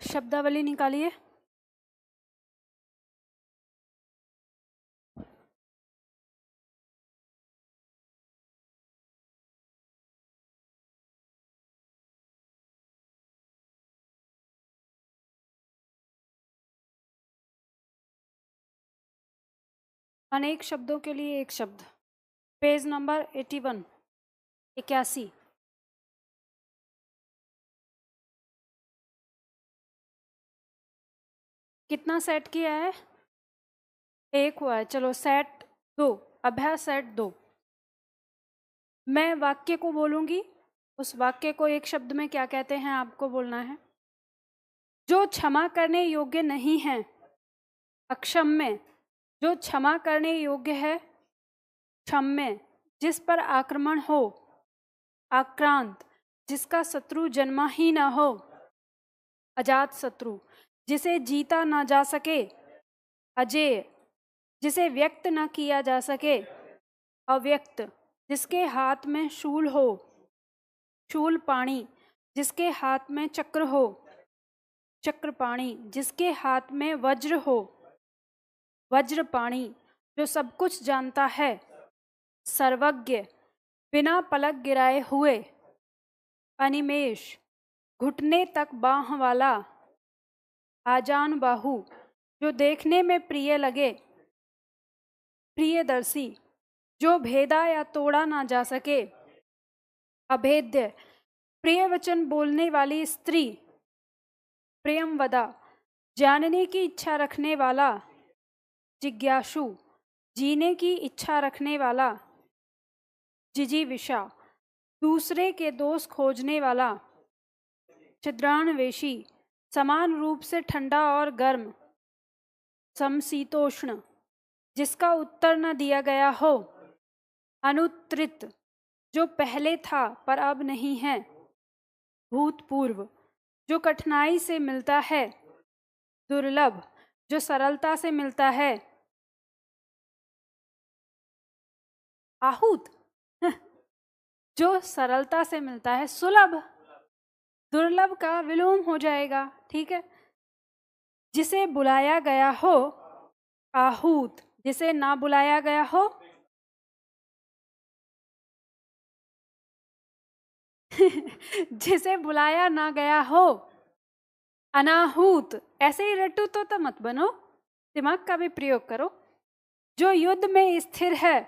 शब्दावली निकालिए। अनेक शब्दों के लिए एक शब्द। Page number 81, 81। कितना सेट किया है? एक हुआ है। चलो सेट 2, अभ्यास सेट 2। मैं वाक्य को बोलूंगी, उस वाक्य को एक शब्द में क्या कहते हैं आपको बोलना है। जो क्षमा करने योग्य नहीं है, अक्षम्य। जो क्षमा करने योग्य है, क्षम्य। जिस पर आक्रमण हो, आक्रांत। जिसका शत्रु जन्मा ही न हो, अजात शत्रु। जिसे जीता ना जा सके, अजेय। जिसे व्यक्त न किया जा सके, अव्यक्त। जिसके हाथ में शूल हो, शूलपाणी। जिसके हाथ में चक्र हो, चक्रपाणी। जिसके हाथ में वज्र हो, वज्रपाणी। जो सब कुछ जानता है, सर्वज्ञ। बिना पलक गिराए हुए, अनिमेष। घुटने तक बाह वाला, आजान बाहु। जो देखने में प्रिय लगे, प्रियदर्शी। जो भेदा या तोड़ा ना जा सके, अभेद्य। प्रिय वचन बोलने वाली स्त्री, प्रियमवदा। जानने की इच्छा रखने वाला, जिज्ञासु। जीने की इच्छा रखने वाला, जिजीविषा। दूसरे के दोष खोजने वाला, छिद्रान्वेषी। समान रूप से ठंडा और गर्म, समशीतोष्ण। जिसका उत्तर न दिया गया हो, अनुत्तरित। जो पहले था पर अब नहीं है, भूतपूर्व। जो कठिनाई से मिलता है, दुर्लभ। जो सरलता से मिलता है, आहूत। जो सरलता से मिलता है, सुलभ। दुर्लभ का विलोम हो जाएगा, ठीक है। जिसे बुलाया गया हो, आहूत। जिसे ना बुलाया गया हो, जिसे बुलाया ना गया हो, अनाहूत। ऐसे ही रट्टू तो मत बनो, दिमाग का भी प्रयोग करो। जो युद्ध में स्थिर है,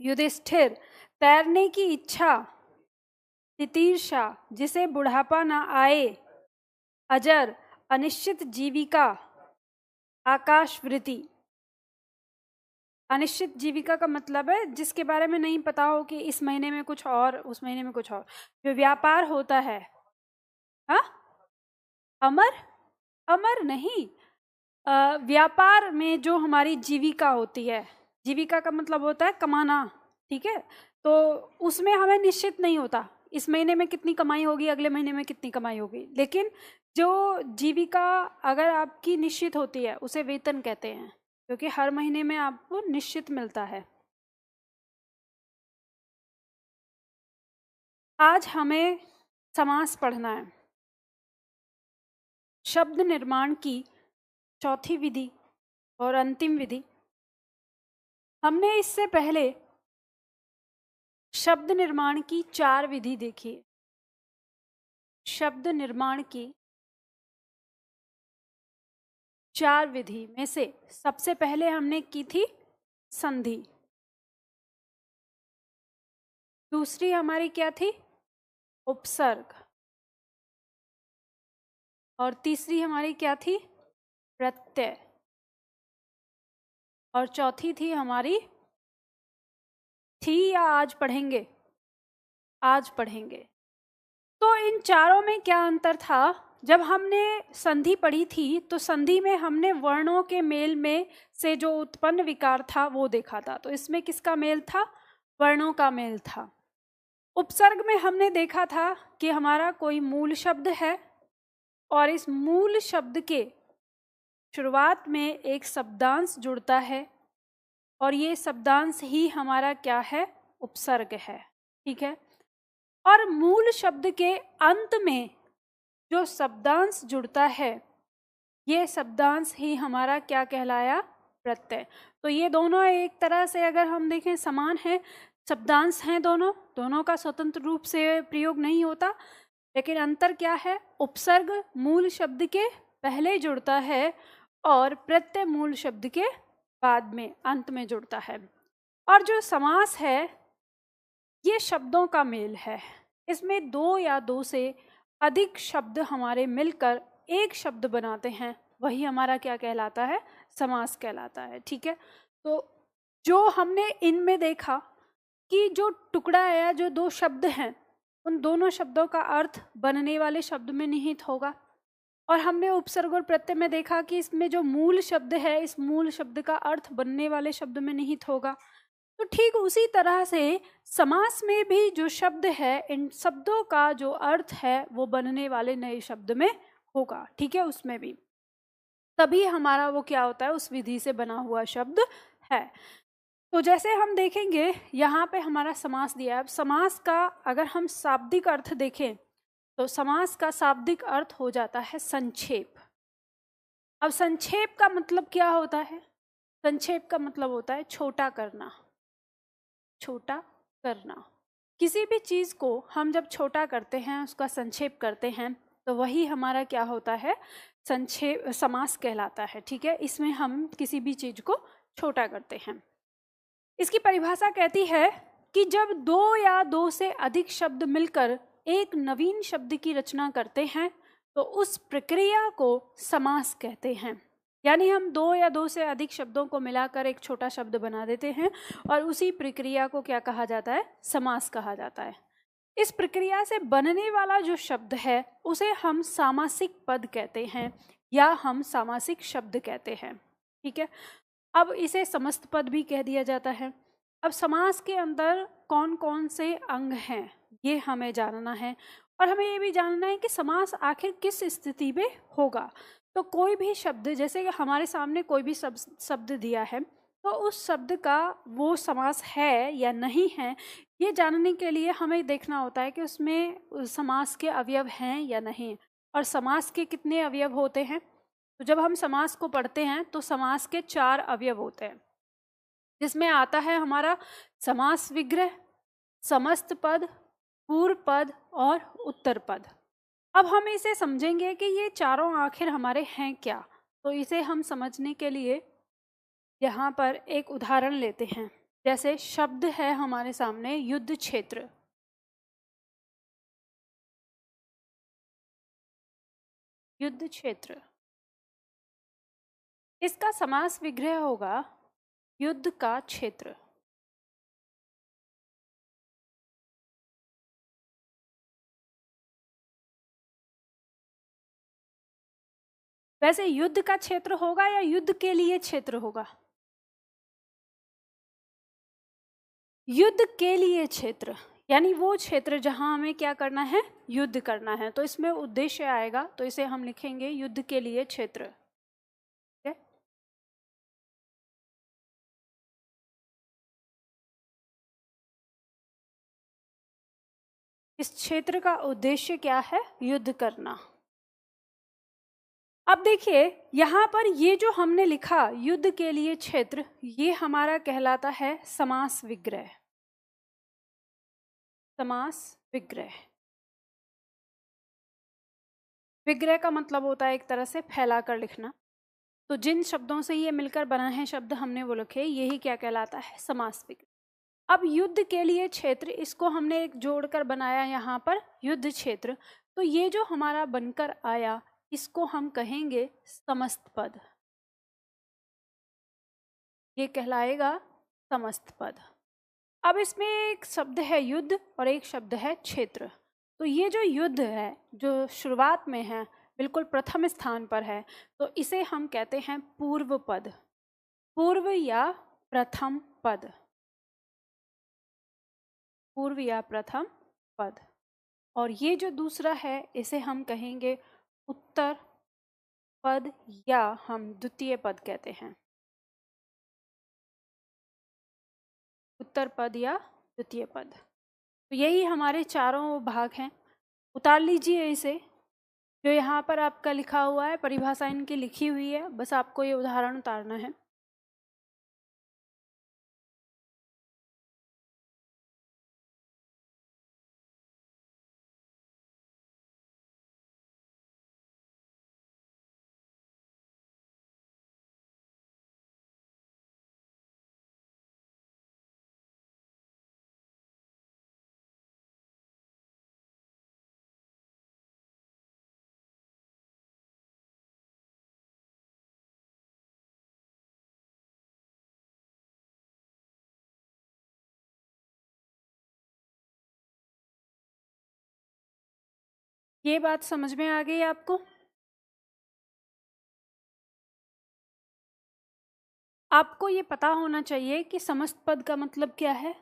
युधिष्ठिर। तैरने की इच्छा, तितीर्षा। जिसे बुढ़ापा ना आए, अजर। अनिश्चित जीविका, आकाशवृत्ति। अनिश्चित जीविका का मतलब है जिसके बारे में नहीं पता हो कि इस महीने में कुछ और, उस महीने में कुछ और। जो व्यापार होता है, हाँ, अमर। अमर नहीं, व्यापार में जो हमारी जीविका होती है, जीविका का मतलब होता है कमाना, ठीक है। तो उसमें हमें निश्चित नहीं होता इस महीने में कितनी कमाई होगी, अगले महीने में कितनी कमाई होगी। लेकिन जो जीविका अगर आपकी निश्चित होती है, उसे वेतन कहते हैं, क्योंकि हर महीने में आपको निश्चित मिलता है। आज हमें समास पढ़ना है। शब्द निर्माण की चौथी विधि और अंतिम विधि। हमने इससे पहले शब्द निर्माण की 4 विधि देखी है। शब्द निर्माण की 4 विधि में से सबसे पहले हमने की थी संधि। दूसरी हमारी क्या थी? उपसर्ग। और तीसरी हमारी क्या थी? प्रत्यय। और चौथी थी हमारी, थी या आज पढ़ेंगे? आज पढ़ेंगे। तो इन चारों में क्या अंतर था? जब हमने संधि पढ़ी थी तो संधि में हमने वर्णों के मेल में से जो उत्पन्न विकार था वो देखा था। तो इसमें किसका मेल था? वर्णों का मेल था। उपसर्ग में हमने देखा था कि हमारा कोई मूल शब्द है और इस मूल शब्द के शुरुआत में एक शब्दांश जुड़ता है और ये शब्दांश ही हमारा क्या है? उपसर्ग है, ठीक है। और मूल शब्द के अंत में जो शब्दांश जुड़ता है, ये शब्दांश ही हमारा क्या कहलाया? प्रत्यय। तो ये दोनों एक तरह से अगर हम देखें समान है, शब्दांश हैं दोनों, दोनों का स्वतंत्र रूप से प्रयोग नहीं होता, लेकिन अंतर क्या है? उपसर्ग मूल शब्द के पहले जुड़ता है और प्रत्यय मूल शब्द के बाद में, अंत में जुड़ता है। और जो समास है ये शब्दों का मेल है, इसमें दो या दो से अधिक शब्द हमारे मिलकर एक शब्द बनाते हैं, वही हमारा क्या कहलाता है? समास कहलाता है। ठीक है, तो जो हमने इनमें देखा कि जो टुकड़ा या जो दो शब्द हैं, उन दोनों शब्दों का अर्थ बनने वाले शब्द में निहित होगा, और हमने उपसर्ग और प्रत्यय में देखा कि इसमें जो मूल शब्द है, इस मूल शब्द का अर्थ बनने वाले शब्द में निहित होगा। तो ठीक उसी तरह से समास में भी जो शब्द है, इन शब्दों का जो अर्थ है वो बनने वाले नए शब्द में होगा। ठीक है, उसमें भी तभी हमारा वो क्या होता है? उस विधि से बना हुआ शब्द है। तो जैसे हम देखेंगे यहाँ पे हमारा समास दिया है। अब समास का अगर हम शाब्दिक अर्थ देखें तो समास का शाब्दिक अर्थ हो जाता है संक्षेप। अब संक्षेप का मतलब क्या होता है? संक्षेप का मतलब होता है छोटा करना। छोटा करना, किसी भी चीज को हम जब छोटा करते हैं, उसका संक्षेप करते हैं, तो वही हमारा क्या होता है? संक्षेप, समास कहलाता है। ठीक है, इसमें हम किसी भी चीज को छोटा करते हैं। इसकी परिभाषा कहती है कि जब दो या दो से अधिक शब्द मिलकर एक नवीन शब्द की रचना करते हैं तो उस प्रक्रिया को समास कहते हैं। यानी हम दो या दो से अधिक शब्दों को मिलाकर एक छोटा शब्द बना देते हैं और उसी प्रक्रिया को क्या कहा जाता है? समास कहा जाता है। इस प्रक्रिया से बनने वाला जो शब्द है उसे हम सामासिक पद कहते हैं या हम सामासिक शब्द कहते हैं। ठीक है, अब इसे समस्त पद भी कह दिया जाता है। अब समास के अंदर कौन कौन से अंग हैं ये हमें जानना है, और हमें ये भी जानना है कि समास आखिर किस स्थिति में होगा। तो कोई भी शब्द, जैसे कि हमारे सामने कोई भी शब्द दिया है, तो उस शब्द का वो समास है या नहीं है, ये जानने के लिए हमें देखना होता है कि उसमें समास के अवयव हैं या नहीं, और समास के कितने अवयव होते हैं। तो जब हम समास को पढ़ते हैं तो समास के 4 अवयव होते हैं, जिसमें आता है हमारा समास विग्रह, समस्त पद, पूर्व पद और उत्तर पद। अब हम इसे समझेंगे कि ये चारों आखिर हमारे हैं क्या। तो इसे हम समझने के लिए यहाँ पर एक उदाहरण लेते हैं। जैसे शब्द है हमारे सामने युद्ध क्षेत्र। युद्ध क्षेत्र, इसका समास विग्रह होगा युद्ध का क्षेत्र। वैसे युद्ध का क्षेत्र होगा या युद्ध के लिए क्षेत्र होगा? युद्ध के लिए क्षेत्र, यानी वो क्षेत्र जहां हमें क्या करना है? युद्ध करना है। तो इसमें उद्देश्य आएगा, तो इसे हम लिखेंगे युद्ध के लिए क्षेत्र। इस क्षेत्र का उद्देश्य क्या है? युद्ध करना। अब देखिए यहाँ पर ये जो हमने लिखा युद्ध के लिए क्षेत्र, ये हमारा कहलाता है समास विग्रह। समास विग्रह, विग्रह का मतलब होता है एक तरह से फैला कर लिखना। तो जिन शब्दों से ये मिलकर बना है शब्द हमने वो लिखे, यही क्या कहलाता है? समास विग्रह। अब युद्ध के लिए क्षेत्र, इसको हमने एक जोड़कर बनाया यहाँ पर युद्ध क्षेत्र। तो ये जो हमारा बनकर आया, इसको हम कहेंगे समस्त पद। ये कहलाएगा समस्त पद। अब इसमें एक शब्द है युद्ध और एक शब्द है क्षेत्र। तो ये जो युद्ध है, जो शुरुआत में है, बिल्कुल प्रथम स्थान पर है, तो इसे हम कहते हैं पूर्व पद। पूर्व या प्रथम पद, पूर्व या प्रथम पद। और ये जो दूसरा है इसे हम कहेंगे उत्तर पद या हम द्वितीय पद कहते हैं। उत्तर पद या द्वितीय पद। तो यही हमारे चारों भाग हैं। उतार लीजिए इसे। जो यहाँ पर आपका लिखा हुआ है, परिभाषा इनकी लिखी हुई है, बस आपको ये उदाहरण उतारना है। ये बात समझ में आ गई आपको? आपको ये पता होना चाहिए कि समस्त पद का मतलब क्या है,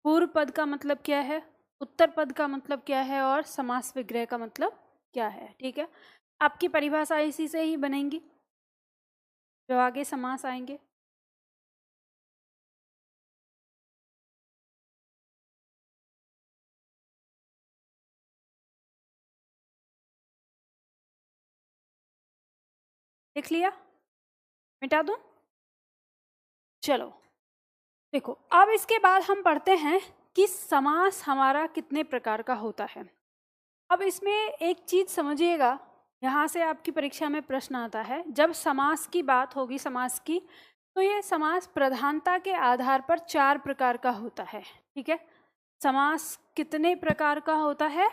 पूर्व पद का मतलब क्या है, उत्तर पद का मतलब क्या है और समास विग्रह का मतलब क्या है। ठीक है, आपकी परिभाषा इसी से ही बनेंगी जो आगे समास आएंगे। लिख लिया? मिटा दूं? चलो देखो, अब इसके बाद हम पढ़ते हैं कि समास हमारा कितने प्रकार का होता है। अब इसमें एक चीज समझिएगा, यहाँ से आपकी परीक्षा में प्रश्न आता है, जब समास की बात होगी समास की, तो ये समास प्रधानता के आधार पर 4 प्रकार का होता है। ठीक है, समास कितने प्रकार का होता है?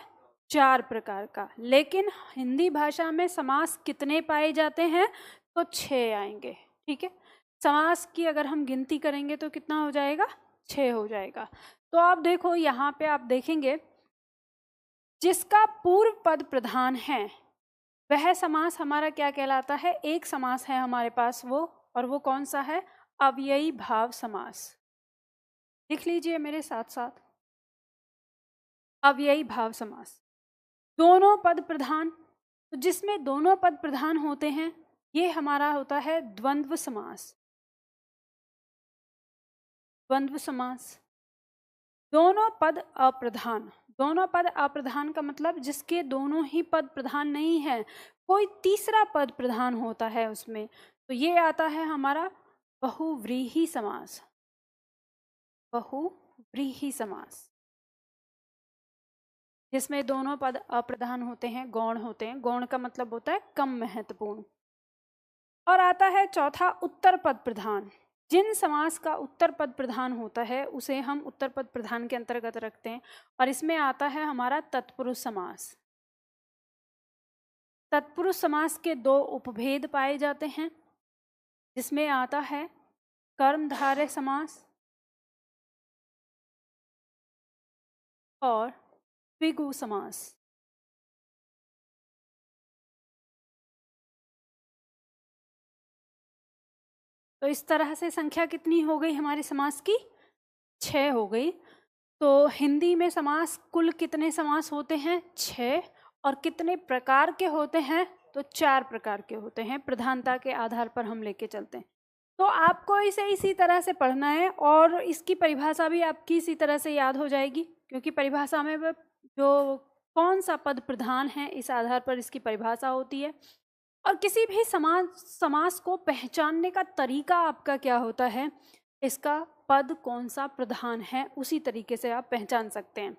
4 प्रकार का। लेकिन हिंदी भाषा में समास कितने पाए जाते हैं? तो 6 आएंगे। ठीक है, समास की अगर हम गिनती करेंगे तो कितना हो जाएगा? 6 हो जाएगा। तो आप देखो, यहाँ पे आप देखेंगे जिसका पूर्व पद प्रधान है वह समास हमारा क्या कहलाता है? एक समास है हमारे पास वो, और वो कौन सा है? अव्ययी भाव समास। लिख लीजिए मेरे साथ साथ, अव्ययी भाव समास। दोनों पद प्रधान, तो जिसमें दोनों पद प्रधान होते हैं ये हमारा होता है द्वंद्व समास। द्वंद्व समास। दोनों पद अप्रधान, दोनों पद अप्रधान का मतलब जिसके दोनों ही पद प्रधान नहीं है, कोई तीसरा पद प्रधान होता है उसमें, तो ये आता है हमारा बहुव्रीहि समास। बहुव्रीहि समास, जिसमें दोनों पद अप्रधान होते हैं, गौण होते हैं। गौण का मतलब होता है कम महत्वपूर्ण। और आता है चौथा उत्तर पद प्रधान। जिन समास का उत्तर पद प्रधान होता है उसे हम उत्तर पद प्रधान के अंतर्गत रखते हैं, और इसमें आता है हमारा तत्पुरुष समास। तत्पुरुष समास के 2 उपभेद पाए जाते हैं, जिसमें आता है कर्मधारय समास और द्विगु समास। तो इस तरह से संख्या कितनी हो गई हमारी समास की? 6 हो गई। तो हिंदी में समास कुल कितने समास होते हैं? 6। और कितने प्रकार के होते हैं? तो 4 प्रकार के होते हैं, प्रधानता के आधार पर हम लेके चलते हैं। तो आपको इसे इसी तरह से पढ़ना है, और इसकी परिभाषा भी आपकी इसी तरह से याद हो जाएगी, क्योंकि परिभाषा में जो कौन सा पद प्रधान है इस आधार पर इसकी परिभाषा होती है। और किसी भी समास को पहचानने का तरीका आपका क्या होता है? इसका पद कौन सा प्रधान है उसी तरीके से आप पहचान सकते हैं।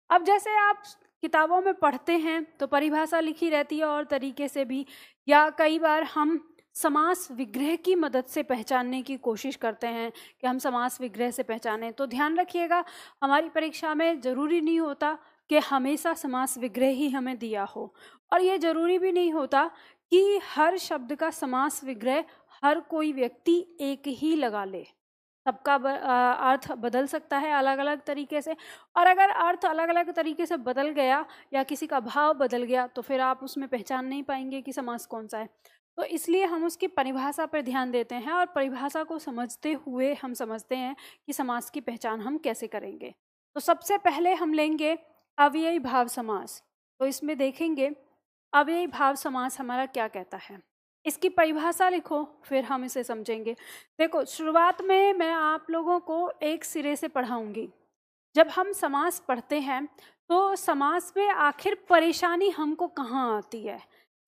अब जैसे आप किताबों में पढ़ते हैं तो परिभाषा लिखी रहती है और तरीके से भी, या कई बार हम समास विग्रह की मदद से पहचानने की कोशिश करते हैं कि हम समास विग्रह से पहचानें। तो ध्यान रखिएगा, हमारी परीक्षा में जरूरी नहीं होता कि हमेशा समास विग्रह ही हमें दिया हो, और ये जरूरी भी नहीं होता कि हर शब्द का समास विग्रह हर कोई व्यक्ति एक ही लगा ले। सबका अर्थ बदल सकता है अलग अलग तरीके से, और अगर अर्थ अलग अलग तरीके से बदल गया या किसी का भाव बदल गया तो फिर आप उसमें पहचान नहीं पाएंगे कि समास कौन सा है। तो इसलिए हम उसकी परिभाषा पर ध्यान देते हैं, और परिभाषा को समझते हुए हम समझते हैं कि समास की पहचान हम कैसे करेंगे। तो सबसे पहले हम लेंगे अव्ययी भाव समास। तो इसमें देखेंगे अव्ययी भाव समास हमारा क्या कहता है, इसकी परिभाषा लिखो, फिर हम इसे समझेंगे। देखो, शुरुआत में मैं आप लोगों को एक सिरे से पढ़ाऊंगी। जब हम समास पढ़ते हैं तो समास में आखिर परेशानी हमको कहाँ आती है?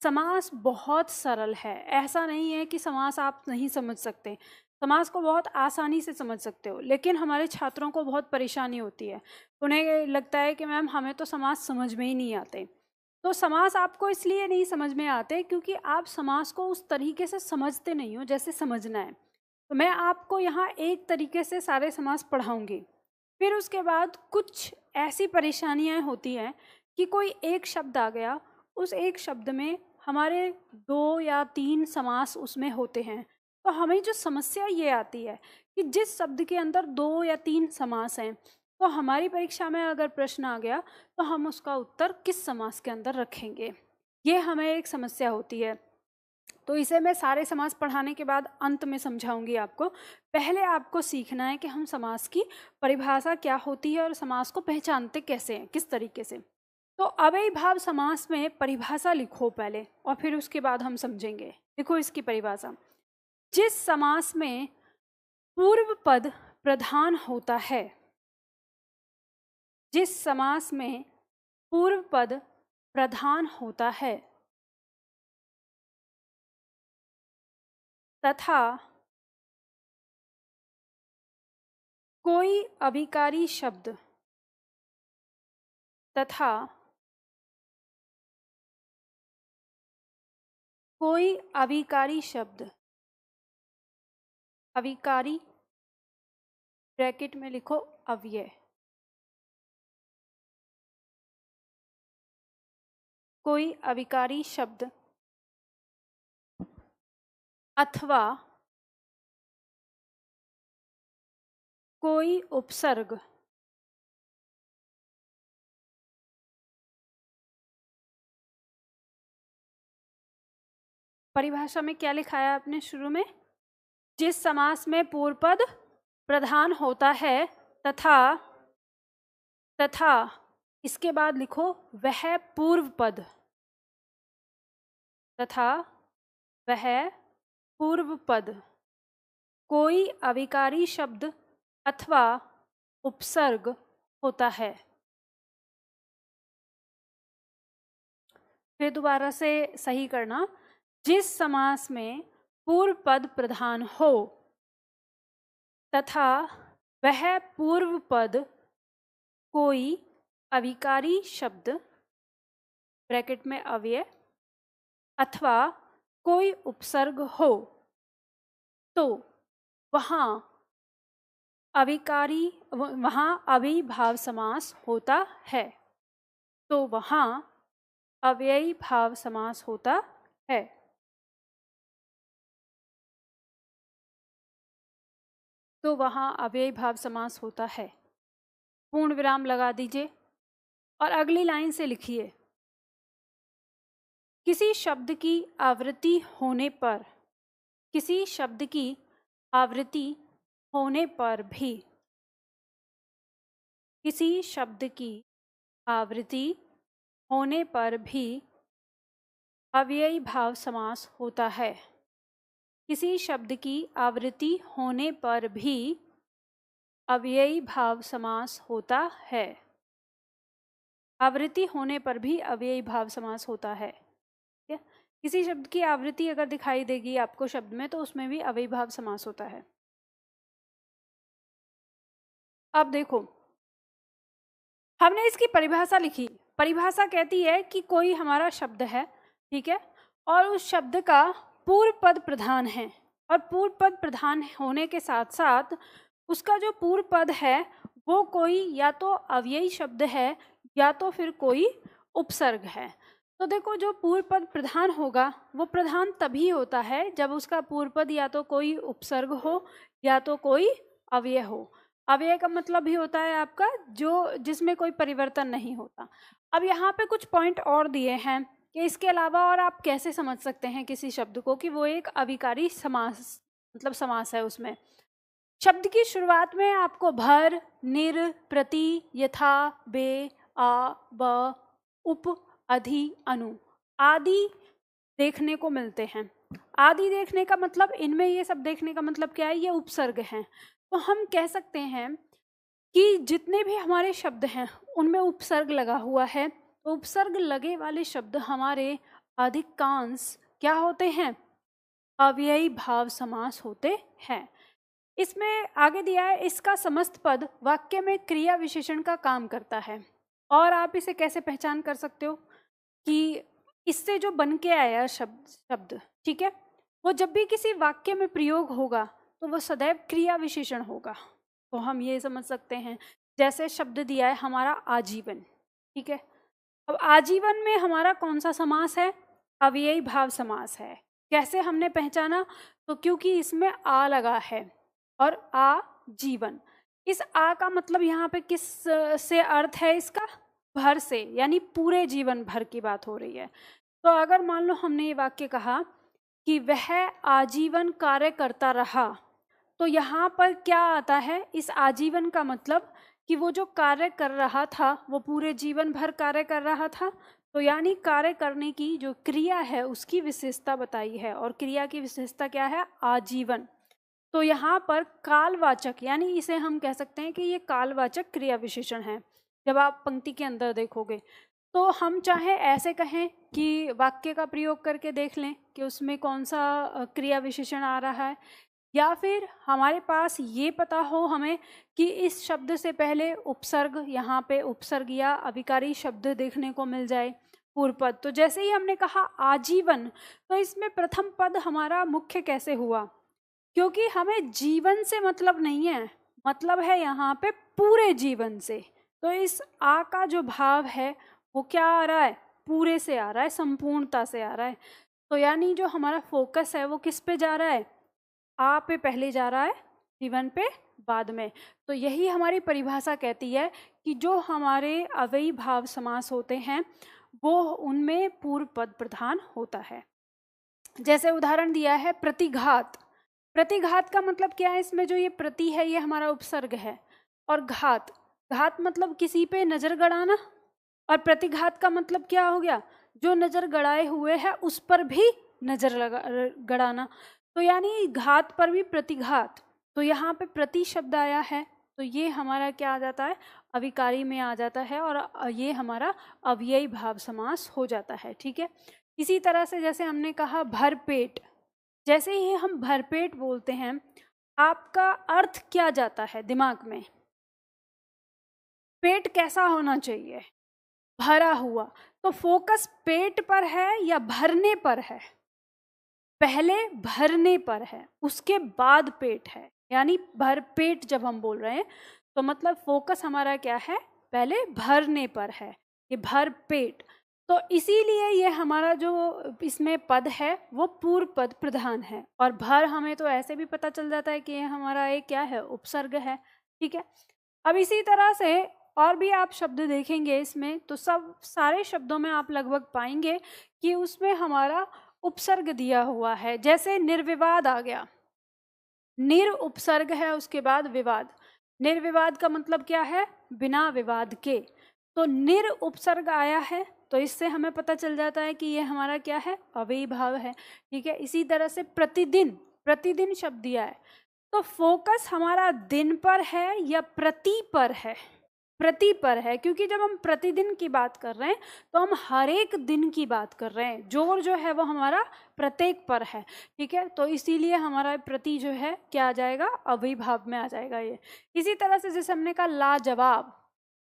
समास बहुत सरल है, ऐसा नहीं है कि समास आप नहीं समझ सकते, समास को बहुत आसानी से समझ सकते हो, लेकिन हमारे छात्रों को बहुत परेशानी होती है। उन्हें लगता है कि मैम हमें तो समास समझ में ही नहीं आते। तो समास आपको इसलिए नहीं समझ में आते क्योंकि आप समास को उस तरीके से समझते नहीं हो जैसे समझना है। तो मैं आपको यहाँ एक तरीके से सारे समास पढ़ाऊँगी, फिर उसके बाद कुछ ऐसी परेशानियाँ होती हैं कि कोई एक शब्द आ गया, उस एक शब्द में हमारे 2 या 3 समास उसमें होते हैं। तो हमें जो समस्या ये आती है कि जिस शब्द के अंदर 2 या 3 समास हैं, तो हमारी परीक्षा में अगर प्रश्न आ गया तो हम उसका उत्तर किस समास के अंदर रखेंगे, ये हमें एक समस्या होती है। तो इसे मैं सारे समास पढ़ाने के बाद अंत में समझाऊंगी आपको। पहले आपको सीखना है कि हम समास की परिभाषा क्या होती है और समास को पहचानते कैसे हैं, किस तरीके से। तो अव्ययीभाव समास में परिभाषा लिखो पहले और फिर उसके बाद हम समझेंगे। देखो इसकी परिभाषा, जिस समास में पूर्व पद प्रधान होता है, जिस समास में पूर्व पद प्रधान होता है तथा कोई अभिकारी शब्द तथा कोई अभिकारी शब्द, अभिकारी ब्रैकेट में लिखो अव्यय, कोई अभिकारी शब्द अथवा कोई उपसर्ग परिभाषा में क्या लिखा है आपने शुरू में? जिस समास में पूर्व पद प्रधान होता है तथा इसके बाद लिखो वह पूर्व पद, तथा वह पूर्व पद कोई अभिकारी शब्द अथवा उपसर्ग होता है। फिर दोबारा से सही करना, जिस समास में पूर्व पद प्रधान हो तथा वह पूर्व पद कोई अभिकारी शब्द ब्रैकेट में अव्यय अथवा कोई उपसर्ग हो, तो वहाँ अव्ययीभाव समास होता है। तो वहाँ अव्ययीभाव समास होता है। तो वहाँ अव्ययीभाव समास होता है। पूर्ण विराम लगा दीजिए और अगली लाइन से लिखिए, किसी शब्द की आवृत्ति होने पर, किसी शब्द की आवृत्ति होने पर भी, किसी शब्द की आवृत्ति होने पर भी अव्ययीभाव समास होता है। किसी शब्द की आवृत्ति होने पर भी अव्ययीभाव समास होता है। आवृत्ति होने पर भी अव्ययीभाव समास होता है। ठीक है, किसी शब्द की आवृत्ति अगर दिखाई देगी आपको शब्द में तो उसमें भी अव्ययीभाव समास होता है। अब देखो, हमने इसकी परिभाषा लिखी। परिभाषा कहती है कि कोई हमारा शब्द है, ठीक है, और उस शब्द का पूर्व पद प्रधान है, और पूर्व पद प्रधान होने के साथ साथ उसका जो पूर्व पद है वो कोई या तो अव्ययी शब्द है या तो फिर कोई उपसर्ग है। तो देखो, जो पूर्व पद प्रधान होगा वो प्रधान तभी होता है जब उसका पूर्व पद या तो कोई उपसर्ग हो या तो कोई अव्यय हो। अव्यय का मतलब भी होता है आपका जो जिसमें कोई परिवर्तन नहीं होता। अब यहाँ पे कुछ पॉइंट और दिए हैं कि इसके अलावा और आप कैसे समझ सकते हैं किसी शब्द को कि वो एक अभिकारी समास मतलब समास है। उसमें शब्द की शुरुआत में आपको भर, निर, प्रति, यथा, बे, आ, ब, उप, अधि, अनु आदि देखने को मिलते हैं। आदि देखने का मतलब, इनमें ये सब देखने का मतलब क्या है, ये उपसर्ग हैं। तो हम कह सकते हैं कि जितने भी हमारे शब्द हैं उनमें उपसर्ग लगा हुआ है, तो उपसर्ग लगे वाले शब्द हमारे अधिकांश क्या होते हैं, अव्ययी भाव समास होते हैं। इसमें आगे दिया है, इसका समस्त पद वाक्य में क्रिया विशेषण का काम करता है। और आप इसे कैसे पहचान कर सकते हो कि इससे जो बन के आया शब्द ठीक है, वो जब भी किसी वाक्य में प्रयोग होगा तो वो सदैव क्रिया विशेषण होगा। तो हम ये समझ सकते हैं, जैसे शब्द दिया है हमारा आजीवन, ठीक है। अब आजीवन में हमारा कौन सा समास है, अव्ययी भाव समास है। कैसे हमने पहचाना, तो क्योंकि इसमें आ लगा है और आजीवन, इस आ का मतलब यहाँ पे किस से अर्थ है इसका, भर से, यानी पूरे जीवन भर की बात हो रही है। तो अगर मान लो हमने ये वाक्य कहा कि वह आजीवन कार्य करता रहा, तो यहाँ पर क्या आता है, इस आजीवन का मतलब कि वो जो कार्य कर रहा था वो पूरे जीवन भर कार्य कर रहा था। तो यानी कार्य करने की जो क्रिया है उसकी विशेषता बताई है, और क्रिया की विशेषता क्या है, आजीवन। तो यहाँ पर कालवाचक, यानी इसे हम कह सकते हैं कि ये कालवाचक क्रिया विशेषण है। जब आप पंक्ति के अंदर देखोगे तो हम चाहे ऐसे कहें कि वाक्य का प्रयोग करके देख लें कि उसमें कौन सा क्रिया विशेषण आ रहा है, या फिर हमारे पास ये पता हो हमें कि इस शब्द से पहले उपसर्ग, यहाँ पे उपसर्ग या अभिकारी शब्द देखने को मिल जाए, पूर्व पद। तो जैसे ही हमने कहा आजीवन, तो इसमें प्रथम पद हमारा मुख्य कैसे हुआ, क्योंकि हमें जीवन से मतलब नहीं है, मतलब है यहाँ पे पूरे जीवन से। तो इस आ का जो भाव है वो क्या आ रहा है, पूरे से आ रहा है, संपूर्णता से आ रहा है। तो यानी जो हमारा फोकस है वो किस पे जा रहा है, आ पे पहले जा रहा है, जीवन पे बाद में। तो यही हमारी परिभाषा कहती है कि जो हमारे अव्ययी भाव समास होते हैं वो उनमें पूर्व पद प्रधान होता है। जैसे उदाहरण दिया है प्रतिघात। प्रतिघात का मतलब क्या है, इसमें जो ये प्रति है ये हमारा उपसर्ग है, और घात, घात मतलब किसी पे नजर गड़ाना, और प्रतिघात का मतलब क्या हो गया, जो नजर गड़ाए हुए है उस पर भी नजर गड़ाना। तो यानी घात पर भी प्रतिघात। तो यहाँ पे प्रति शब्द आया है तो ये हमारा क्या आ जाता है, अविकारी में आ जाता है, और ये हमारा अव्ययी भाव समास हो जाता है, ठीक है। इसी तरह से जैसे हमने कहा भरपेट, जैसे ही हम भरपेट बोलते हैं आपका अर्थ क्या जाता है दिमाग में, पेट कैसा होना चाहिए, भरा हुआ। तो फोकस पेट पर है या भरने पर है, पहले भरने पर है उसके बाद पेट है, यानी भरपेट जब हम बोल रहे हैं तो मतलब फोकस हमारा क्या है, पहले भरने पर है, ये भरपेट। तो इसीलिए ये हमारा जो इसमें पद है वो पूर्व पद प्रधान है, और भर हमें तो ऐसे भी पता चल जाता है कि ये हमारा एक क्या है, उपसर्ग है, ठीक है। अब इसी तरह से और भी आप शब्द देखेंगे इसमें, तो सब सारे शब्दों में आप लगभग पाएंगे कि उसमें हमारा उपसर्ग दिया हुआ है। जैसे निर्विवाद आ गया, निर उपसर्ग है उसके बाद विवाद, निर्विवाद का मतलब क्या है, बिना विवाद के। तो निर उपसर्ग आया है तो इससे हमें पता चल जाता है कि ये हमारा क्या है, अव्ययी भाव है, ठीक है। इसी तरह से प्रतिदिन, प्रतिदिन शब्द दिया है तो फोकस हमारा दिन पर है या प्रति पर है, प्रति पर है, क्योंकि जब हम प्रतिदिन की बात कर रहे हैं तो हम हर एक दिन की बात कर रहे हैं, जोर जो है वो हमारा प्रत्येक पर है, ठीक है। तो इसीलिए हमारा प्रति जो है क्या आ जाएगा, अव्ययी भाव में आ जाएगा ये। इसी तरह से जैसे हमने कहा लाजवाब,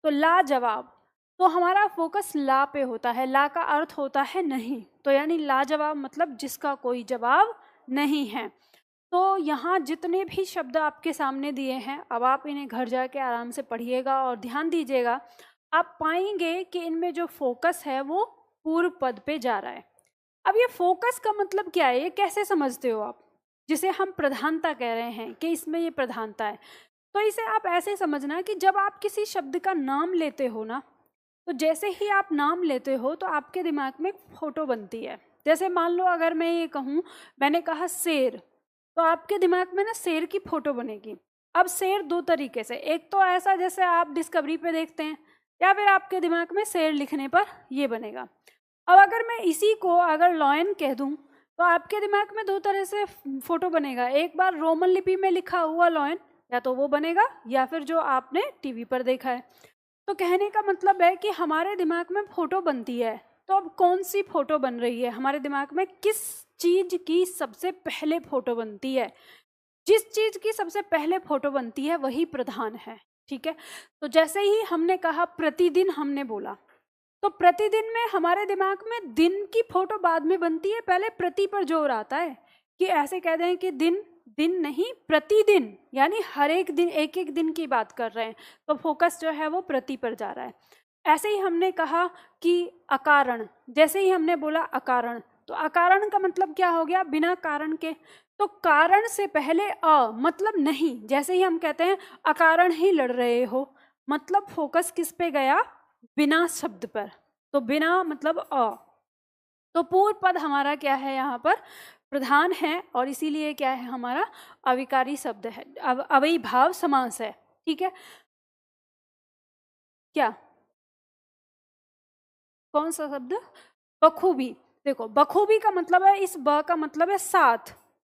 तो लाजवाब, तो हमारा फोकस ला पे होता है, ला का अर्थ होता है नहीं, तो यानी लाजवाब मतलब जिसका कोई जवाब नहीं है। तो यहाँ जितने भी शब्द आपके सामने दिए हैं, अब आप इन्हें घर जाके आराम से पढ़िएगा और ध्यान दीजिएगा, आप पाएंगे कि इनमें जो फोकस है वो पूर्व पद पे जा रहा है। अब ये फोकस का मतलब क्या है, ये कैसे समझते हो आप, जिसे हम प्रधानता कह रहे हैं कि इसमें ये प्रधानता है। तो इसे आप ऐसे समझना कि जब आप किसी शब्द का नाम लेते हो ना, तो जैसे ही आप नाम लेते हो तो आपके दिमाग में फोटो बनती है। जैसे मान लो अगर मैं ये कहूँ, मैंने कहा शेर, तो आपके दिमाग में ना शेर की फोटो बनेगी। अब शेर दो तरीके से, एक तो ऐसा जैसे आप डिस्कवरी पे देखते हैं, या फिर आपके दिमाग में शेर लिखने पर ये बनेगा। अब अगर मैं इसी को अगर लॉयन कह दूं तो आपके दिमाग में दो तरह से फोटो बनेगा, एक बार रोमन लिपि में लिखा हुआ लॉयन, या तो वो बनेगा या फिर जो आपने टीवी पर देखा है। तो कहने का मतलब है कि हमारे दिमाग में फोटो बनती है, तो अब कौन सी फोटो बन रही है हमारे दिमाग में, किस चीज की सबसे पहले फोटो बनती है? जिस चीज की सबसे पहले फोटो बनती है वही प्रधान है, ठीक है। तो जैसे ही हमने कहा प्रतिदिन, हमने बोला, तो प्रतिदिन में हमारे दिमाग में दिन की फोटो बाद में बनती है, पहले प्रति पर जोर आता है कि ऐसे कह दें कि दिन, दिन नहीं प्रतिदिन, यानी हर एक दिन, एक एक दिन की बात कर रहे हैं, तो फोकस जो है वो प्रति पर जा रहा है। ऐसे ही हमने कहा कि अकारण, जैसे ही हमने बोला अकारण, तो अकारण का मतलब क्या हो गया? बिना कारण के। तो कारण से पहले मतलब नहीं, जैसे ही हम कहते हैं अकारण ही लड़ रहे हो, मतलब फोकस किस पे गया? बिना शब्द पर। तो बिना मतलब तो पूर्व पद हमारा क्या है? यहाँ पर प्रधान है, और इसीलिए क्या है? हमारा अविकारी शब्द है, अविभाव समास है, ठीक है। क्या, कौन सा शब्द? बखूबी। देखो, बखूबी का मतलब है, इस ब का मतलब है साथ,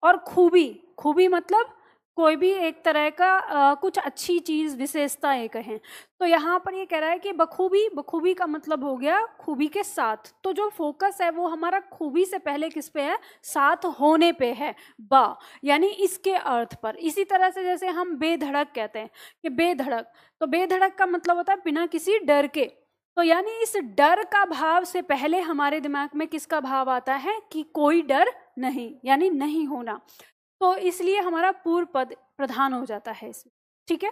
और खूबी, खूबी मतलब कोई भी एक तरह का कुछ अच्छी चीज, विशेषता एक है। तो यहाँ पर ये कह रहा है कि बखूबी, बखूबी का मतलब हो गया खूबी के साथ। तो जो फोकस है वो हमारा खूबी से पहले किस पे है? साथ होने पे है, बा, यानी इसके अर्थ पर। इसी तरह से जैसे हम बेधड़क कहते हैं कि बेधड़क, तो बेधड़क का मतलब होता है बिना किसी डर के। तो यानी इस डर का भाव से पहले हमारे दिमाग में किसका भाव आता है? कि कोई डर नहीं, यानी नहीं होना। तो इसलिए हमारा पूर्व पद प्रधान हो जाता है इसमें, ठीक है।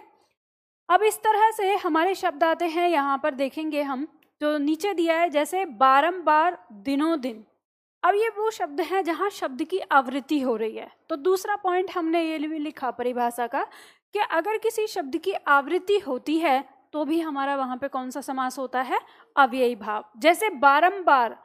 अब इस तरह से हमारे शब्द आते हैं, यहाँ पर देखेंगे हम जो नीचे दिया है, जैसे बारंबार, दिनों दिन। अब ये वो शब्द हैं जहाँ शब्द की आवृत्ति हो रही है। तो दूसरा पॉइंट हमने ये भी लिखा परिभाषा का, कि अगर किसी शब्द की आवृत्ति होती है तो भी हमारा वहां पे कौन सा समास होता है? अव्ययी भाव। जैसे बारंबार,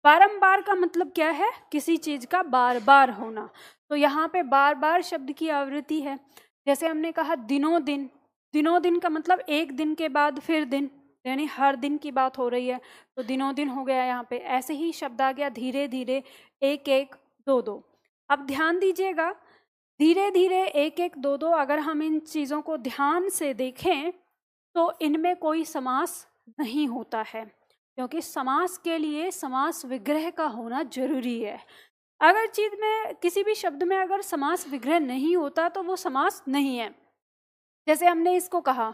बारंबार का मतलब क्या है? किसी चीज का बार बार होना। तो यहाँ पे बार बार शब्द की आवृत्ति है। जैसे हमने कहा दिनों दिन, दिनों दिन का मतलब एक दिन के बाद फिर दिन, यानी हर दिन की बात हो रही है, तो दिनों दिन हो गया यहाँ पे। ऐसे ही शब्द आ गया धीरे धीरे, एक एक, दो दो। अब ध्यान दीजिएगा, धीरे धीरे, एक एक, दो दो, अगर हम इन चीज़ों को ध्यान से देखें तो इनमें कोई समास नहीं होता है, क्योंकि समास के लिए समास विग्रह का होना जरूरी है। अगर चीज में, किसी भी शब्द में अगर समास विग्रह नहीं होता तो वो समास नहीं है। जैसे हमने इसको कहा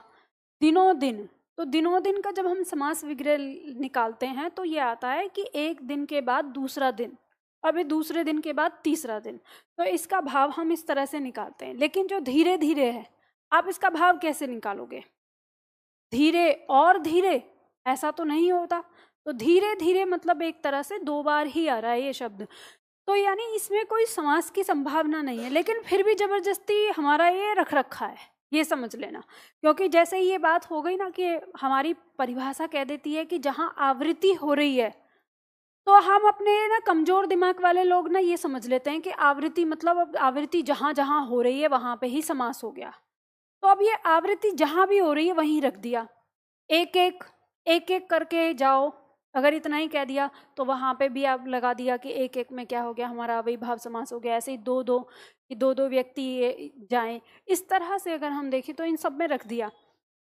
दिनों दिन, तो दिनों दिन का जब हम समास विग्रह निकालते हैं तो ये आता है कि एक दिन के बाद दूसरा दिन, अभी दूसरे दिन के बाद तीसरा दिन। तो इसका भाव हम इस तरह से निकालते हैं। लेकिन जो धीरे धीरे है, आप इसका भाव कैसे निकालोगे? धीरे और धीरे, ऐसा तो नहीं होता। तो धीरे धीरे मतलब एक तरह से दो बार ही आ रहा है ये शब्द। तो यानी इसमें कोई समास की संभावना नहीं है, लेकिन फिर भी जबरदस्ती हमारा ये रख रखा है, ये समझ लेना। क्योंकि जैसे ही ये बात हो गई ना कि हमारी परिभाषा कह देती है कि जहाँ आवृत्ति हो रही है, तो हम अपने ना कमजोर दिमाग वाले लोग ना ये समझ लेते हैं कि आवृत्ति मतलब अब आवृत्ति जहाँ जहाँ हो रही है वहां पे ही समास हो गया। तो अब ये आवृत्ति जहां भी हो रही है वहीं रख दिया, एक एक, एक एक करके जाओ। अगर इतना ही कह दिया तो वहां पे भी आप लगा दिया कि एक एक में क्या हो गया? हमारा अविभाव समास हो गया। ऐसे ही दो दो, कि दो दो व्यक्ति जाएं, इस तरह से अगर हम देखें तो इन सब में रख दिया।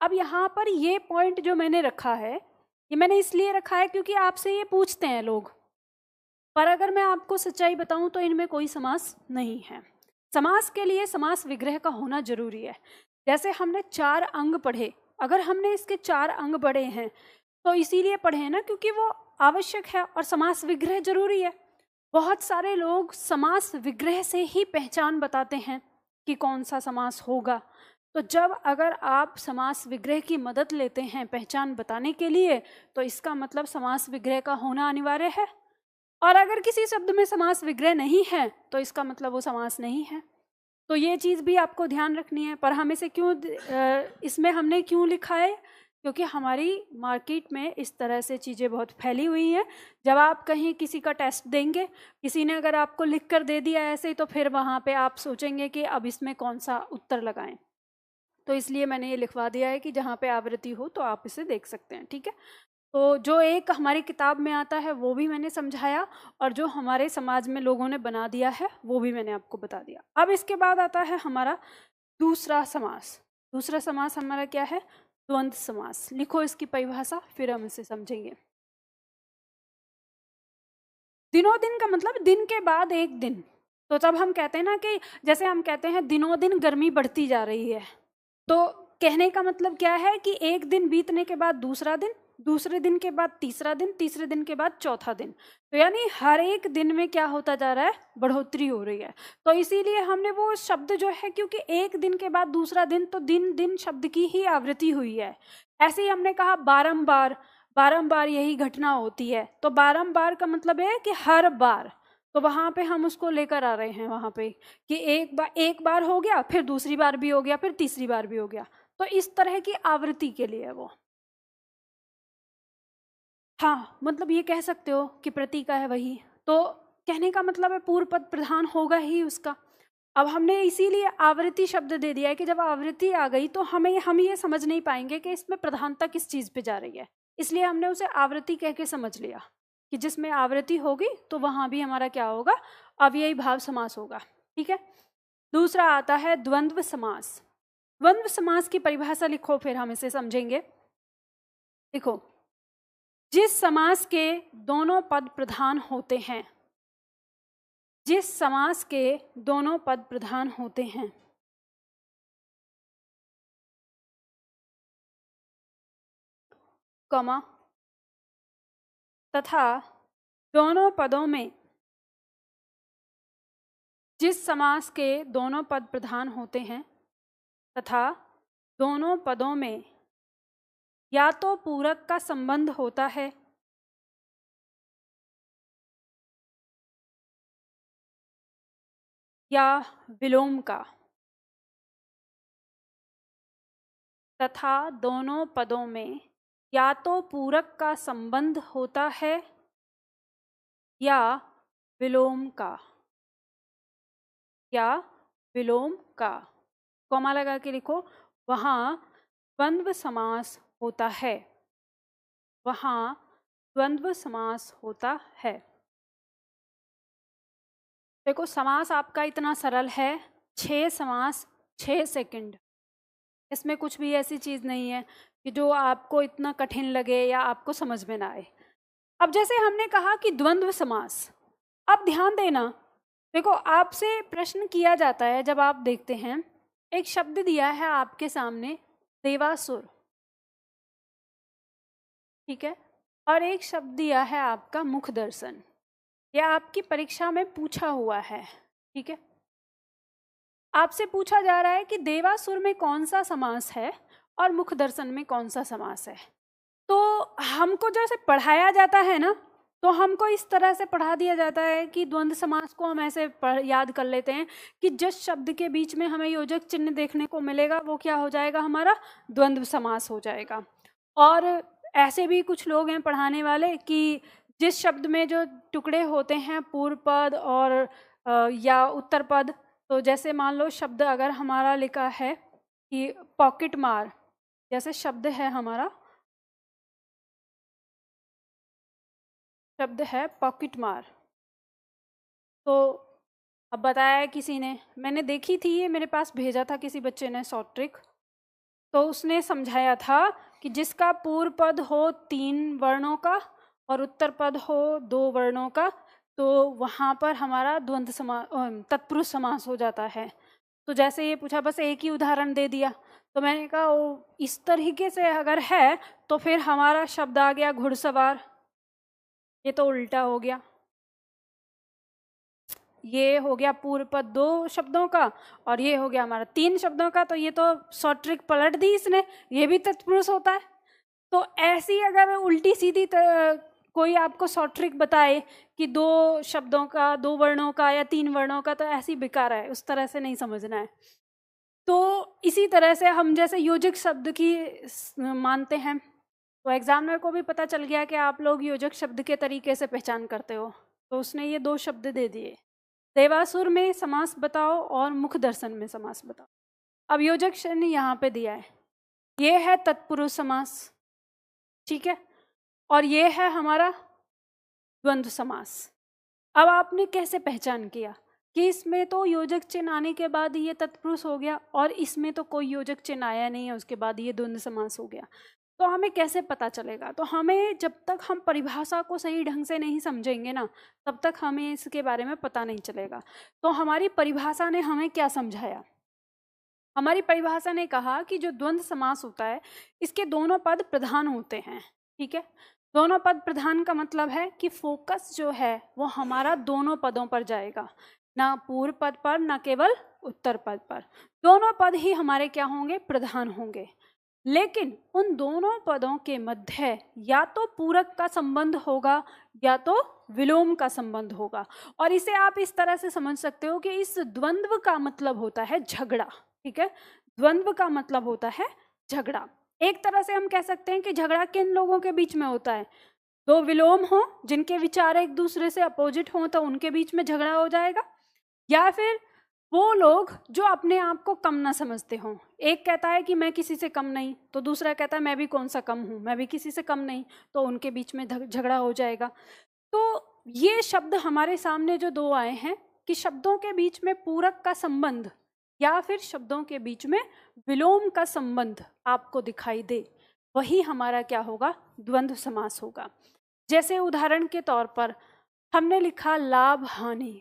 अब यहाँ पर ये पॉइंट जो मैंने रखा है, ये मैंने इसलिए रखा है क्योंकि आपसे ये पूछते हैं लोग, पर अगर मैं आपको सच्चाई बताऊं तो इनमें कोई समास नहीं है। समास के लिए समास विग्रह का होना जरूरी है। जैसे हमने 4 अंग पढ़े, अगर हमने इसके 4 अंग पढ़े हैं तो इसीलिए पढ़े हैं ना क्योंकि वो आवश्यक है और समास विग्रह जरूरी है। बहुत सारे लोग समास विग्रह से ही पहचान बताते हैं कि कौन सा समास होगा। तो जब अगर आप समास विग्रह की मदद लेते हैं पहचान बताने के लिए, तो इसका मतलब समास विग्रह का होना अनिवार्य है। और अगर किसी शब्द में समास विग्रह नहीं है तो इसका मतलब वो समास नहीं है। तो ये चीज़ भी आपको ध्यान रखनी है। पर हम इसे क्यों, इसमें हमने क्यों लिखा है? क्योंकि हमारी मार्केट में इस तरह से चीज़ें बहुत फैली हुई हैं। जब आप कहीं किसी का टेस्ट देंगे, किसी ने अगर आपको लिख कर दे दिया ऐसे ही, तो फिर वहाँ पे आप सोचेंगे कि अब इसमें कौन सा उत्तर लगाएं। तो इसलिए मैंने ये लिखवा दिया है कि जहाँ पे आवृत्ति हो तो आप इसे देख सकते हैं, ठीक है। तो जो एक हमारी किताब में आता है वो भी मैंने समझाया, और जो हमारे समाज में लोगों ने बना दिया है वो भी मैंने आपको बता दिया। अब इसके बाद आता है हमारा दूसरा समास, दूसरा समास हमारा क्या है? द्वंद्व समास। लिखो इसकी परिभाषा, फिर हम इसे समझेंगे। दिनों दिन का मतलब दिन के बाद एक दिन। तो जब हम कहते हैं ना कि जैसे हम कहते हैं दिनों दिन गर्मी बढ़ती जा रही है, तो कहने का मतलब क्या है कि एक दिन बीतने के बाद दूसरा दिन, दूसरे दिन के बाद तीसरा दिन, तीसरे दिन के बाद चौथा दिन। तो यानी हर एक दिन में क्या होता जा रहा है? बढ़ोतरी हो रही है। तो इसीलिए हमने वो शब्द जो है, क्योंकि एक दिन के बाद दूसरा दिन, तो दिन दिन शब्द की ही आवृत्ति हुई है। ऐसे ही हमने कहा बारंबार, बारंबार यही घटना होती है। तो बारंबार का मतलब है कि हर बार। तो वहां पे हम उसको लेकर आ रहे हैं वहां पे कि एक बार हो गया, फिर दूसरी बार भी हो गया, फिर तीसरी बार भी हो गया। तो इस तरह की आवृत्ति के लिए वो, हाँ, मतलब ये कह सकते हो कि प्रति का है वही। तो कहने का मतलब है पूर्व पद प्रधान होगा ही उसका। अब हमने इसीलिए आवृत्ति शब्द दे दिया है कि जब आवृत्ति आ गई तो हम ये समझ नहीं पाएंगे कि इसमें प्रधानता किस चीज पे जा रही है, इसलिए हमने उसे आवृत्ति कह के समझ लिया कि जिसमें आवृत्ति होगी तो वहां भी हमारा क्या होगा? अव्ययी भाव समास होगा। ठीक है। दूसरा आता है द्वंद्व समास। द्वंद्व समास की परिभाषा लिखो, फिर हम इसे समझेंगे। देखो, जिस समास के दोनों पद प्रधान होते हैं, जिस समास के दोनों पद प्रधान होते हैं, कमा, तथा दोनों पदों में, जिस समास के दोनों पद प्रधान होते हैं तथा दोनों पदों में या तो पूरक का संबंध होता है या विलोम का, तथा दोनों पदों में या तो पूरक का संबंध होता है या विलोम का, या विलोम का, कॉमा लगा के लिखो, वहाँ द्वंद्व समास होता है, वहाँ द्वंद्व समास होता है। देखो, समास आपका इतना सरल है, 6 समास 6 सेकंड। इसमें कुछ भी ऐसी चीज नहीं है कि जो आपको इतना कठिन लगे या आपको समझ में ना आए। अब जैसे हमने कहा कि द्वंद्व समास, अब ध्यान देना, देखो आपसे प्रश्न किया जाता है जब आप देखते हैं, एक शब्द दिया है आपके सामने देवासुर, ठीक है, और एक शब्द दिया है आपका मुख दर्शन। यह आपकी परीक्षा में पूछा हुआ है, ठीक है। आपसे पूछा जा रहा है कि देवासुर में कौन सा समास है और मुख दर्शन में कौन सा समास है। तो हमको जैसे पढ़ाया जाता है ना, तो हमको इस तरह से पढ़ा दिया जाता है कि द्वंद्व समास को हम ऐसे याद कर लेते हैं कि जिस शब्द के बीच में हमें योजक चिन्ह देखने को मिलेगा वो क्या हो जाएगा? हमारा द्वंद्व समास हो जाएगा। और ऐसे भी कुछ लोग हैं पढ़ाने वाले कि जिस शब्द में जो टुकड़े होते हैं पूर्व पद और या उत्तर पद, तो जैसे मान लो शब्द अगर हमारा लिखा है कि पॉकेट मार, जैसे शब्द है हमारा, शब्द है पॉकेट मार, तो अब बताया किसी ने, मैंने देखी थी, ये मेरे पास भेजा था किसी बच्चे ने शॉर्ट ट्रिक, तो उसने समझाया था कि जिसका पूर्व पद हो 3 वर्णों का और उत्तर पद हो 2 वर्णों का, तो वहाँ पर हमारा द्वंद्व समास, तत्पुरुष समास हो जाता है। तो जैसे ये पूछा, बस एक ही उदाहरण दे दिया, तो मैंने कहा वो इस तरीके से अगर है तो फिर हमारा शब्द आ गया घुड़सवार, ये तो उल्टा हो गया। ये हो गया पूर्व पद 2 शब्दों का और ये हो गया हमारा 3 शब्दों का, तो ये तो शॉर्ट ट्रिक पलट दी इसने, ये भी तत्पुरुष होता है। तो ऐसी अगर उल्टी सीधी कोई आपको शॉर्ट ट्रिक बताए कि 2 शब्दों का, 2 वर्णों का या 3 वर्णों का, तो ऐसी बेकार है, उस तरह से नहीं समझना है। तो इसी तरह से हम जैसे योजक शब्द की मानते हैं, तो एग्जामिनर को भी पता चल गया कि आप लोग योजक शब्द के तरीके से पहचान करते हो, तो उसने ये 2 शब्द दे दिए, देवासुर में समास बताओ और मुख दर्शन में समास बताओ। अब योजक शब्द यहाँ पे दिया है, ये है तत्पुरुष समास, ठीक है, और ये है हमारा द्वंद्व समास। अब आपने कैसे पहचान किया? कि इसमें तो योजक चिन्ह आने के बाद ये तत्पुरुष हो गया और इसमें तो कोई योजक चिन्ह आया नहीं है, उसके बाद ये द्वंद्व समास हो गया। तो हमें कैसे पता चलेगा? तो हमें जब तक हम परिभाषा को सही ढंग से नहीं समझेंगे ना, तब तक हमें इसके बारे में पता नहीं चलेगा। तो हमारी परिभाषा ने हमें क्या समझाया? हमारी परिभाषा ने कहा कि जो द्वंद्व समास होता है इसके दोनों पद प्रधान होते हैं। ठीक है, दोनों पद प्रधान का मतलब है कि फोकस जो है वो हमारा दोनों पदों पर जाएगा, ना पूर्व पद पर ना केवल उत्तर पद पर। दोनों पद ही हमारे क्या होंगे? प्रधान होंगे। लेकिन उन दोनों पदों के मध्य या तो पूरक का संबंध होगा या तो विलोम का संबंध होगा। और इसे आप इस तरह से समझ सकते हो कि इस द्वंद्व का मतलब होता है झगड़ा। ठीक है, द्वंद्व का मतलब होता है झगड़ा। एक तरह से हम कह सकते हैं कि झगड़ा किन लोगों के बीच में होता है? दो विलोम हो जिनके विचार एक दूसरे से अपोजिट हो तो उनके बीच में झगड़ा हो जाएगा, या फिर वो लोग जो अपने आप को कम ना समझते हों। एक कहता है कि मैं किसी से कम नहीं, तो दूसरा कहता है मैं भी कौन सा कम हूँ, मैं भी किसी से कम नहीं, तो उनके बीच में झगड़ा हो जाएगा। तो ये शब्द हमारे सामने जो दो आए हैं कि शब्दों के बीच में पूरक का संबंध या फिर शब्दों के बीच में विलोम का संबंध आपको दिखाई दे, वही हमारा क्या होगा? द्वंद्व समास होगा। जैसे उदाहरण के तौर पर हमने लिखा लाभ हानि।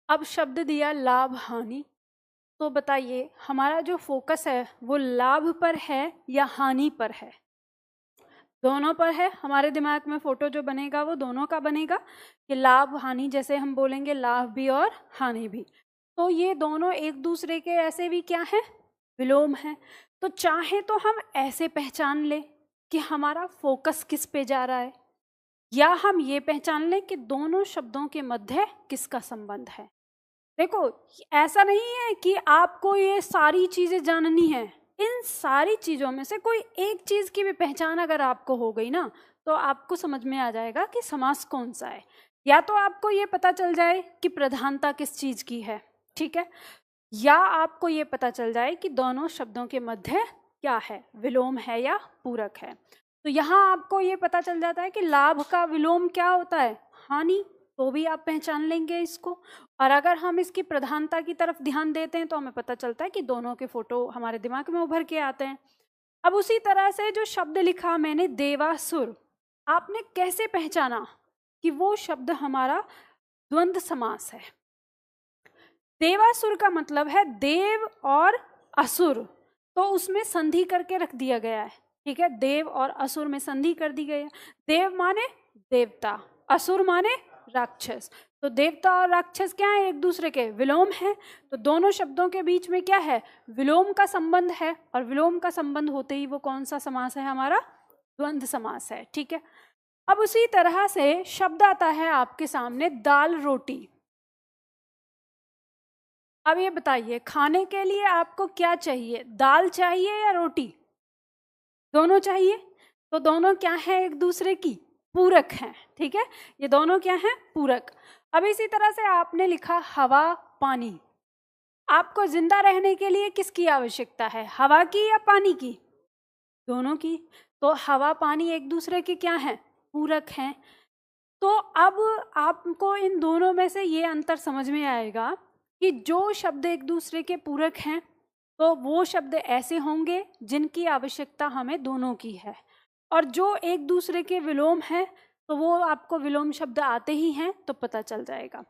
अब शब्द दिया लाभ हानि, तो बताइए हमारा जो फोकस है वो लाभ पर है या हानि पर है? दोनों पर है। हमारे दिमाग में फोटो जो बनेगा वो दोनों का बनेगा कि लाभ हानि, जैसे हम बोलेंगे लाभ भी और हानि भी। तो ये दोनों एक दूसरे के ऐसे भी क्या है? विलोम है। तो चाहे तो हम ऐसे पहचान ले कि हमारा फोकस किस पे जा रहा है, या हम ये पहचान लें कि दोनों शब्दों के मध्य किसका संबंध है। देखो, ऐसा नहीं है कि आपको ये सारी चीजें जाननी है। इन सारी चीजों में से कोई एक चीज की भी पहचान अगर आपको हो गई ना, तो आपको समझ में आ जाएगा कि समास कौन सा है। या तो आपको ये पता चल जाए कि प्रधानता किस चीज की है, ठीक है, या आपको ये पता चल जाए कि दोनों शब्दों के मध्य क्या है, विलोम है या पूरक है। तो यहाँ आपको ये पता चल जाता है कि लाभ का विलोम क्या होता है? हानि। तो भी आप पहचान लेंगे इसको। और अगर हम इसकी प्रधानता की तरफ ध्यान देते हैं तो हमें पता चलता है कि दोनों के फोटो हमारे दिमाग में उभर के आते हैं। अब उसी तरह से जो शब्द लिखा मैंने देवासुर, आपने कैसे पहचाना कि वो शब्द हमारा द्वंद्व समास है? देवासुर का मतलब है देव और असुर, तो उसमें संधि करके रख दिया गया है। ठीक है, देव और असुर में संधि कर दी गई है। देव माने देवता, असुर माने राक्षस। तो देवता और राक्षस क्या है? एक दूसरे के विलोम है। तो दोनों शब्दों के बीच में क्या है? विलोम का संबंध है। और विलोम का संबंध होते ही वो कौन सा समास है? हमारा द्वंद्व समास है। ठीक है, अब उसी तरह से शब्द आता है आपके सामने दाल रोटी। अब ये बताइए, खाने के लिए आपको क्या चाहिए? दाल चाहिए या रोटी? दोनों चाहिए। तो दोनों क्या है? एक दूसरे की पूरक हैं। ठीक है, ये दोनों क्या हैं? पूरक। अब इसी तरह से आपने लिखा हवा पानी। आपको जिंदा रहने के लिए किसकी आवश्यकता है? हवा की या पानी की? दोनों की। तो हवा पानी एक दूसरे के क्या हैं? पूरक हैं। तो अब आपको इन दोनों में से ये अंतर समझ में आएगा कि जो शब्द एक दूसरे के पूरक हैं तो वो शब्द ऐसे होंगे जिनकी आवश्यकता हमें दोनों की है, और जो एक दूसरे के विलोम हैं तो वो आपको विलोम शब्द आते ही हैं तो पता चल जाएगा।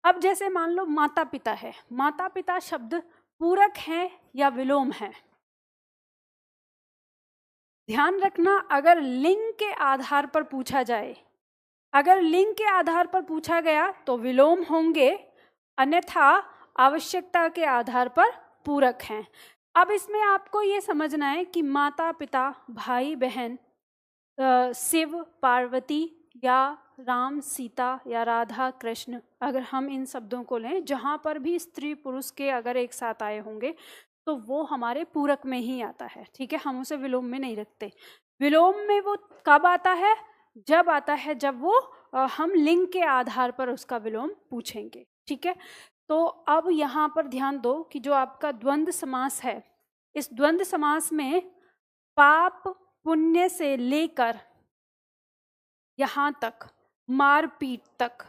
अब जैसे मान लो माता पिता है, माता पिता शब्द पूरक है या विलोम है? ध्यान रखना, अगर लिंग के आधार पर पूछा जाए, अगर लिंग के आधार पर पूछा गया तो विलोम होंगे, अन्यथा आवश्यकता के आधार पर पूरक हैं। अब इसमें आपको ये समझना है कि माता पिता, भाई बहन, शिव पार्वती, या राम सीता, या राधा कृष्ण, अगर हम इन शब्दों को लें, जहाँ पर भी स्त्री पुरुष के अगर एक साथ आए होंगे तो वो हमारे पूरक में ही आता है। ठीक है, हम उसे विलोम में नहीं रखते। विलोम में वो कब आता है? जब आता है जब वो हम लिंग के आधार पर उसका विलोम पूछेंगे। ठीक है, तो अब यहाँ पर ध्यान दो कि जो आपका द्वंद्व समास है, इस द्वंद्व समास में पाप पुण्य से लेकर यहाँ तक मारपीट तक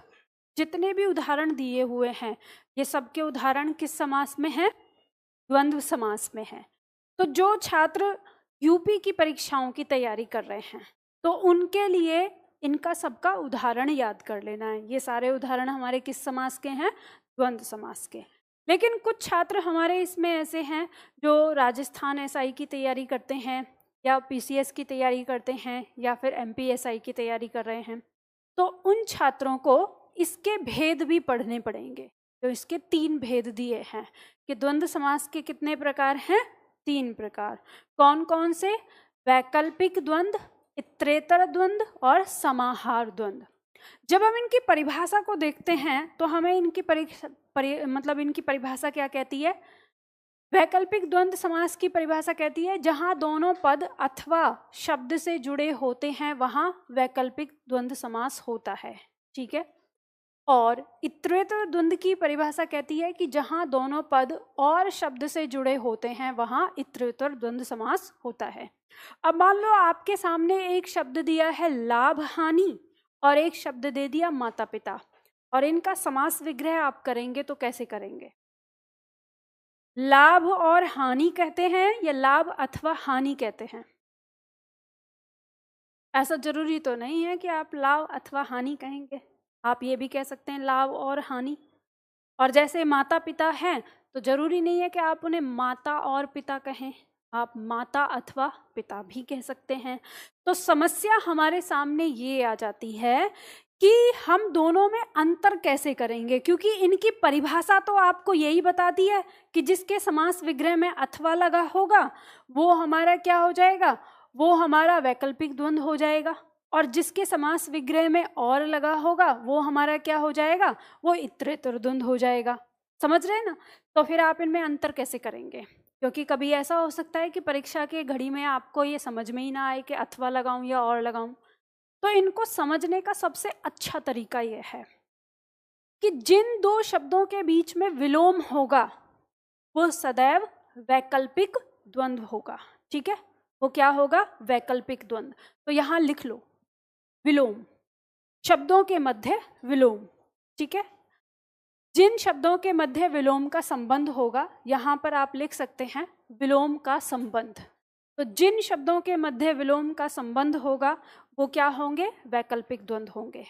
जितने भी उदाहरण दिए हुए हैं ये सबके उदाहरण किस समास में हैं? द्वंद्व समास में है। तो जो छात्र यूपी की परीक्षाओं की तैयारी कर रहे हैं तो उनके लिए इनका सबका उदाहरण याद कर लेना है। ये सारे उदाहरण हमारे किस समास के हैं? द्वंद्व समास के। लेकिन कुछ छात्र हमारे इसमें ऐसे हैं जो राजस्थान एसआई की तैयारी करते हैं या पीसीएस की तैयारी करते हैं या फिर एमपीएसआई की तैयारी कर रहे हैं, तो उन छात्रों को इसके भेद भी पढ़ने पड़ेंगे। तो इसके 3 भेद दिए हैं कि द्वंद्व समास के कितने प्रकार हैं? 3 प्रकार। कौन कौन से? वैकल्पिक द्वंद्व, इतरेतर द्वंद्व और समाहार द्वंद्व। जब हम इनकी परिभाषा को देखते हैं तो हमें इनकी इनकी परिभाषा क्या कहती है? वैकल्पिक द्वंद्व समास की परिभाषा कहती है जहां दोनों पद अथवा शब्द से जुड़े होते हैं वहां वैकल्पिक द्वंद्व समास होता है। ठीक है। और इतरेतर द्वंद्व की परिभाषा कहती है कि जहां दोनों पद और शब्द से जुड़े होते हैं वहां इतरेतर द्वंद्व समास होता है। अब मान लो आपके सामने एक शब्द दिया है लाभ हानि और एक शब्द दे दिया माता पिता, और इनका समास विग्रह आप करेंगे तो कैसे करेंगे? लाभ और हानि कहते हैं या लाभ अथवा हानि कहते हैं? ऐसा जरूरी तो नहीं है कि आप लाभ अथवा हानि कहेंगे, आप ये भी कह सकते हैं लाभ और हानि। और जैसे माता पिता हैं तो जरूरी नहीं है कि आप उन्हें माता और पिता कहें, आप माता अथवा पिता भी कह सकते हैं। तो समस्या हमारे सामने ये आ जाती है कि हम दोनों में अंतर कैसे करेंगे, क्योंकि इनकी परिभाषा तो आपको यही बताती है कि जिसके समास विग्रह में अथवा लगा होगा वो हमारा क्या हो जाएगा? वो हमारा वैकल्पिक द्वंद्व हो जाएगा, और जिसके समास विग्रह में और लगा होगा वो हमारा क्या हो जाएगा? वो इतरेतर द्वंद्व हो जाएगा। समझ रहे हैं ना? तो फिर आप इनमें अंतर कैसे करेंगे? क्योंकि कभी ऐसा हो सकता है कि परीक्षा के घड़ी में आपको ये समझ में ही ना आए कि अथवा लगाऊं या और लगाऊं। तो इनको समझने का सबसे अच्छा तरीका यह है कि जिन 2 शब्दों के बीच में विलोम होगा वो सदैव वैकल्पिक द्वंद्व होगा। ठीक है, वो क्या होगा? वैकल्पिक द्वंद्व। तो यहां लिख लो विलोम, शब्दों के मध्य विलोम। ठीक है, जिन शब्दों के मध्य विलोम का संबंध होगा यहां पर आप लिख सकते हैं विलोम का संबंध। तो जिन शब्दों के मध्य विलोम का संबंध होगा वो क्या होंगे? वैकल्पिक द्वंद्व होंगे।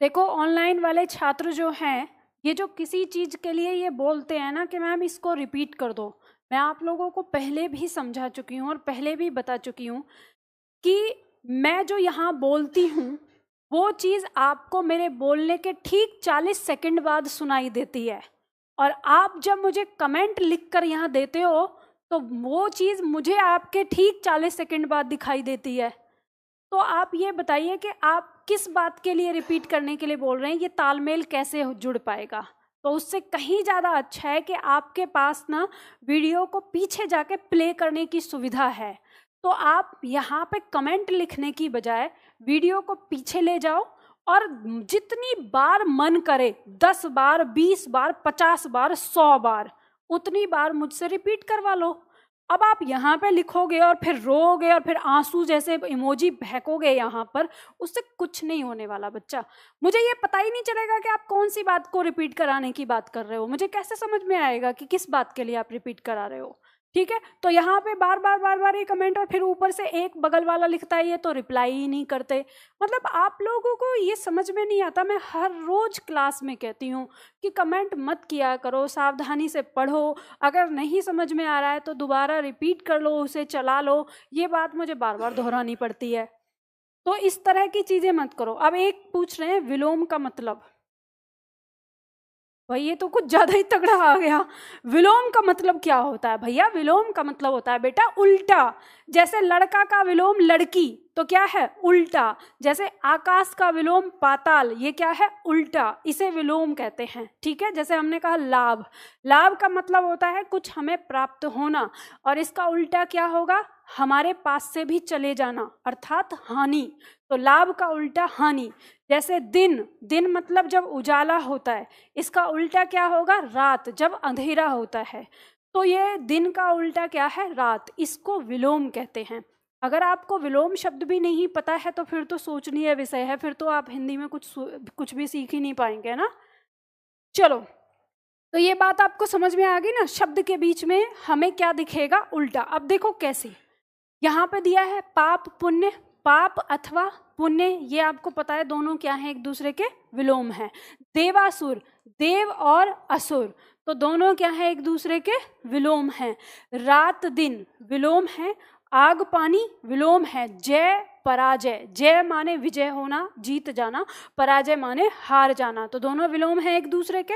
देखो ऑनलाइन वाले छात्र जो हैं ये जो किसी चीज के लिए ये बोलते हैं ना कि मैम इसको रिपीट कर दो, मैं आप लोगों को पहले भी समझा चुकी हूँ और पहले भी बता चुकी हूँ कि मैं जो यहाँ बोलती हूँ वो चीज़ आपको मेरे बोलने के ठीक 40 सेकंड बाद सुनाई देती है, और आप जब मुझे कमेंट लिखकर यहाँ देते हो तो वो चीज़ मुझे आपके ठीक 40 सेकंड बाद दिखाई देती है। तो आप ये बताइए कि आप किस बात के लिए रिपीट करने के लिए बोल रहे हैं, ये तालमेल कैसे जुड़ पाएगा? तो उससे कहीं ज़्यादा अच्छा है कि आपके पास ना वीडियो को पीछे जाके प्ले करने की सुविधा है। तो आप यहाँ पे कमेंट लिखने की बजाय वीडियो को पीछे ले जाओ और जितनी बार मन करे 10 बार, 20 बार, 50 बार, 100 बार, उतनी बार मुझसे रिपीट करवा लो। अब आप यहाँ पे लिखोगे और फिर रोओगे और फिर आंसू जैसे इमोजी बहकोगे यहाँ पर, उससे कुछ नहीं होने वाला बच्चा। मुझे ये पता ही नहीं चलेगा कि आप कौन सी बात को रिपीट कराने की बात कर रहे हो। मुझे कैसे समझ में आएगा कि किस बात के लिए आप रिपीट करा रहे हो? ठीक है, तो यहाँ पे बार बार ये कमेंट, और फिर ऊपर से एक बगल वाला लिखता है ये तो रिप्लाई ही नहीं करते। मतलब आप लोगों को ये समझ में नहीं आता। मैं हर रोज क्लास में कहती हूँ कि कमेंट मत किया करो, सावधानी से पढ़ो, अगर नहीं समझ में आ रहा है तो दोबारा रिपीट कर लो, उसे चला लो। ये बात मुझे बार बार दोहरानी पड़ती है। तो इस तरह की चीजें मत करो। अब एक पूछ रहे हैं विलोम का मतलब, भाई ये तो कुछ ज्यादा ही तगड़ा आ गया। विलोम का मतलब क्या होता है भैया? विलोम का मतलब होता है बेटा उल्टा। जैसे लड़का का विलोम लड़की, तो क्या है? उल्टा। जैसे आकाश का विलोम पाताल, ये क्या है? उल्टा। इसे विलोम कहते हैं। ठीक है, जैसे हमने कहा लाभ, लाभ का मतलब होता है कुछ हमें प्राप्त होना, और इसका उल्टा क्या होगा? हमारे पास से भी चले जाना, अर्थात हानि। तो लाभ का उल्टा हानि। जैसे दिन, दिन मतलब जब उजाला होता है, इसका उल्टा क्या होगा? रात, जब अंधेरा होता है। तो ये दिन का उल्टा क्या है? रात। इसको विलोम कहते हैं। अगर आपको विलोम शब्द भी नहीं पता है तो फिर तो सोचनीय विषय है, फिर तो आप हिंदी में कुछ भी सीख ही नहीं पाएंगे ना। चलो, तो ये बात आपको समझ में आ गई ना, शब्द के बीच में हमें क्या दिखेगा? उल्टा। अब देखो कैसे, यहाँ पे दिया है पाप पुण्य, पाप अथवा पुण्य, ये आपको पता है दोनों क्या है? एक दूसरे के विलोम है। देवासुर, देव और असुर, तो दोनों क्या है? एक दूसरे के विलोम है। रात दिन विलोम है। आग पानी विलोम है। जय पराजय, जय माने विजय होना, जीत जाना, पराजय माने हार जाना, तो दोनों विलोम है एक दूसरे के।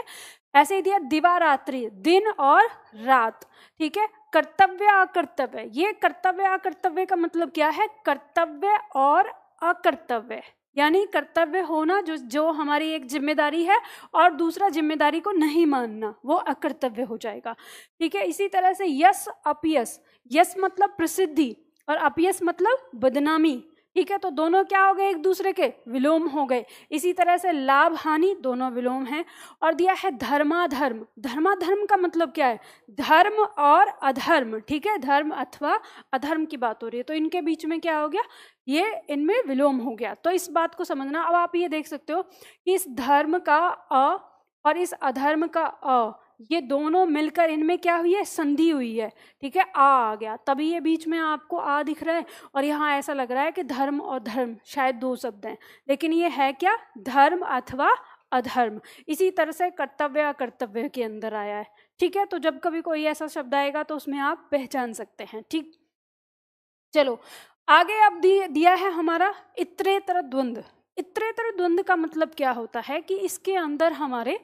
ऐसे ही दिया दिवा रात्रि, दिन और रात, ठीक है। कर्तव्य अकर्तव्य, ये कर्तव्य अकर्तव्य का मतलब क्या है? कर्तव्य और अकर्तव्य, यानी कर्तव्य होना जो हमारी एक जिम्मेदारी है, और दूसरा जिम्मेदारी को नहीं मानना, वो अकर्तव्य हो जाएगा, ठीक है। इसी तरह से यश अपयश, यश मतलब प्रसिद्धि और अपयश मतलब बदनामी, ठीक है। तो दोनों क्या हो गए? एक दूसरे के विलोम हो गए। इसी तरह से लाभ हानि, दोनों विलोम हैं। और दिया है धर्माधर्म, धर्माधर्म का मतलब क्या है? धर्म और अधर्म, ठीक है, धर्म अथवा अधर्म की बात हो रही है, तो इनके बीच में क्या हो गया? ये इनमें विलोम हो गया। तो इस बात को समझना। अब आप ये देख सकते हो कि इस धर्म का अ और इस अधर्म का अ, ये दोनों मिलकर इनमें क्या हुई है? संधि हुई है, ठीक है, आ गया, तभी ये बीच में आपको आ दिख रहा है। और यहाँ ऐसा लग रहा है कि धर्म और धर्म शायद दो शब्द हैं, लेकिन ये है क्या? धर्म अथवा अधर्म। इसी तरह से कर्तव्य अकर्तव्य के अंदर आया है, ठीक है। तो जब कभी कोई ऐसा शब्द आएगा तो उसमें आप पहचान सकते हैं, ठीक। चलो आगे अब दिया है हमारा इतरेतर द्वंद्व। इतरेतर द्वंद्व का मतलब क्या होता है कि इसके अंदर हमारे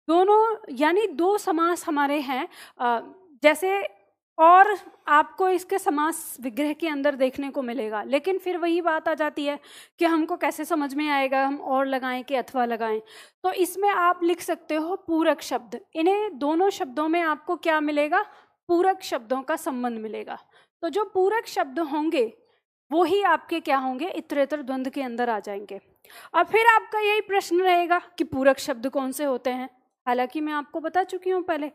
दोनों यानी दो समास हमारे हैं, जैसे, और आपको इसके समास विग्रह के अंदर देखने को मिलेगा। लेकिन फिर वही बात आ जाती है कि हमको कैसे समझ में आएगा, हम और लगाएं कि अथवा लगाएं। तो इसमें आप लिख सकते हो पूरक शब्द। इन्हें दोनों शब्दों में आपको क्या मिलेगा? पूरक शब्दों का संबंध मिलेगा। तो जो पूरक शब्द होंगे वो ही आपके क्या होंगे? इतरेतर द्वंद्व के अंदर आ जाएंगे। अब फिर आपका यही प्रश्न रहेगा कि पूरक शब्द कौन से होते हैं? हालांकि मैं आपको बता चुकी हूँ पहले,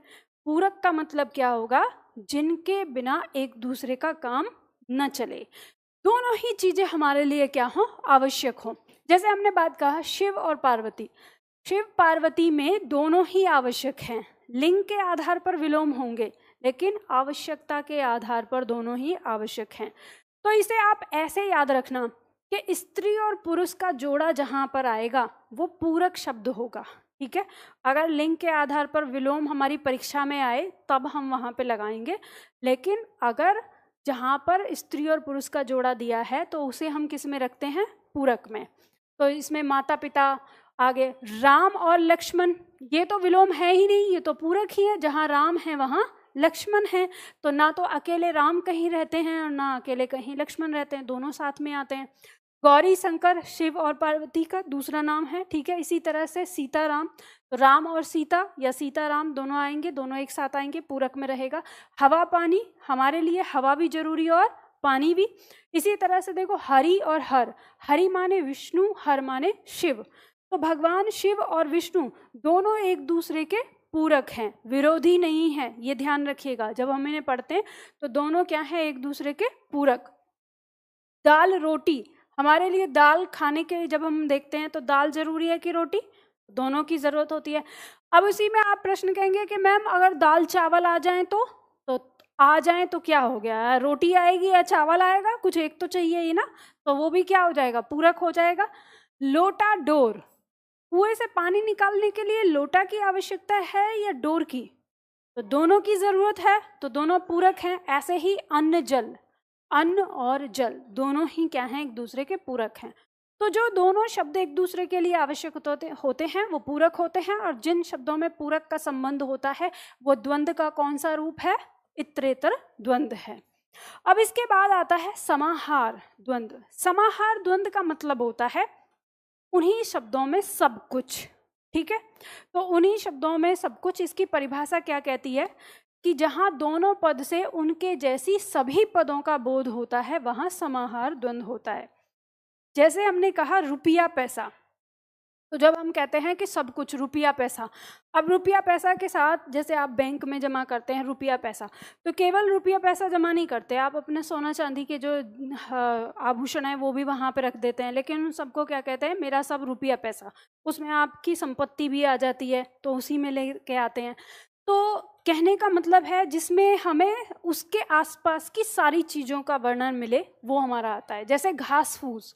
पूरक का मतलब क्या होगा? जिनके बिना एक दूसरे का काम न चले, दोनों ही चीजें हमारे लिए क्या हो? आवश्यक हो। जैसे हमने बात कहा शिव और पार्वती, शिव पार्वती में दोनों ही आवश्यक हैं। लिंग के आधार पर विलोम होंगे, लेकिन आवश्यकता के आधार पर दोनों ही आवश्यक हैं। तो इसे आप ऐसे याद रखना कि स्त्री और पुरुष का जोड़ा जहां पर आएगा वो पूरक शब्द होगा, ठीक है। अगर लिंग के आधार पर विलोम हमारी परीक्षा में आए तब हम वहां पे लगाएंगे, लेकिन अगर जहां पर स्त्री और पुरुष का जोड़ा दिया है तो उसे हम किस में रखते हैं? पूरक में। तो इसमें माता पिता, आगे राम और लक्ष्मण, ये तो विलोम है ही नहीं, ये तो पूरक ही है। जहां राम है वहां लक्ष्मण है, तो ना तो अकेले राम कहीं रहते हैं और ना अकेले कहीं लक्ष्मण रहते हैं, दोनों साथ में आते हैं। गौरी शंकर शिव और पार्वती का दूसरा नाम है, ठीक है। इसी तरह से सीताराम, तो राम और सीता या सीताराम दोनों आएंगे, दोनों एक साथ आएंगे, पूरक में रहेगा। हवा पानी, हमारे लिए हवा भी जरूरी और पानी भी। इसी तरह से देखो हरि और हर, हरि माने विष्णु, हर माने शिव, तो भगवान शिव और विष्णु दोनों एक दूसरे के पूरक हैं, विरोधी नहीं है, ये ध्यान रखिएगा। जब हम इन्हें पढ़ते हैं तो दोनों क्या है? एक दूसरे के पूरक। दाल रोटी, हमारे लिए दाल खाने के जब हम देखते हैं तो दाल जरूरी है कि रोटी? दोनों की जरूरत होती है। अब इसी में आप प्रश्न कहेंगे कि मैम अगर दाल चावल आ जाएं तो आ जाएं तो क्या हो गया? रोटी आएगी या चावल आएगा? कुछ एक तो चाहिए ही ना, तो वो भी क्या हो जाएगा? पूरक हो जाएगा। लोटा डोर, कुएं से पानी निकालने के लिए लोटा की आवश्यकता है या डोर की? तो दोनों की जरूरत है, तो दोनों पूरक हैं। ऐसे ही अन्न जल, अन्न और जल दोनों ही क्या हैं? एक दूसरे के पूरक हैं। तो जो दोनों शब्द एक दूसरे के लिए आवश्यक होते हैं वो पूरक होते हैं, और जिन शब्दों में पूरक का संबंध होता है वो द्वंद्व का कौन सा रूप है? इतरेतर द्वंद्व है। अब इसके बाद आता है समाहार द्वंद्व। समाहार द्वंद्व का मतलब होता है उन्हीं शब्दों में सब कुछ, ठीक है। तो उन्हीं शब्दों में सब कुछ, इसकी परिभाषा क्या कहती है कि जहां दोनों पद से उनके जैसी सभी पदों का बोध होता है वहां समाहार द्वंद्व होता है। जैसे हमने कहा रुपया पैसा, तो जब हम कहते हैं कि सब कुछ रुपया पैसा, अब रुपया पैसा के साथ जैसे आप बैंक में जमा करते हैं रुपया पैसा, तो केवल रुपया पैसा जमा नहीं करते, आप अपने सोना चांदी के जो आभूषण है वो भी वहाँ पे रख देते हैं, लेकिन उन सबको क्या कहते हैं, मेरा सब रुपया पैसा। उसमें आपकी संपत्ति भी आ जाती है तो उसी में लेके आते हैं। तो कहने का मतलब है जिसमें हमें उसके आसपास की सारी चीज़ों का वर्णन मिले वो हमारा आता है। जैसे घास फूस,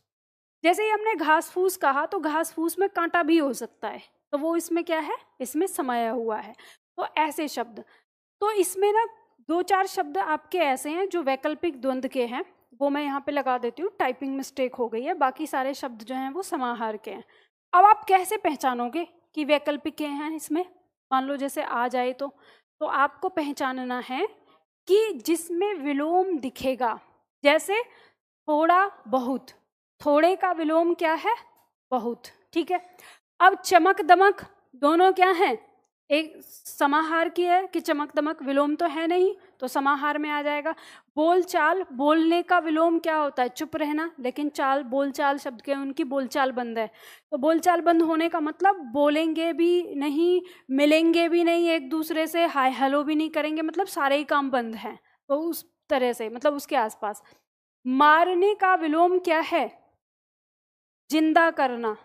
जैसे ही हमने घास फूस कहा तो घास फूस में कांटा भी हो सकता है, तो वो इसमें क्या है, इसमें समाया हुआ है। तो ऐसे शब्द, तो इसमें ना 2-4 शब्द आपके ऐसे हैं जो वैकल्पिक द्वंद्व के हैं, वो मैं यहाँ पे लगा देती हूँ, टाइपिंग मिस्टेक हो गई है, बाकी सारे शब्द जो हैं वो समाहार के हैं। अब आप कैसे पहचानोगे कि वैकल्पिक के हैं इसमें, मान लो जैसे आ जाए तो आपको पहचानना है कि जिसमें विलोम दिखेगा, जैसे थोड़ा बहुत, थोड़े का विलोम क्या है, बहुत, ठीक है। अब चमक दमक दोनों क्या हैं, एक समाहार की है कि चमक दमक, विलोम तो है नहीं तो समाहार में आ जाएगा। बोल चाल, बोलने का विलोम क्या होता है, चुप रहना, लेकिन चाल, बोल चाल शब्द के उनकी बोलचाल बंद है, तो बोलचाल बंद होने का मतलब बोलेंगे भी नहीं, मिलेंगे भी नहीं एक दूसरे से, हाय हेलो भी नहीं करेंगे, मतलब सारे ही काम बंद हैं, तो उस तरह से मतलब उसके आसपास। मारने का विलोम क्या है, जिंदा करना,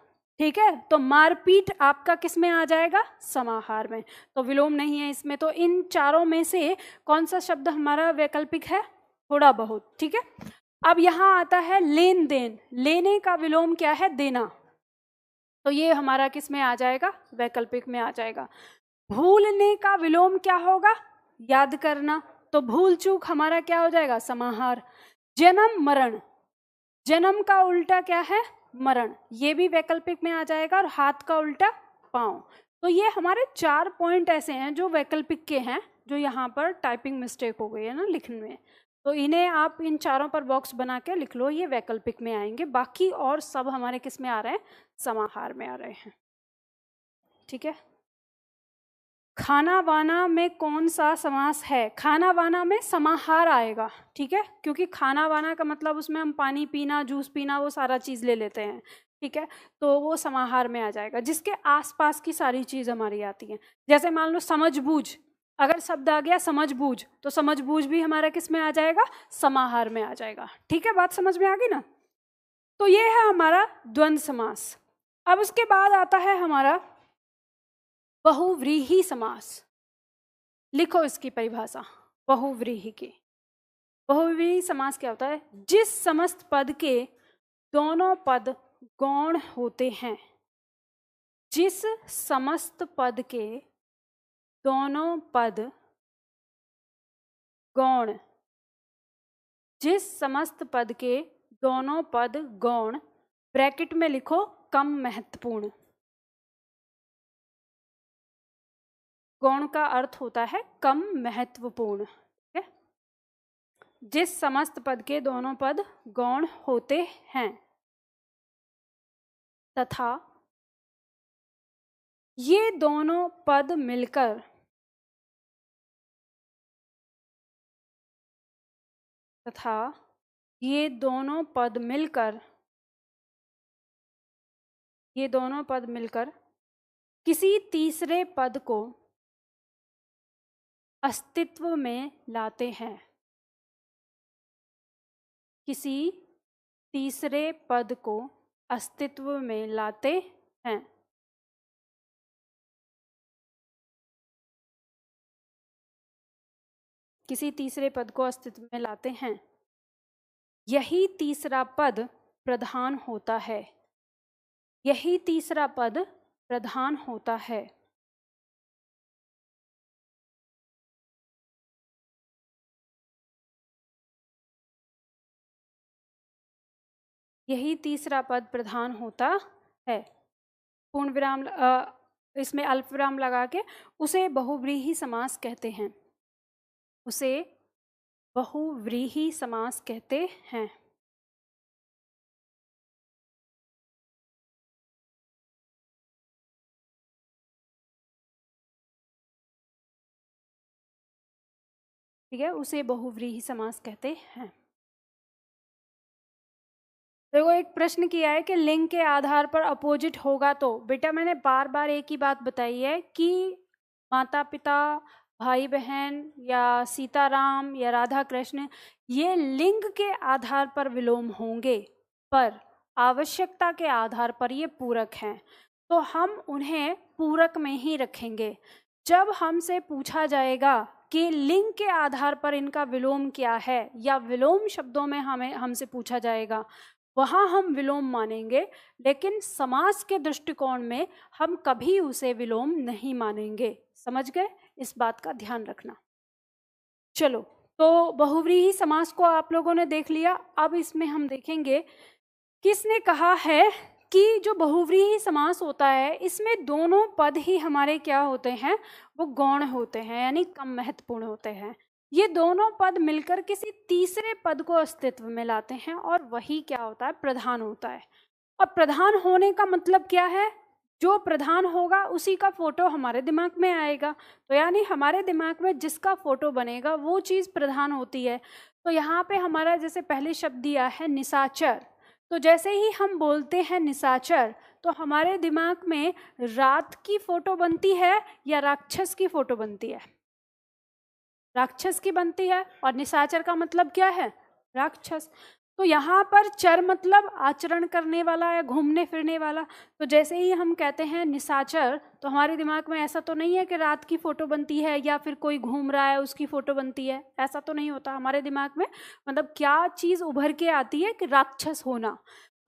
ठीक है, तो मारपीट आपका किस में आ जाएगा, समाहार में, तो विलोम नहीं है इसमें। तो इन चारों में से कौन सा शब्द हमारा वैकल्पिक है, थोड़ा बहुत, ठीक है। अब यहां आता है लेन देन, लेने का विलोम क्या है, देना, तो ये हमारा किस में आ जाएगा, वैकल्पिक में आ जाएगा। भूलने का विलोम क्या होगा, याद करना, तो भूल चूक हमारा क्या हो जाएगा, समाहार। जन्म मरण, जन्म का उल्टा क्या है, मरण, ये भी वैकल्पिक में आ जाएगा, और हाथ का उल्टा पांव। तो ये हमारे 4 पॉइंट ऐसे हैं जो वैकल्पिक के हैं, जो यहाँ पर टाइपिंग मिस्टेक हो गई है ना लिखने में, तो इन्हें आप इन चारों पर बॉक्स बना के लिख लो, ये वैकल्पिक में आएंगे। बाकी और सब हमारे किस में आ रहे हैं, समाहार में आ रहे हैं, ठीक है। खाना वाना में कौन सा समास है, खाना वाना में समाहार आएगा, ठीक है, क्योंकि खाना वाना का मतलब उसमें हम पानी पीना, जूस पीना, वो सारा चीज़ ले लेते हैं, ठीक है, तो वो समाहार में आ जाएगा, जिसके आसपास की सारी चीज़ हमारी आती हैं। जैसे मान लो समझ बूझ, अगर शब्द आ गया समझ बूझ, तो समझ बूझ भी हमारा किस में आ जाएगा, समाहार में आ जाएगा, ठीक है, बात समझ में आ गई ना। तो ये है हमारा द्वंद्व समास। अब उसके बाद आता है हमारा बहुव्रीहि समास। लिखो इसकी परिभाषा बहुव्रीहि की। बहुव्रीहि समास क्या होता है, जिस समस्त पद के दोनों पद गौण होते हैं, जिस समस्त पद के दोनों पद गौण, जिस समस्त पद के दोनों पद गौण, ब्रैकेट में लिखो कम महत्वपूर्ण। गौण का अर्थ होता है कम महत्वपूर्ण, ठीक है। जिस समस्त पद के दोनों पद गौण होते हैं तथा ये दोनों पद मिलकर तथा ये दोनों पद मिलकर, ये दोनों पद मिलकर किसी तीसरे पद को अस्तित्व में लाते हैं, किसी तीसरे पद को अस्तित्व में लाते हैं। किसी तीसरे पद को अस्तित्व में लाते हैं, यही तीसरा पद प्रधान होता है, यही तीसरा पद प्रधान होता है। यही तीसरा पद प्रधान होता है, पूर्ण विराम इसमें अल्प विराम लगा के, उसे बहुव्रीहि समास कहते हैं, उसे बहुव्रीहि समास कहते हैं। ठीक है, उसे बहुव्रीहि समास कहते हैं। देखो एक प्रश्न किया है कि लिंग के आधार पर अपोजिट होगा तो बेटा मैंने बार बार एक ही बात बताई है कि माता पिता, भाई बहन या सीताराम या राधा कृष्ण ये लिंग के आधार पर विलोम होंगे, पर आवश्यकता के आधार पर ये पूरक हैं, तो हम उन्हें पूरक में ही रखेंगे। जब हमसे पूछा जाएगा कि लिंग के आधार पर इनका विलोम क्या है या विलोम शब्दों में हमसे पूछा जाएगा, वहाँ हम विलोम मानेंगे, लेकिन समास के दृष्टिकोण में हम कभी उसे विलोम नहीं मानेंगे। समझ गए? इस बात का ध्यान रखना। चलो, तो बहुव्रीहि समास को आप लोगों ने देख लिया। अब इसमें हम देखेंगे किसने कहा है कि जो बहुव्रीहि समास होता है इसमें दोनों पद ही हमारे क्या होते हैं, वो गौण होते हैं, यानी कम महत्वपूर्ण होते हैं। ये दोनों पद मिलकर किसी तीसरे पद को अस्तित्व में लाते हैं और वही क्या होता है, प्रधान होता है। और प्रधान होने का मतलब क्या है, जो प्रधान होगा उसी का फोटो हमारे दिमाग में आएगा, तो यानी हमारे दिमाग में जिसका फोटो बनेगा वो चीज़ प्रधान होती है। तो यहाँ पे हमारा जैसे पहले शब्द दिया है निशाचर, तो जैसे ही हम बोलते हैं निशाचर तो हमारे दिमाग में रात की फोटो बनती है या राक्षस की फोटो बनती है? राक्षस की बनती है, और निशाचर का मतलब क्या है, राक्षस। तो यहाँ पर चर मतलब आचरण करने वाला या घूमने फिरने वाला। तो जैसे ही हम कहते हैं निशाचर तो हमारे दिमाग में ऐसा तो नहीं है कि रात की फोटो बनती है या फिर कोई घूम रहा है उसकी फोटो बनती है, ऐसा तो नहीं होता हमारे दिमाग में। मतलब क्या चीज़ उभर के आती है कि राक्षस होना।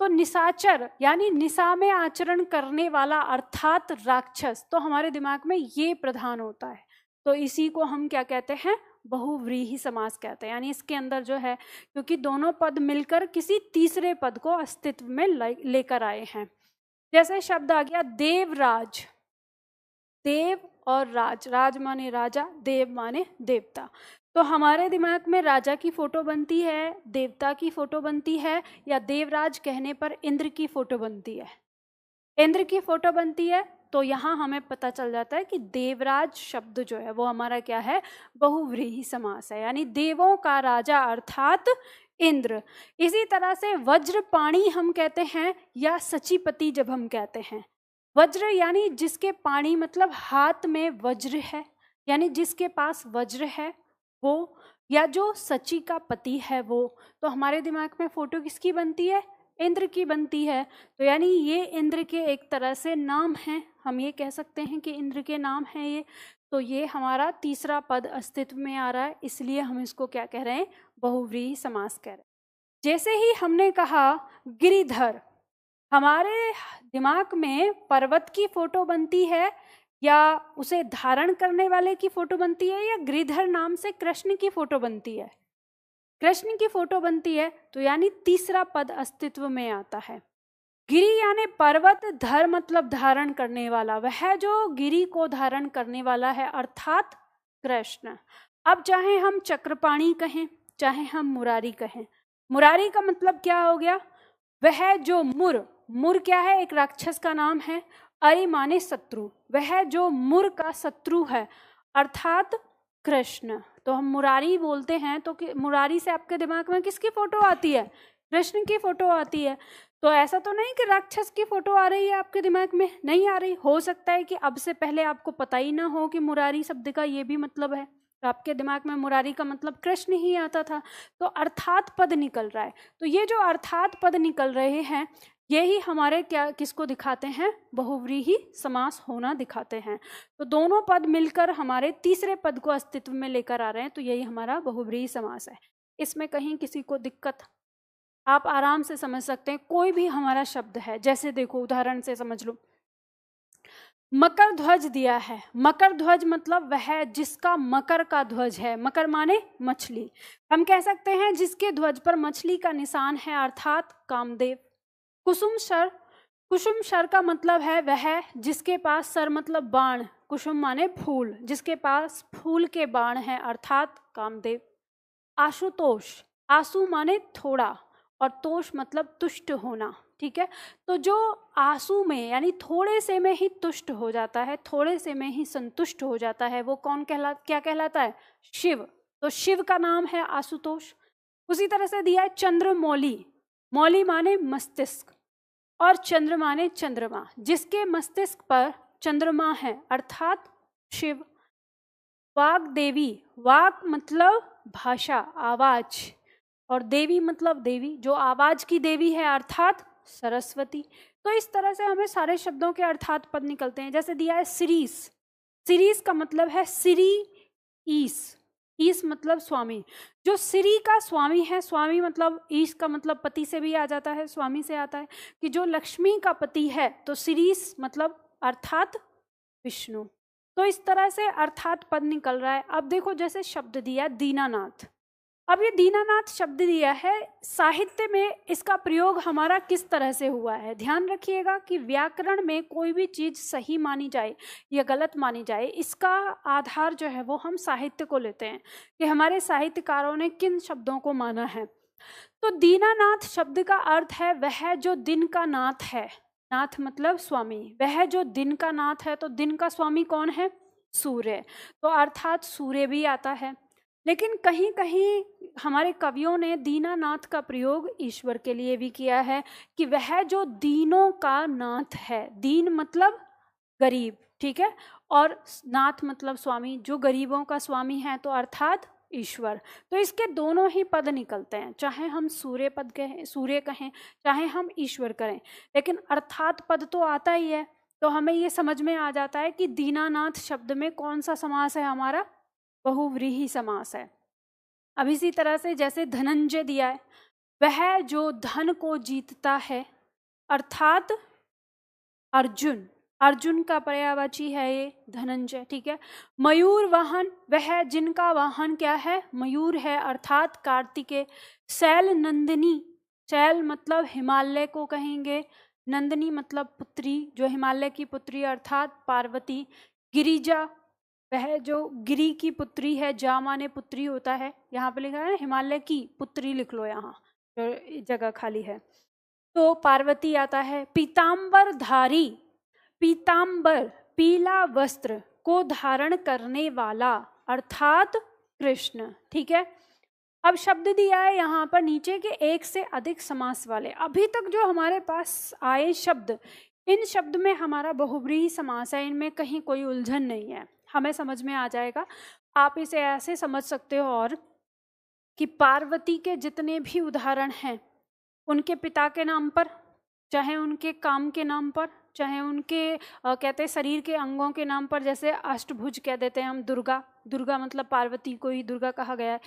तो निशाचर यानी निशा में आचरण करने वाला अर्थात राक्षस, तो हमारे दिमाग में ये प्रधान होता है। तो इसी को हम क्या कहते हैं, बहुव्रीहि समास कहते हैं। यानी इसके अंदर जो है, क्योंकि दोनों पद मिलकर किसी तीसरे पद को अस्तित्व में लेकर आए हैं। जैसे शब्द आ गया देवराज, देव और राज, राज माने राजा, देव माने देवता। तो हमारे दिमाग में राजा की फोटो बनती है, देवता की फोटो बनती है, या देवराज कहने पर इंद्र की फोटो बनती है, इंद्र की फोटो बनती है। तो यहाँ हमें पता चल जाता है कि देवराज शब्द जो है वो हमारा क्या है, बहुव्रीहि समास है, यानी देवों का राजा अर्थात इंद्र। इसी तरह से वज्रपाणी हम कहते हैं या सचीपति जब हम कहते हैं, वज्र यानी जिसके पाणी मतलब हाथ में वज्र है, यानी जिसके पास वज्र है वो, या जो सची का पति है वो। तो हमारे दिमाग में फोटो किसकी बनती है, इंद्र की बनती है। तो यानी ये इंद्र के एक तरह से नाम हैं, हम ये कह सकते हैं कि इंद्र के नाम हैं ये। तो ये हमारा तीसरा पद अस्तित्व में आ रहा है, इसलिए हम इसको क्या कह रहे हैं, बहुव्रीहि समास कह रहे हैं। जैसे ही हमने कहा गिरिधर, हमारे दिमाग में पर्वत की फोटो बनती है या उसे धारण करने वाले की फोटो बनती है, या गिरिधर नाम से कृष्ण की फोटो बनती है, कृष्ण की फोटो बनती है। तो यानी तीसरा पद अस्तित्व में आता है। गिरि यानी पर्वत, धर मतलब धारण करने वाला, वह जो गिरि को धारण करने वाला है अर्थात कृष्ण। अब चाहे हम चक्रपाणी कहें चाहे हम मुरारी कहें, मुरारी का मतलब क्या हो गया, वह जो मुर क्या है, एक राक्षस का नाम है, अरि माने शत्रु, वह जो मुर का शत्रु है अर्थात कृष्ण। तो हम मुरारी बोलते हैं तो मुरारी से आपके दिमाग में किसकी फोटो आती है, कृष्ण की फोटो आती है। तो ऐसा तो नहीं कि राक्षस की फोटो आ रही है आपके दिमाग में, नहीं आ रही। हो सकता है कि अब से पहले आपको पता ही ना हो कि मुरारी शब्द का ये भी मतलब है, तो आपके दिमाग में मुरारी का मतलब कृष्ण ही आता था। तो अर्थात पद निकल रहा है। तो ये जो अर्थात पद निकल रहे हैं यही हमारे क्या किसको दिखाते हैं, बहुव्रीहि समास होना दिखाते हैं। तो दोनों पद मिलकर हमारे तीसरे पद को अस्तित्व में लेकर आ रहे हैं, तो यही हमारा बहुव्रीहि समास है। इसमें कहीं किसी को दिक्कत, आप आराम से समझ सकते हैं। कोई भी हमारा शब्द है, जैसे देखो उदाहरण से समझ लो, मकर ध्वज दिया है, मकर ध्वज मतलब वह जिसका मकर का ध्वज है, मकर माने मछली। हम कह सकते हैं जिसके ध्वज पर मछली का निशान है अर्थात कामदेव। कुसुम सर, कुसुम सर का मतलब है वह जिसके पास सर मतलब बाण, कुसुम माने फूल, जिसके पास फूल के बाण हैं अर्थात कामदेव। आशुतोष, आशु माने थोड़ा और तोष मतलब तुष्ट होना, ठीक है। तो जो आंसू में यानी थोड़े से में ही तुष्ट हो जाता है, थोड़े से में ही संतुष्ट हो जाता है, वो कौन क्या कहलाता है, शिव। तो शिव का नाम है आशुतोष। उसी तरह से दिया है चंद्रमौली, मौली माने मस्तिष्क और चंद्र माने चंद्रमा, जिसके मस्तिष्क पर चंद्रमा है अर्थात शिव। वाग देवी, वाग मतलब भाषा, आवाज, और देवी मतलब देवी, जो आवाज की देवी है अर्थात सरस्वती। तो इस तरह से हमें सारे शब्दों के अर्थात पद निकलते हैं। जैसे दिया है सिरीस, सिरीस का मतलब है सिरी ईस, ईस मतलब स्वामी। जो सिरी का स्वामी है, स्वामी मतलब ईश का मतलब पति से भी आ जाता है, स्वामी से आता है, कि जो लक्ष्मी का पति है, तो सिरीस मतलब अर्थात विष्णु। तो इस तरह से अर्थात पद निकल रहा है। अब देखो जैसे शब्द दिया दीनानाथ, अब ये दीनानाथ शब्द दिया है, साहित्य में इसका प्रयोग हमारा किस तरह से हुआ है। ध्यान रखिएगा कि व्याकरण में कोई भी चीज सही मानी जाए या गलत मानी जाए, इसका आधार जो है वो हम साहित्य को लेते हैं कि हमारे साहित्यकारों ने किन शब्दों को माना है। तो दीनानाथ शब्द का अर्थ है वह जो दिन का नाथ है, नाथ मतलब स्वामी, वह जो दिन का नाथ है। तो दिन का स्वामी कौन है? सूर्य, तो अर्थात सूर्य भी आता है। लेकिन कहीं कहीं हमारे कवियों ने दीनानाथ का प्रयोग ईश्वर के लिए भी किया है कि वह जो दीनों का नाथ है, दीन मतलब गरीब, ठीक है, और नाथ मतलब स्वामी, जो गरीबों का स्वामी है, तो अर्थात ईश्वर। तो इसके दोनों ही पद निकलते हैं, चाहे हम सूर्य पद कहें, सूर्य कहें, चाहे हम ईश्वर करें, लेकिन अर्थात पद तो आता ही है। तो हमें ये समझ में आ जाता है कि दीनानाथ शब्द में कौन सा समास है हमारा? बहुव्रीहि समास है। अब इसी तरह से जैसे धनंजय दिया है, वह जो धन को जीतता है अर्थात अर्जुन, अर्जुन का पर्यायवाची है ये धनंजय, ठीक है। मयूर वाहन, वह जिनका वाहन क्या है? मयूर है अर्थात कार्तिकेय। शैल नंदिनी, शैल मतलब हिमालय को कहेंगे, नंदिनी मतलब पुत्री, जो हिमालय की पुत्री अर्थात पार्वती। गिरिजा, वह जो गिरी की पुत्री है, जा माने पुत्री होता है, यहाँ पे लिखा है हिमालय की पुत्री, लिख लो यहाँ जो जगह खाली है, तो पार्वती आता है। पीतांबर धारी, पीतांबर पीला वस्त्र को धारण करने वाला अर्थात कृष्ण, ठीक है। अब शब्द दिया है यहाँ पर नीचे के एक से अधिक समास वाले। अभी तक जो हमारे पास आए शब्द, इन शब्द में हमारा बहुव्रीहि समास है, इनमें कहीं कोई उलझन नहीं है, हमें समझ में आ जाएगा। आप इसे ऐसे समझ सकते हो और कि पार्वती के जितने भी उदाहरण हैं, उनके पिता के नाम पर, चाहे उनके काम के नाम पर, चाहे उनके कहते हैं शरीर के अंगों के नाम पर, जैसे अष्टभुज कह देते हैं हम दुर्गा, दुर्गा मतलब पार्वती को ही दुर्गा कहा गया है।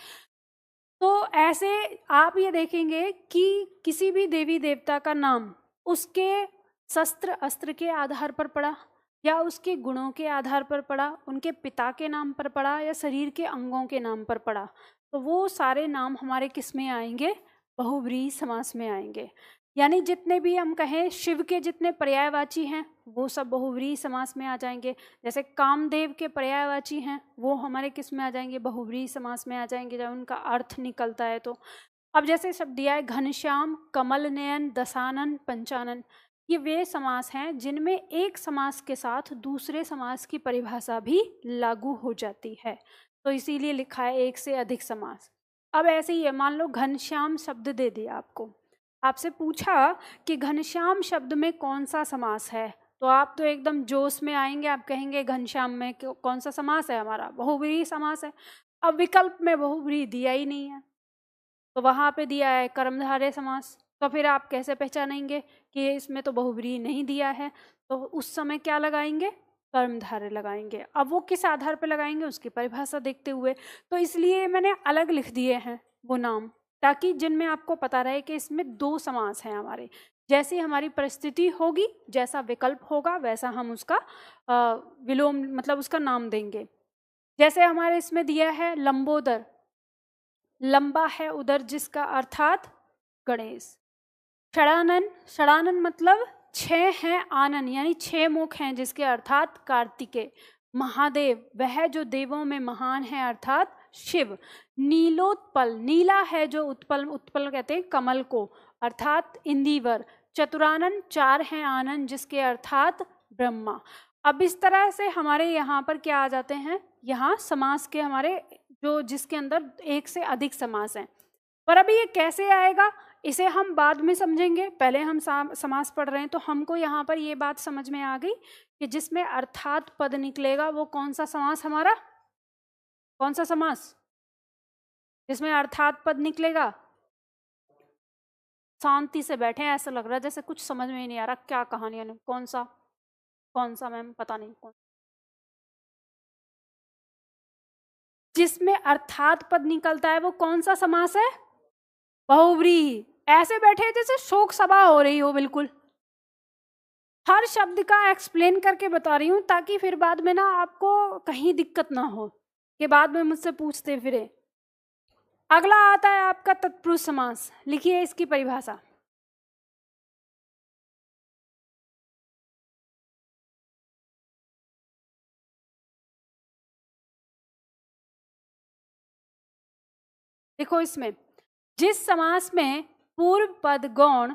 तो ऐसे आप ये देखेंगे कि किसी भी देवी देवता का नाम उसके शस्त्र अस्त्र के आधार पर पड़ा, या उसके गुणों के आधार पर पड़ा, उनके पिता के नाम पर पड़ा, या शरीर के अंगों के नाम पर पड़ा, तो वो सारे नाम हमारे किस में आएंगे? बहुव्रीहि समास में आएंगे। यानी जितने भी हम कहें शिव के जितने पर्यायवाची हैं वो सब बहुव्रीहि समास में आ जाएंगे। जैसे कामदेव के पर्यायवाची हैं वो हमारे किस में आ जाएंगे? बहुव्रीहि समास में आ जाएंगे, जब उनका अर्थ निकलता है तो। अब जैसे शब्द दिया है घनश्याम, कमल नयन, दशानन, पंचानन, ये वे समास हैं जिनमें एक समास के साथ दूसरे समास की परिभाषा भी लागू हो जाती है, तो इसीलिए लिखा है एक से अधिक समास। अब ऐसे ही है, मान लो घनश्याम शब्द दे दिया आपको, आपसे पूछा कि घनश्याम शब्द में कौन सा समास है, तो आप तो एकदम जोश में आएंगे, आप कहेंगे घनश्याम में कौन सा समास है हमारा? बहुव्रीहि समास है। अब विकल्प में बहुव्रीहि दिया ही नहीं है, तो वहाँ पे दिया है कर्मधारय समास, तो फिर आप कैसे पहचानेंगे कि इसमें तो बहुव्रीहि नहीं दिया है? तो उस समय क्या लगाएंगे? कर्मधारय लगाएंगे। अब वो किस आधार पर लगाएंगे उसकी परिभाषा देखते हुए, तो इसलिए मैंने अलग लिख दिए हैं वो नाम, ताकि जिनमें आपको पता रहे कि इसमें दो समास हैं हमारे। जैसी हमारी परिस्थिति होगी, जैसा विकल्प होगा, वैसा हम उसका विलोम मतलब उसका नाम देंगे। जैसे हमारे इसमें दिया है लंबोदर, लंबा है उदर जिसका अर्थात गणेश। षडानन, षडानन मतलब 6 हैं आनन, यानी 6 मुख हैं जिसके अर्थात कार्तिकेय। महादेव, वह जो देवों में महान है अर्थात शिव। नीलोत्पल, नीला है जो उत्पल, उत्पल कहते हैं कमल को, अर्थात इंदिवर। चतुरानन, 4 हैं आनन जिसके अर्थात ब्रह्मा। अब इस तरह से हमारे यहाँ पर क्या आ जाते हैं, यहाँ समास के हमारे जो जिसके अंदर एक से अधिक समास हैं। पर अभी ये कैसे आएगा, इसे हम बाद में समझेंगे, पहले हम समास पढ़ रहे हैं। तो हमको यहाँ पर ये बात समझ में आ गई कि जिसमें अर्थात पद निकलेगा वो कौन सा समास हमारा, कौन सा समास जिसमें अर्थात पद निकलेगा। शांति से बैठे, ऐसा लग रहा है जैसे कुछ समझ में ही नहीं आ रहा क्या कहानी है, कौन सा मैम, पता नहीं कौन। जिसमें अर्थात पद निकलता है वो कौन सा समास है, बहुव्रीहि। ऐसे बैठे जैसे शोक सभा हो रही हो, बिल्कुल हर शब्द का एक्सप्लेन करके बता रही हूं ताकि फिर बाद में ना आपको कहीं दिक्कत ना हो कि बाद में मुझसे पूछते फिरे। अगला आता है आपका तत्पुरुष समास। लिखिए इसकी परिभाषा। देखो इसमें जिस समास में पूर्व पद गौण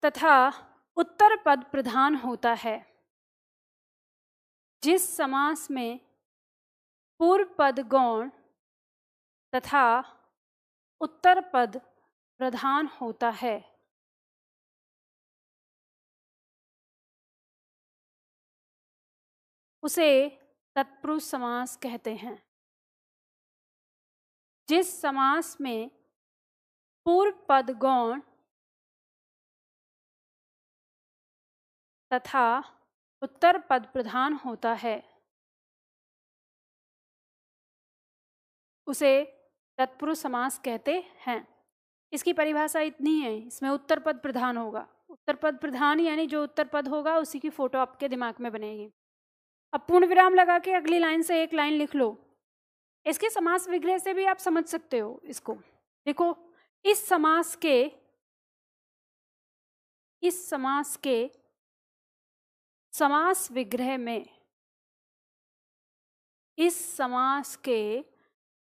तथा उत्तर पद प्रधान होता है, जिस समास में पूर्व पद गौण तथा उत्तर पद प्रधान होता है, उसे तत्पुरुष समास कहते हैं। जिस समास में पूर्व पद गौण तथा उत्तर पद प्रधान होता है, उसे तत्पुरुष समास कहते हैं। इसकी परिभाषा इतनी है, इसमें उत्तर पद प्रधान होगा। उत्तर पद प्रधान यानी जो उत्तर पद होगा उसी की फोटो आपके दिमाग में बनेगी। अब पूर्ण विराम लगा के अगली लाइन से एक लाइन लिख लो। इसके समास विग्रह से भी आप समझ सकते हो इसको। देखो इस समास के समास विग्रह में, इस समास के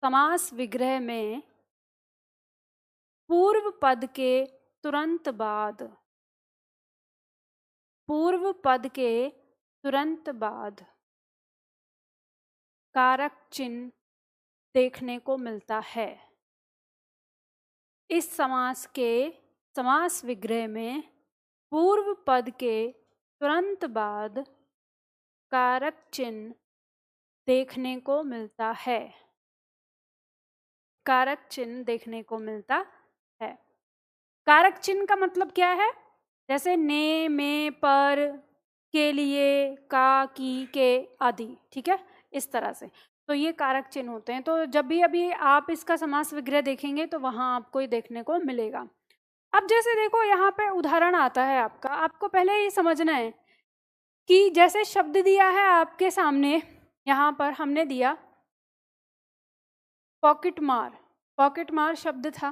समास विग्रह में पूर्व पद के तुरंत बाद, पूर्व पद के तुरंत बाद कारक चिन्ह देखने को मिलता है। इस समास के समास विग्रह में पूर्व पद के तुरंत बाद कारक चिन्ह देखने को मिलता है, कारक चिन्ह देखने को मिलता है। कारक चिन्ह का मतलब क्या है, जैसे ने, में, पर, के लिए, का, की, के आदि, ठीक है, इस तरह से। तो ये कारक चिन्ह होते हैं। तो जब भी अभी आप इसका समास विग्रह देखेंगे तो वहां आपको ये देखने को मिलेगा। अब जैसे देखो यहाँ पे उदाहरण आता है आपका, आपको पहले ये समझना है कि जैसे शब्द दिया है आपके सामने, यहाँ पर हमने दिया पॉकेट मार, पॉकेट मार शब्द था,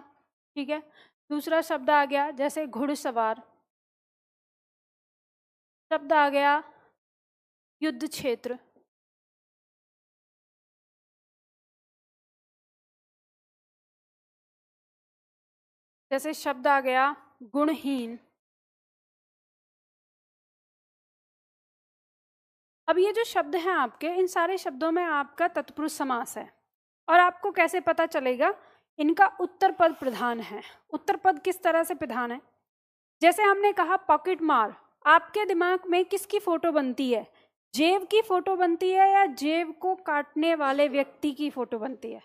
ठीक है। दूसरा शब्द आ गया जैसे घुड़सवार, शब्द आ गया युद्ध क्षेत्र, जैसे शब्द आ गया गुणहीन। अब ये जो शब्द हैं आपके, इन सारे शब्दों में आपका तत्पुरुष समास है। और आपको कैसे पता चलेगा, इनका उत्तर पद प्रधान है। उत्तर पद किस तरह से प्रधान है, जैसे हमने कहा पॉकेट मार, आपके दिमाग में किसकी फोटो बनती है, जेब की फोटो बनती है या जेब को काटने वाले व्यक्ति की फोटो बनती है,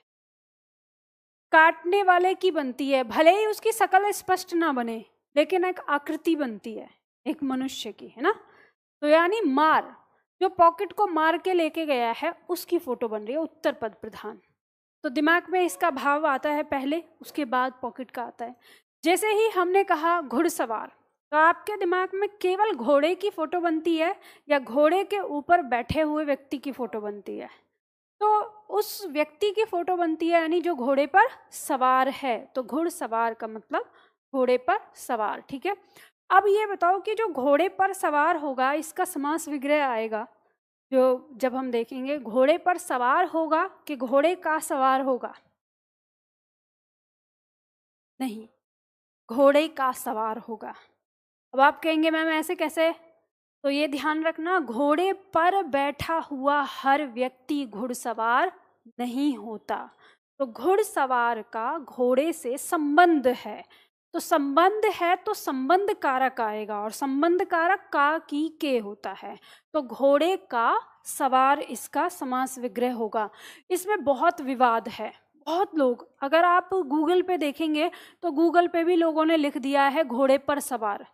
काटने वाले की बनती है। भले ही उसकी शकल स्पष्ट ना बने लेकिन एक आकृति बनती है एक मनुष्य की, है ना। तो यानी मार, जो पॉकेट को मार के लेके गया है उसकी फोटो बन रही है, उत्तर पद प्रधान। तो दिमाग में इसका भाव आता है पहले, उसके बाद पॉकेट का आता है। जैसे ही हमने कहा घुड़सवार, तो आपके दिमाग में केवल घोड़े की फोटो बनती है या घोड़े के ऊपर बैठे हुए व्यक्ति की फोटो बनती है। तो उस व्यक्ति की फोटो बनती है यानी जो घोड़े पर सवार है। तो घुड़सवार का मतलब घोड़े पर सवार, ठीक है। अब ये बताओ कि जो घोड़े पर सवार होगा इसका समास विग्रह आएगा, जो जब हम देखेंगे घोड़े पर सवार होगा कि घोड़े का सवार होगा, नहीं, घोड़े का सवार होगा। अब आप कहेंगे मैम ऐसे कैसे, तो ये ध्यान रखना, घोड़े पर बैठा हुआ हर व्यक्ति घुड़सवार नहीं होता। तो घुड़सवार का घोड़े से संबंध है, तो संबंध है तो संबंध कारक आएगा, और संबंध कारक का की के होता है, तो घोड़े का सवार इसका समास विग्रह होगा। इसमें बहुत विवाद है, बहुत लोग, अगर आप गूगल पे देखेंगे तो गूगल पे भी लोगों ने लिख दिया है घोड़े पर सवार।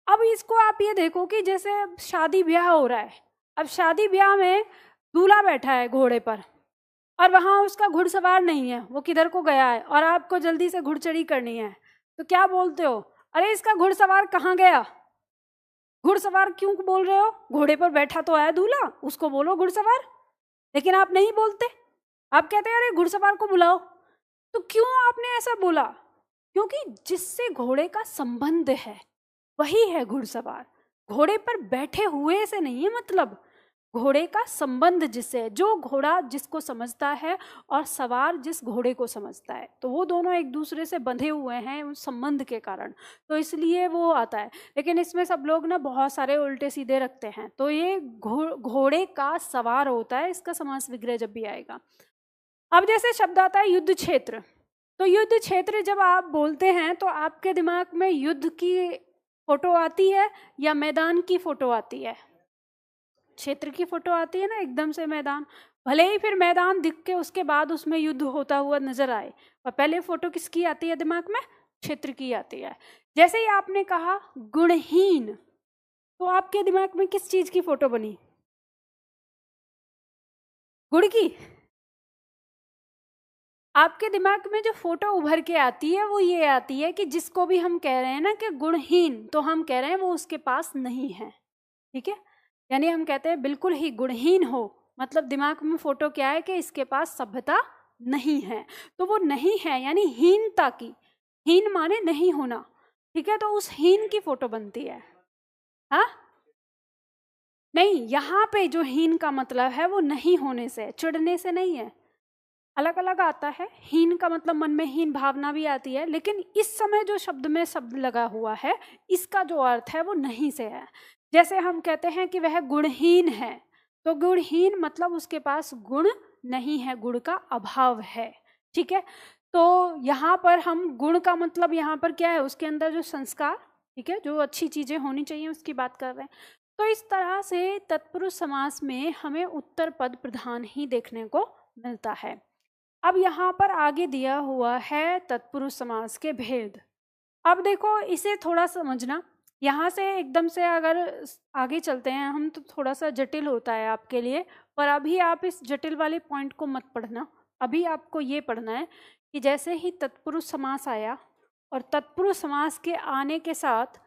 अब इसको आप ये देखो कि जैसे शादी ब्याह हो रहा है, अब शादी ब्याह में दूल्हा बैठा है घोड़े पर और वहां उसका घुड़सवार नहीं है, वो किधर को गया है, और आपको जल्दी से घुड़चढ़ी करनी है, तो क्या बोलते हो? अरे इसका घुड़सवार कहाँ गया? घुड़सवार क्यों बोल रहे हो? घोड़े पर बैठा तो आया दूल्हा, उसको बोलो घुड़सवार। लेकिन आप नहीं बोलते, आप कहते हैं अरे घुड़सवार को बुलाओ। तो क्यों आपने ऐसा बोला? क्योंकि जिससे घोड़े का संबंध है वही है घुड़सवार, घोड़े पर बैठे हुए से नहीं है, मतलब घोड़े का संबंध जिससे, जो घोड़ा जिसको समझता है और सवार जिस घोड़े को समझता है, तो वो दोनों एक दूसरे से बंधे हुए हैं उस संबंध के कारण, तो इसलिए वो आता है। लेकिन इसमें सब लोग ना बहुत सारे उल्टे सीधे रखते हैं, तो ये घोड़े का सवार होता है, इसका समास विग्रह जब भी आएगा। अब जैसे शब्द आता है युद्ध क्षेत्र, तो युद्ध क्षेत्र जब आप बोलते हैं तो आपके दिमाग में युद्ध की फोटो आती है या मैदान की फोटो आती है? क्षेत्र की फोटो आती है ना, एकदम से मैदान, भले ही फिर मैदान दिख के उसके बाद उसमें युद्ध होता हुआ नजर आए, और पहले फोटो किसकी आती है दिमाग में? क्षेत्र की आती है। जैसे ही आपने कहा गुणहीन, तो आपके दिमाग में किस चीज की फोटो बनी? गुड़ की? आपके दिमाग में जो फोटो उभर के आती है वो ये आती है कि जिसको भी हम कह रहे हैं ना कि गुणहीन, तो हम कह रहे हैं वो उसके पास नहीं है, ठीक है। यानी हम कहते हैं बिल्कुल ही गुणहीन हो, मतलब दिमाग में फोटो क्या है कि इसके पास सभ्यता नहीं है, तो वो नहीं है यानी हीनता की, हीन माने नहीं होना, ठीक है, तो उस हीन की फोटो बनती है। हाँ नहीं, यहाँ पे जो हीन का मतलब है वो नहीं होने से, चिढ़ने से नहीं है, अलग अलग आता है। हीन का मतलब मन में हीन भावना भी आती है, लेकिन इस समय जो शब्द में शब्द लगा हुआ है इसका जो अर्थ है वो नहीं से है। जैसे हम कहते हैं कि वह गुणहीन है, तो गुणहीन मतलब उसके पास गुण नहीं है, गुण का अभाव है, ठीक है। तो यहाँ पर हम गुण का मतलब यहाँ पर क्या है, उसके अंदर जो संस्कार, ठीक है, जो अच्छी चीजें होनी चाहिए उसकी बात कर रहे हैं। तो इस तरह से तत्पुरुष समास में हमें उत्तर पद प्रधान ही देखने को मिलता है। अब यहाँ पर आगे दिया हुआ है तत्पुरुष समास के भेद। अब देखो इसे थोड़ा समझना, यहाँ से एकदम से अगर आगे चलते हैं हम तो थोड़ा सा जटिल होता है आपके लिए, पर अभी आप इस जटिल वाले पॉइंट को मत पढ़ना। अभी आपको ये पढ़ना है कि जैसे ही तत्पुरुष समास आया और तत्पुरुष समास के आने के साथ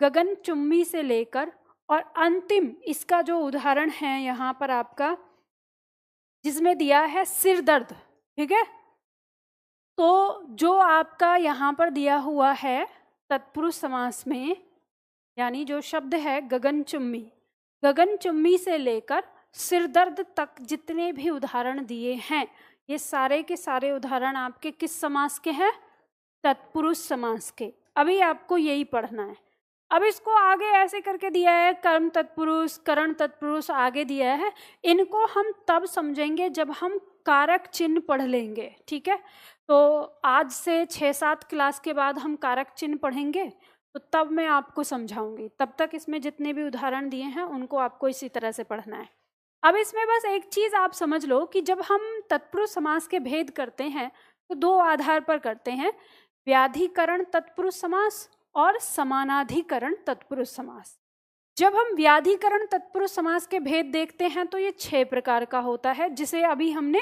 गगनचुम्बी से लेकर और अंतिम इसका जो उदाहरण है यहाँ पर आपका, जिसमें दिया है सिर दर्द, ठीक है, तो जो आपका यहाँ पर दिया हुआ है तत्पुरुष समास में, यानी जो शब्द है गगनचुम्बी, गगनचुम्बी से लेकर सिर दर्द तक जितने भी उदाहरण दिए हैं, ये सारे के सारे उदाहरण आपके किस समास के हैं? तत्पुरुष समास के। अभी आपको यही पढ़ना है। अब इसको आगे ऐसे करके दिया है, कर्म तत्पुरुष, करण तत्पुरुष आगे दिया है, इनको हम तब समझेंगे जब हम कारक चिन्ह पढ़ लेंगे, ठीक है। तो आज से 6-7 क्लास के बाद हम कारक चिन्ह पढ़ेंगे, तो तब मैं आपको समझाऊंगी। तब तक इसमें जितने भी उदाहरण दिए हैं उनको आपको इसी तरह से पढ़ना है। अब इसमें बस एक चीज आप समझ लो कि जब हम तत्पुरुष समास के भेद करते हैं तो 2 आधार पर करते हैं, व्याधिकरण तत्पुरुष समास और समानाधिकरण तत्पुरुष समास। जब हम व्याधिकरण तत्पुरुष समास के भेद देखते हैं तो ये 6 प्रकार का होता है, जिसे अभी हमने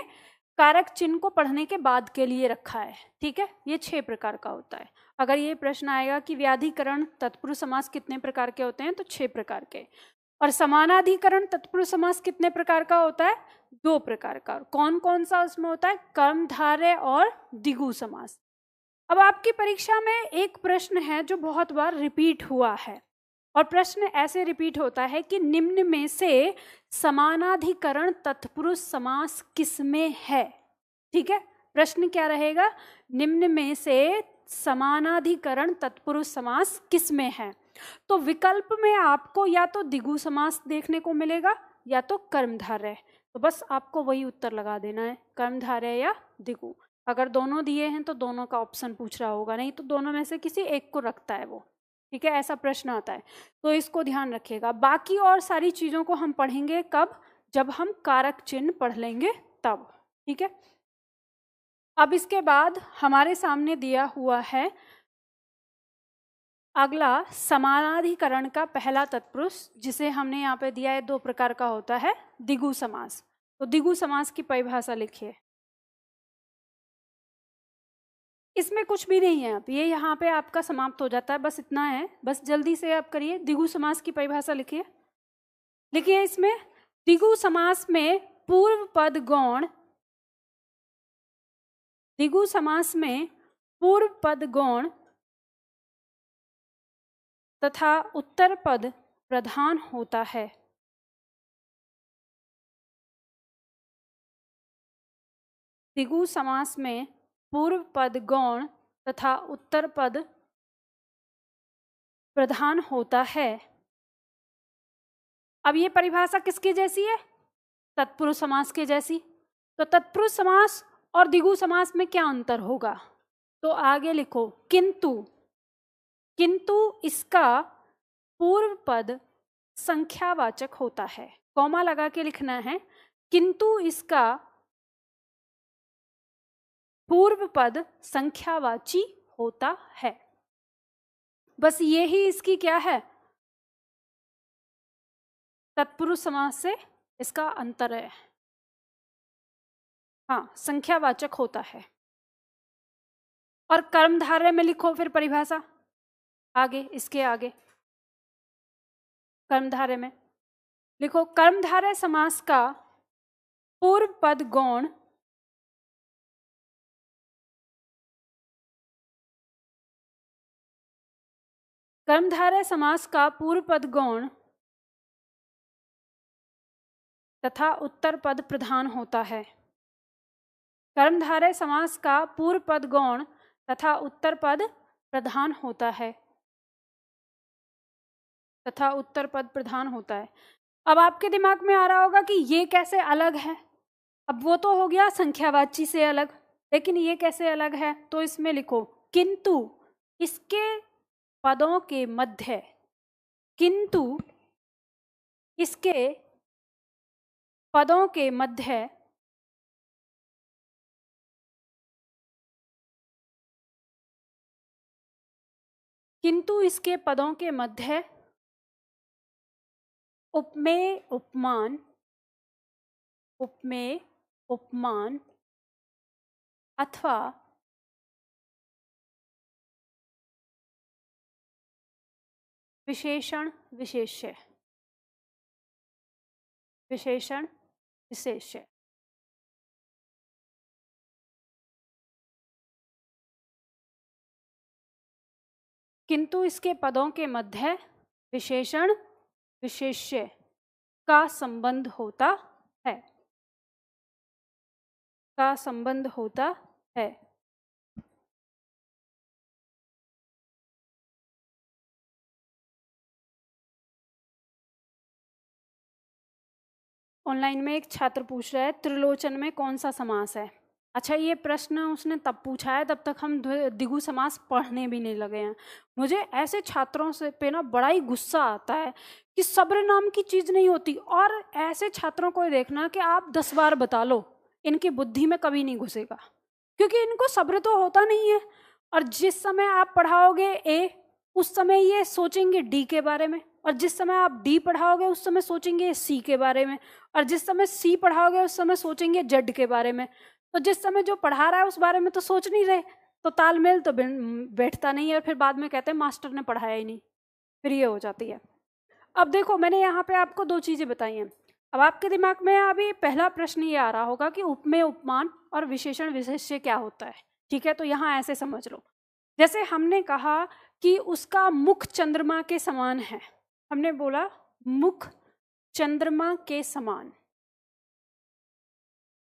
कारक चिन्ह को पढ़ने के बाद के लिए रखा है, ठीक है। ये 6 प्रकार का होता है। अगर ये प्रश्न आएगा कि व्याधिकरण तत्पुरुष समास कितने प्रकार के होते हैं, तो 6 प्रकार के। और समानाधिकरण तत्पुरुष समास कितने प्रकार का होता है? 2 प्रकार का। कौन कौन सा उसमें होता है? कर्मधारय और द्विगु समास। अब आपकी परीक्षा में एक प्रश्न है जो बहुत बार रिपीट हुआ है, और प्रश्न ऐसे रिपीट होता है कि निम्न में से समानाधिकरण तत्पुरुष समास किसमें है, ठीक है। प्रश्न क्या रहेगा? निम्न में से समानाधिकरण तत्पुरुष समास किसमें है? तो विकल्प में आपको या तो द्विगु समास देखने को मिलेगा या तो कर्मधारय, तो बस आपको वही उत्तर लगा देना है, कर्मधारय या द्विगु। अगर दोनों दिए हैं तो दोनों का ऑप्शन पूछ रहा होगा, नहीं तो दोनों में से किसी एक को रखता है वो, ठीक है, ऐसा प्रश्न आता है, तो इसको ध्यान रखिएगा। बाकी और सारी चीज़ों को हम पढ़ेंगे कब, जब हम कारक चिन्ह पढ़ लेंगे तब, ठीक है। अब इसके बाद हमारे सामने दिया हुआ है अगला समानाधिकरण का पहला तत्पुरुष, जिसे हमने यहाँ पे दिया है 2 प्रकार का होता है, द्विगु समास। तो द्विगु समास की परिभाषा लिखिए। इसमें कुछ भी नहीं है, अब ये यहाँ पे आपका समाप्त हो जाता है, बस इतना है, बस जल्दी से आप करिए। द्विगु समास की परिभाषा लिखिए। लिखिए इसमें, द्विगु समास में पूर्व पद गौण, द्विगु समास में पूर्व पद गौण तथा उत्तर पद प्रधान होता है। द्विगु समास में पूर्व पद गौण तथा उत्तर पद प्रधान होता है। अब ये परिभाषा किसकी जैसी है, तत्पुरुष समास के जैसी। तो तत्पुरुष समास और द्विगु समास में क्या अंतर होगा, तो आगे लिखो, किंतु, किंतु इसका पूर्व पद संख्यावाचक होता है, कॉमा लगा के लिखना है, किंतु इसका पूर्व पद संख्यावाची होता है। बस ये ही इसकी क्या है, तत्पुरुष समास से इसका अंतर है। हाँ, संख्यावाचक होता है। और कर्मधारय में लिखो फिर परिभाषा, आगे, इसके आगे कर्मधारय में लिखो, कर्मधारय समास का पूर्व पद गौण कर्मधारय समास का पूर्व पद गौण तथा उत्तर पद प्रधान होता है। कर्मधारय समास का पूर्व पद गौण तथा उत्तर पद प्रधान होता है, तथा उत्तर पद प्रधान होता है। अब आपके दिमाग में आ रहा होगा कि ये कैसे अलग है, अब वो तो हो गया संख्यावाची से अलग, लेकिन ये कैसे अलग है, तो इसमें लिखो, किंतु इसके पदों के मध्य, किंतु इसके पदों के मध्य किंतु इसके पदों के मध्य उपमेय उपमान, उपमेय उपमान अथवा विशेषण विशेष्य, विशेषण विशेष्य, किंतु इसके पदों के मध्य विशेषण विशेष्य का संबंध होता है, का संबंध होता है। ऑनलाइन में एक छात्र पूछ रहा है, त्रिलोचन में कौन सा समास है। अच्छा, ये प्रश्न उसने तब पूछा है, तब तक हम द्विगु समास पढ़ने भी नहीं लगे हैं। मुझे ऐसे छात्रों से पे ना बड़ा ही गुस्सा आता है कि सब्र नाम की चीज़ नहीं होती, और ऐसे छात्रों को देखना कि आप 10 बार बता लो, इनकी बुद्धि में कभी नहीं घुसेगा, क्योंकि इनको सब्र तो होता नहीं है। और जिस समय आप पढ़ाओगे ए, उस समय ये सोचेंगे डी के बारे में, और जिस समय आप डी पढ़ाओगे उस समय सोचेंगे सी के बारे में, और जिस समय सी पढ़ाओगे उस समय सोचेंगे जेड के बारे में। तो जिस समय जो पढ़ा रहा है उस बारे में तो सोच नहीं रहे, तो तालमेल तो बैठता नहीं है, और फिर बाद में कहते हैं मास्टर ने पढ़ाया ही नहीं, फिर ये हो जाती है। अब देखो, मैंने यहाँ पे आपको 2 चीज़ें बताई हैं। अब आपके दिमाग में अभी पहला प्रश्न ये आ रहा होगा कि उपमेय उपमान और विशेषण विशेष्य क्या होता है, ठीक है। तो यहाँ ऐसे समझ लो, जैसे हमने कहा कि उसका मुख चंद्रमा के समान है, हमने बोला मुख चंद्रमा के समान,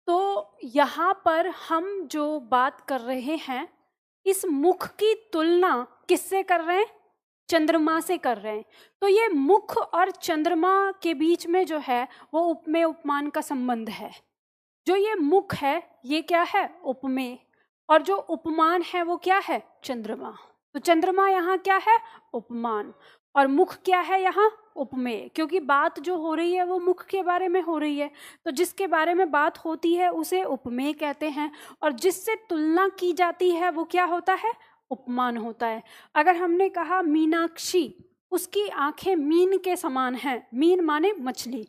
तो यहाँ पर हम जो बात कर रहे हैं, इस मुख की तुलना किससे कर रहे हैं, चंद्रमा से कर रहे हैं। तो ये मुख और चंद्रमा के बीच में जो है वो उपमेय उपमान का संबंध है। जो ये मुख है ये क्या है, उपमेय, और जो उपमान है वो क्या है? चंद्रमा। तो चंद्रमा यहाँ क्या है? उपमान। और मुख क्या है यहाँ? उपमेय। क्योंकि बात जो हो रही है वो मुख के बारे में हो रही है, तो जिसके बारे में बात होती है उसे उपमेय कहते हैं, और जिससे तुलना की जाती है वो क्या होता है? उपमान होता है। अगर हमने कहा मीनाक्षी, उसकी आंखें मीन के समान हैं, मीन माने मछली,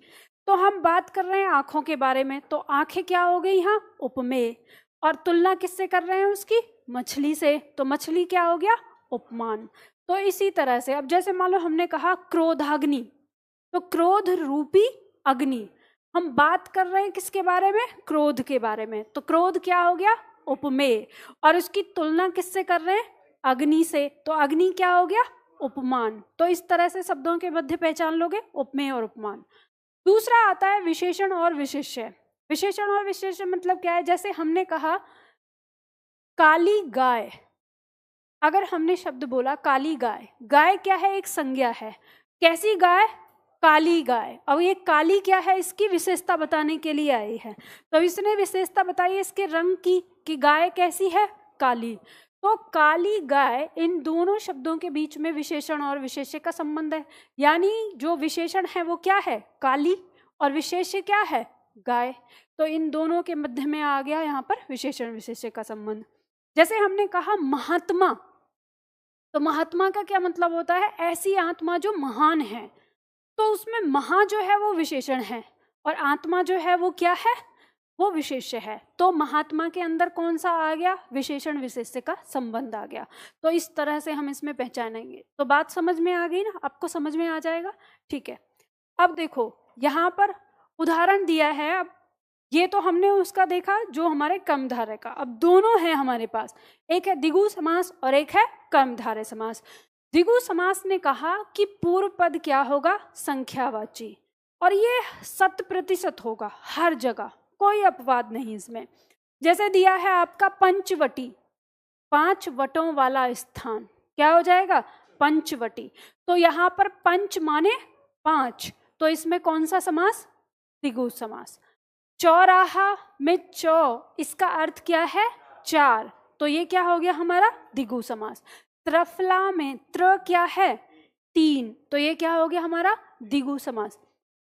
तो हम बात कर रहे हैं आंखों के बारे में, तो आंखें क्या हो गई यहाँ? उपमेय। और तुलना किससे कर रहे हैं? उसकी मछली से, तो मछली क्या हो गया? उपमान। तो इसी तरह से अब जैसे मान लो हमने कहा क्रोधाग्नि, तो क्रोध रूपी अग्नि, हम बात कर रहे हैं किसके बारे में? क्रोध के बारे में, तो क्रोध क्या हो गया? उपमेय। और उसकी तुलना किससे कर रहे हैं? अग्नि से, तो अग्नि क्या हो गया? उपमान। तो इस तरह से शब्दों के मध्य पहचान लोगे, उपमेय और उपमान। दूसरा आता है विशेषण और विशेष्य। विशेषण और विशेष्य मतलब क्या है? जैसे हमने कहा काली गाय, अगर हमने शब्द बोला काली गाय, गाय क्या है? एक संज्ञा है। कैसी गाय? काली गाय। अब ये काली क्या है? इसकी विशेषता बताने के लिए आई है, तो इसने विशेषता बताई इसके रंग की, कि गाय कैसी है? काली। तो काली गाय, इन दोनों शब्दों के बीच में विशेषण और विशेष्य का संबंध है। यानी जो विशेषण है वो क्या है? काली, और विशेष्य क्या है? गाय। तो इन दोनों के मध्य में आ गया यहाँ पर विशेषण विशेष्य का संबंध। जैसे हमने कहा महात्मा, तो महात्मा का क्या मतलब होता है? ऐसी आत्मा जो महान है, तो उसमें महा जो है वो विशेषण है, और आत्मा जो है वो क्या है? वो विशेष्य है। तो महात्मा के अंदर कौन सा आ गया? विशेषण विशेष्य का संबंध आ गया। तो इस तरह से हम इसमें पहचानेंगे। तो बात समझ में आ गई ना? आपको समझ में आ जाएगा, ठीक है। अब देखो यहाँ पर उदाहरण दिया है। अब ये तो हमने उसका देखा जो हमारे कर्मधारय का। अब दोनों है हमारे पास, एक है द्विगु समास और एक है कर्मधारय समास। द्विगु समास ने कहा कि पूर्व पद क्या होगा? संख्यावाची, और ये 100% होगा हर जगह, कोई अपवाद नहीं इसमें। जैसे दिया है आपका पंचवटी, 5 वटों वाला स्थान, क्या हो जाएगा? पंचवटी। तो यहाँ पर पंच माने 5, तो इसमें कौन सा समास? द्विगु समास। चौराहा में चौ, इसका अर्थ क्या है? 4, तो ये क्या हो गया हमारा? द्विगु समास। त्रिफला में त्र क्या है? 3, तो ये क्या हो गया हमारा? द्विगु समास।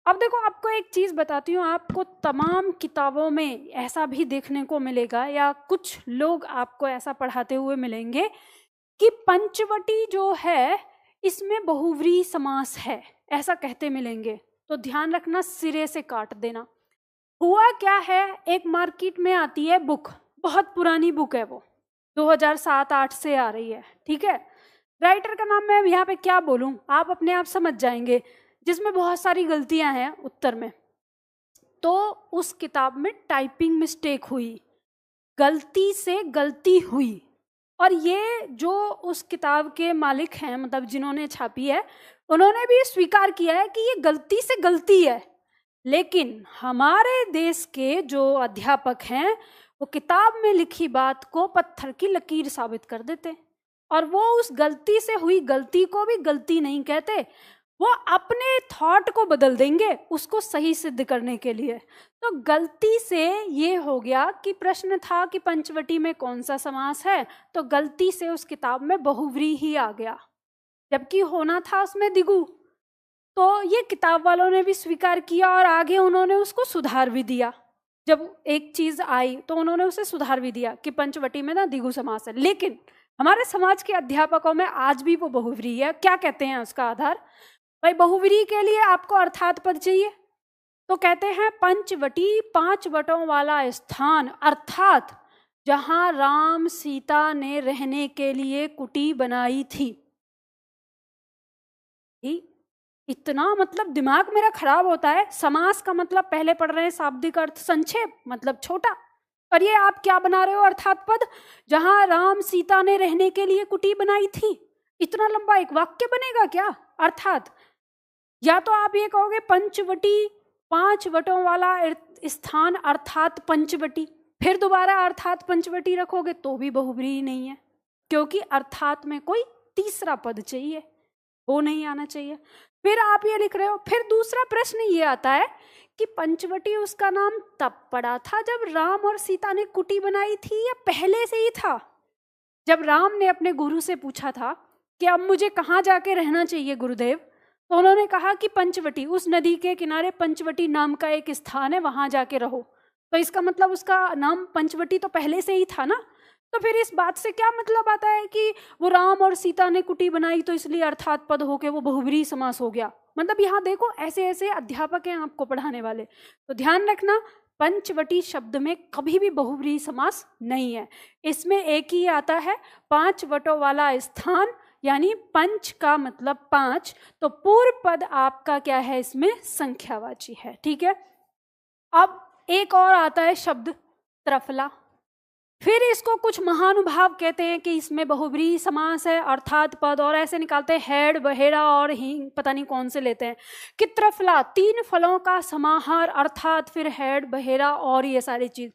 अब देखो आपको एक चीज बताती हूँ, आपको तमाम किताबों में ऐसा भी देखने को मिलेगा, या कुछ लोग आपको ऐसा पढ़ाते हुए मिलेंगे कि पंचवटी जो है इसमें बहुव्रीहि समास है, ऐसा कहते मिलेंगे। तो ध्यान रखना, सिरे से काट देना। हुआ क्या है, एक मार्केट में आती है बुक, बहुत पुरानी बुक है वो, 2007-8 से आ रही है, ठीक है। राइटर का नाम मैं यहाँ पे क्या बोलूँ, आप अपने आप समझ जाएंगे, जिसमें बहुत सारी गलतियां हैं उत्तर में। तो उस किताब में टाइपिंग मिस्टेक हुई, गलती से गलती हुई, और ये जो उस किताब के मालिक हैं, मतलब जिन्होंने छापी है, उन्होंने भी स्वीकार किया है कि ये गलती से गलती है। लेकिन हमारे देश के जो अध्यापक हैं वो किताब में लिखी बात को पत्थर की लकीर साबित कर देते, और वो उस गलती से हुई गलती को भी गलती नहीं कहते, वो अपने थॉट को बदल देंगे उसको सही सिद्ध करने के लिए। तो गलती से ये हो गया कि प्रश्न था कि पंचवटी में कौन सा समास है, तो गलती से उस किताब में बहुव्रीहि ही आ गया, जबकि होना था उसमें द्विगु। तो ये किताब वालों ने भी स्वीकार किया, और आगे उन्होंने उसको सुधार भी दिया। जब एक चीज आई तो उन्होंने उसे सुधार भी दिया कि पंचवटी में ना द्विगु समास है। लेकिन हमारे समाज के अध्यापकों में आज भी वो बहुव्रीहि है। क्या कहते हैं उसका आधार? भाई बहुव्रीहि के लिए आपको अर्थात पद चाहिए, तो कहते हैं पंचवटी 5 वटों वाला स्थान, अर्थात जहां राम सीता ने रहने के लिए कुटी बनाई थी। इतना मतलब दिमाग मेरा खराब होता है। समास का मतलब पहले पढ़ रहे हैं शाब्दिक अर्थ संक्षेप, मतलब छोटा, और ये आप क्या बना रहे हो? अर्थात पद, जहां राम सीता ने रहने के लिए कुटी बनाई थी। इतना लंबा एक वाक्य बनेगा क्या? अर्थात, या तो आप ये कहोगे पंचवटी 5 वटों वाला स्थान अर्थात पंचवटी, फिर दोबारा अर्थात पंचवटी रखोगे तो भी बहुव्रीहि नहीं है, क्योंकि अर्थात में कोई तीसरा पद चाहिए, वो नहीं आना चाहिए। फिर आप ये लिख रहे हो। फिर दूसरा प्रश्न ये आता है कि पंचवटी उसका नाम तब पड़ा था जब राम और सीता ने कुटी बनाई थी, या पहले से ही था? जब राम ने अपने गुरु से पूछा था कि अब मुझे कहाँ जाके रहना चाहिए गुरुदेव, तो उन्होंने कहा कि पंचवटी, उस नदी के किनारे पंचवटी नाम का एक स्थान है, वहां जाके रहो। तो इसका मतलब उसका नाम पंचवटी तो पहले से ही था ना। तो फिर इस बात से क्या मतलब आता है कि वो राम और सीता ने कुटी बनाई तो इसलिए अर्थात पद होके वो बहुब्रीहि समास हो गया? मतलब यहाँ देखो, ऐसे ऐसे अध्यापक हैं आपको पढ़ाने वाले, तो ध्यान रखना, पंचवटी शब्द में कभी भी बहुब्रीहि समास नहीं है। इसमें एक ही आता है, 5 वटों वाला स्थान, यानी पंच का मतलब 5, तो पूर्व पद आपका क्या है, इसमें संख्यावाची है। ठीक है। अब एक और आता है शब्द त्रफला। फिर इसको कुछ महानुभाव कहते हैं कि इसमें बहुब्रीहि समास है, अर्थात पद, और ऐसे निकालते हैं हेड, बहेड़ा और हींग, पता नहीं कौन से लेते हैं कि त्रफला 3 फलों का समाहार, अर्थात फिर हेड, बहेड़ा और ये सारी चीज।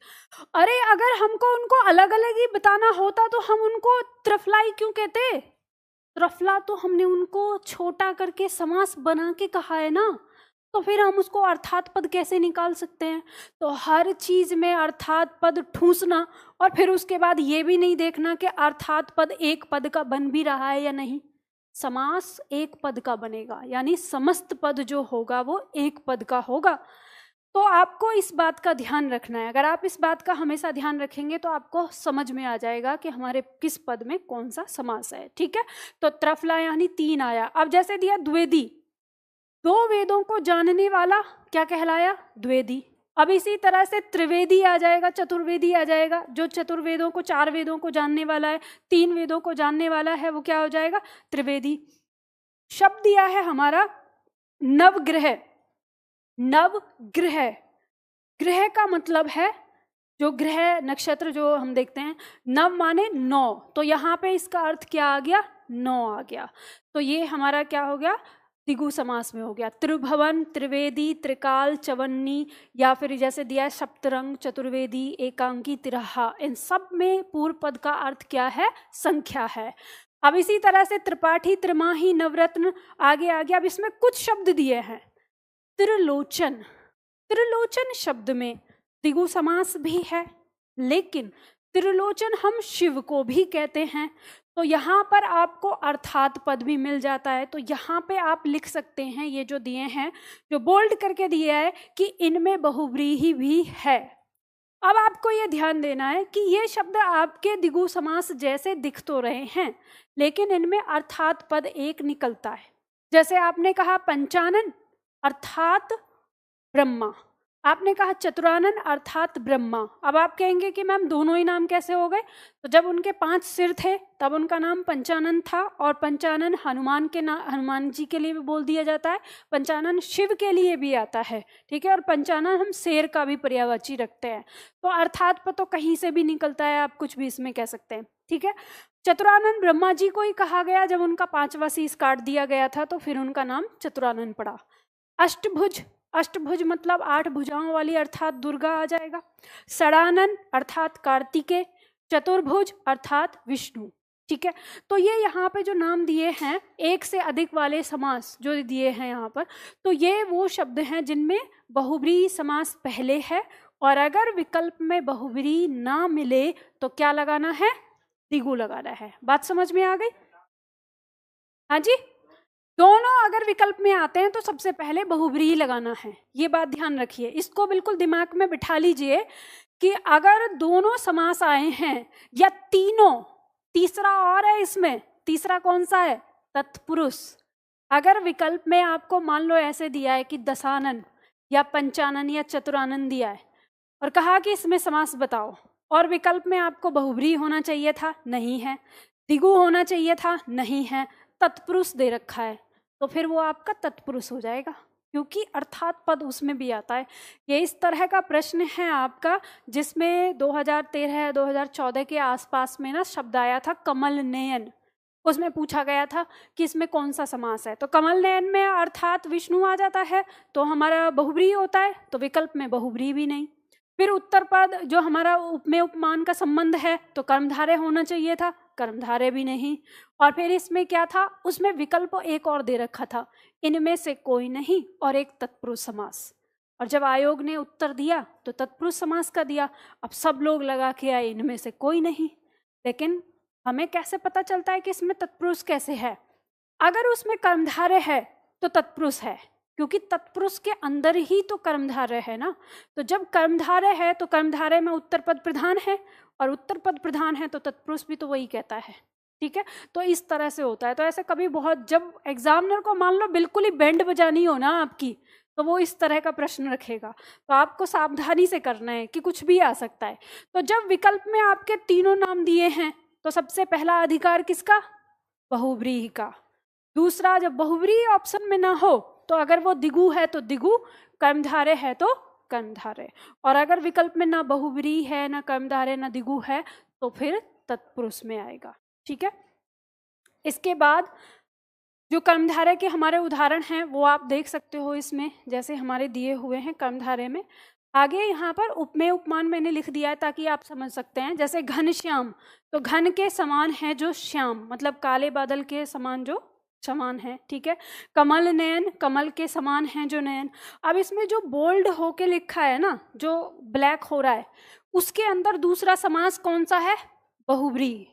अरे अगर हमको उनको अलग अलग ही बताना होता तो हम उनको त्रफला ही क्यों कहते? त्रफला तो हमने उनको छोटा करके समास बना के कहा है ना, तो फिर हम उसको अर्थात पद कैसे निकाल सकते हैं? तो हर चीज में अर्थात पद ठूंसना, और फिर उसके बाद ये भी नहीं देखना कि अर्थात पद एक पद का बन भी रहा है या नहीं। समास एक पद का बनेगा, यानी समस्त पद जो होगा वो एक पद का होगा। तो आपको इस बात का ध्यान रखना है। अगर आप इस बात का हमेशा ध्यान रखेंगे तो आपको समझ में आ जाएगा कि हमारे किस पद में कौन सा समास है। ठीक है। तो त्रफला यानी 3 आया। अब जैसे दिया द्विवेदी, 2 वेदों को जानने वाला क्या कहलाया? द्विवेदी। अब इसी तरह से त्रिवेदी आ जाएगा, चतुर्वेदी आ जाएगा। जो चतुर्वेदों को, 4 वेदों को जानने वाला है, 3 वेदों को जानने वाला है, वो क्या हो जाएगा? त्रिवेदी। शब्द दिया है हमारा नवग्रह। नवग्रह, ग्रह का मतलब है जो ग्रह नक्षत्र जो हम देखते हैं, नव माने 9, तो यहाँ पे इसका अर्थ क्या आ गया? 9 आ गया। तो ये हमारा क्या हो गया? द्विगु समास में हो गया। त्रिभुवन, त्रिवेदी, त्रिकाल, चवन्नी, या फिर जैसे दिया है सप्तरंग, चतुर्वेदी, एकांकी, तिरहा, इन सब में पूर्व पद का अर्थ क्या है? संख्या है। अब इसी तरह से त्रिपाठी, त्रिमाही, नवरत्न, आगे आ गया। अब इसमें कुछ शब्द दिए हैं। त्रिलोचन, त्रिलोचन शब्द में द्विगु समास भी है, लेकिन त्रिलोचन हम शिव को भी कहते हैं, तो यहाँ पर आपको अर्थात पद भी मिल जाता है। तो यहाँ पे आप लिख सकते हैं, ये जो दिए हैं, जो बोल्ड करके दिया है कि इनमें बहुब्रीहि भी है। अब आपको ये ध्यान देना है कि ये शब्द आपके द्विगु समास जैसे दिख तो रहे हैं, लेकिन इनमें अर्थात पद एक निकलता है। जैसे आपने कहा पंचानन अर्थात ब्रह्मा, आपने कहा चतुरानन अर्थात ब्रह्मा। अब आप कहेंगे कि मैम दोनों ही नाम कैसे हो गए? तो जब उनके 5 सिर थे तब उनका नाम पंचानन था, और पंचानन हनुमान के हनुमान जी के लिए भी बोल दिया जाता है, पंचानन शिव के लिए भी आता है। ठीक है। और पंचानन हम शेर का भी पर्यायवाची रखते हैं। तो अर्थात पर तो कहीं से भी निकलता है, आप कुछ भी इसमें कह सकते हैं। ठीक है। चतुरानन ब्रह्मा जी को ही कहा गया, जब उनका 5वां शीश काट दिया गया था तो फिर उनका नाम चतुरानन पड़ा। अष्टभुज, अष्टभुज मतलब 8 भुजाओं वाली, अर्थात दुर्गा आ जाएगा। षडानन अर्थात कार्तिकेय, चतुर्भुज अर्थात विष्णु। ठीक है। तो ये यहाँ पे जो नाम दिए हैं, एक से अधिक वाले समास जो दिए हैं यहाँ पर, तो ये वो शब्द हैं जिनमें बहुब्रीहि समास पहले है, और अगर विकल्प में बहुब्रीहि ना मिले तो क्या लगाना है? द्विगु लगाना है। बात समझ में आ गई? हाँ जी। दोनों अगर विकल्प में आते हैं तो सबसे पहले बहुब्रीहि लगाना है, ये बात ध्यान रखिए। इसको बिल्कुल दिमाग में बिठा लीजिए कि अगर दोनों समास आए हैं या तीनों, तीसरा और है इसमें, तीसरा कौन सा है? तत्पुरुष। अगर विकल्प में आपको मान लो ऐसे दिया है कि दशानन या पंचानन या चतुरानन दिया है, और कहा कि इसमें समास बताओ, और विकल्प में आपको बहुब्रीहि होना चाहिए था, नहीं है, द्विगु होना चाहिए था, नहीं है, तत्पुरुष दे रखा है, तो फिर वो आपका तत्पुरुष हो जाएगा, क्योंकि अर्थात पद उसमें भी आता है। ये इस तरह का प्रश्न है आपका, जिसमें 2013-2014 के आसपास में ना शब्द आया था कमल नयन। उसमें पूछा गया था कि इसमें कौन सा समास है, तो कमल नयन में अर्थात विष्णु आ जाता है तो हमारा बहुब्रीहि होता है, तो विकल्प में बहुब्रीहि भी नहीं। फिर उत्तर पद जो हमारा उपमेय उपमान का संबंध है तो कर्मधारय होना चाहिए था, कर्मधारय भी नहीं। और फिर इसमें क्या था, उसमें विकल्प एक और दे रखा था, इनमें से कोई नहीं, और एक तत्पुरुष समास। और जब आयोग ने उत्तर दिया तो तत्पुरुष समास का दिया। अब सब लोग लगा के आए इनमें से कोई नहीं, लेकिन हमें कैसे पता चलता है कि इसमें तत्पुरुष कैसे है? अगर उसमें कर्मधारय है तो तत्पुरुष है, क्योंकि तत्पुरुष के अंदर ही तो कर्मधारय है ना। तो जब कर्मधारय है तो कर्मधारय में उत्तर पद प्रधान है, और उत्तर पद प्रधान है तो तत्पुरुष भी तो वही कहता है, ठीक है। तो इस तरह से होता है। तो ऐसे कभी बहुत, जब एग्जामिनर को मान लो बिल्कुल ही बैंड बजानी हो ना आपकी, तो वो इस तरह का प्रश्न रखेगा, तो आपको सावधानी से करना है कि कुछ भी आ सकता है। तो जब विकल्प में आपके तीनों नाम दिए हैं तो सबसे पहला अधिकार किसका? बहुव्रीहि का। दूसरा, जब बहुव्रीहि ऑप्शन में ना हो तो अगर वो दिगु है तो दिगु, कर्मधारय है तो कर्मधारय, और अगर विकल्प में ना बहुव्रीहि है, ना कर्मधारय, ना दिगु है, तो फिर तत्पुरुष में आएगा, ठीक है। इसके बाद जो कर्मधारय के हमारे उदाहरण हैं वो आप देख सकते हो इसमें, जैसे हमारे दिए हुए हैं कर्मधारय में। आगे यहाँ पर उपमेय उपमान मैंने लिख दिया है ताकि आप समझ सकते हैं। जैसे घनश्याम, तो घन के समान है जो श्याम, मतलब काले बादल के समान जो समान है, ठीक है। कमल नयन, कमल के समान है जो नयन। अब इसमें जो बोल्ड होके लिखा है ना, जो ब्लैक हो रहा है, उसके अंदर दूसरा समास कौन सा है? बहुव्रीहि।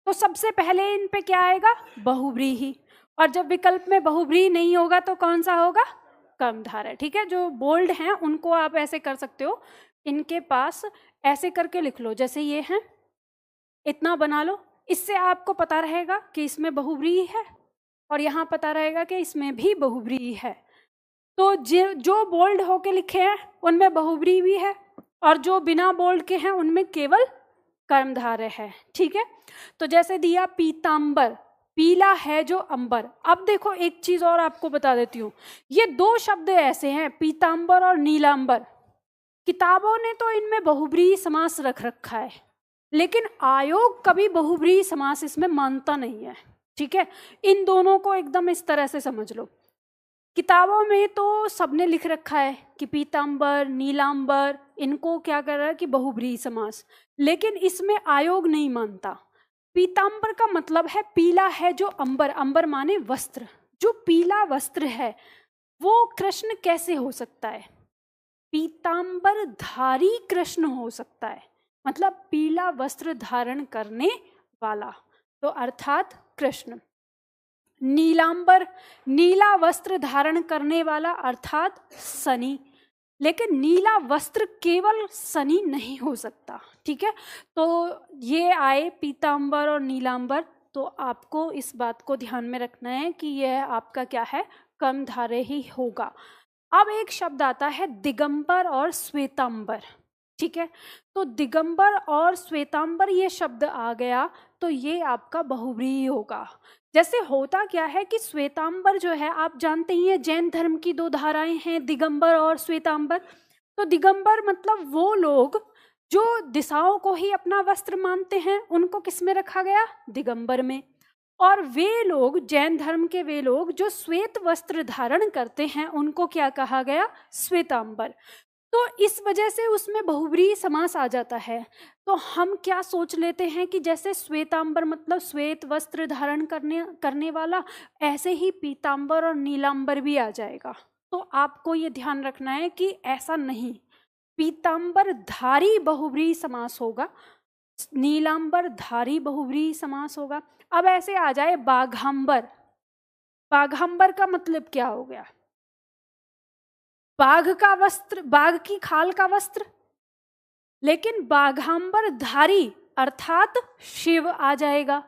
तो सबसे पहले इन पे क्या आएगा? बहुव्रीहि। और जब विकल्प में बहुव्रीहि नहीं होगा तो कौन सा होगा? कर्मधारय, ठीक है। जो बोल्ड हैं उनको आप ऐसे कर सकते हो, इनके पास ऐसे करके लिख लो, जैसे ये हैं, इतना बना लो। इससे आपको पता रहेगा कि इसमें बहुव्रीहि है, और यहाँ पता रहेगा कि इसमें भी बहुव्रीहि है। तो जो बोल्ड होके लिखे हैं उनमें बहुव्रीहि भी है, और जो बिना बोल्ड के हैं उनमें केवल कर्मधारय है, ठीक है। तो जैसे दिया पीतांबर, पीला है जो अंबर। अब देखो एक चीज और आपको बता देती हूँ, ये दो शब्द ऐसे हैं, पीतांबर और नीलांबर। किताबों ने तो इनमें बहुव्रीहि समास रख रखा है, लेकिन आयोग कभी बहुव्रीहि समास इसमें मानता नहीं है, ठीक है। इन दोनों को एकदम इस तरह से समझ लो। किताबों में तो सबने लिख रखा है कि पीतांबर, नीलांबर, इनको क्या कर रहा है कि बहुव्रीहि समास, लेकिन इसमें आयोग नहीं मानता। पीतांबर का मतलब है पीला है जो अंबर, अंबर माने वस्त्र, जो पीला वस्त्र है वो कृष्ण कैसे हो सकता है? पीतांबर धारी कृष्ण हो सकता है, मतलब पीला वस्त्र धारण करने वाला, तो अर्थात कृष्ण। नीलांबर, नीला वस्त्र धारण करने वाला, अर्थात शनि। लेकिन नीला वस्त्र केवल शनि नहीं हो सकता, ठीक है। तो ये आए पीतांबर और नीलांबर, तो आपको इस बात को ध्यान में रखना है कि यह आपका क्या है? कर्मधारय ही होगा। अब एक शब्द आता है दिगंबर और श्वेतांबर, ठीक है। तो दिगंबर और श्वेतांबर ये शब्द आ गया तो ये आपका बहुव्रीहि होगा। जैसे होता क्या है कि श्वेतांबर जो है, आप जानते ही हैं जैन धर्म की दो धाराएं हैं, दिगंबर और श्वेतांबर। तो दिगंबर मतलब वो लोग जो दिशाओं को ही अपना वस्त्र मानते हैं, उनको किस में रखा गया? दिगंबर में। और वे लोग, जैन धर्म के वे लोग जो श्वेत वस्त्र धारण करते हैं, उनको क्या कहा गया? श्वेतांबर। तो इस वजह से उसमें बहुव्रीहि समास आ जाता है। तो हम क्या सोच लेते हैं कि जैसे श्वेतांबर मतलब श्वेत वस्त्र धारण करने वाला, ऐसे ही पीतांबर और नीलांबर भी आ जाएगा। तो आपको ये ध्यान रखना है कि ऐसा नहीं, पीतांबर धारी बहुव्रीहि समास होगा, नीलांबर धारी बहुव्रीहि समास होगा। अब ऐसे आ जाए बाघांबर, बाघांबर का मतलब क्या हो गया? बाघ का वस्त्र, बाघ की खाल का वस्त्र, लेकिन बाघांबर धारी अर्थात शिव आ जाएगा।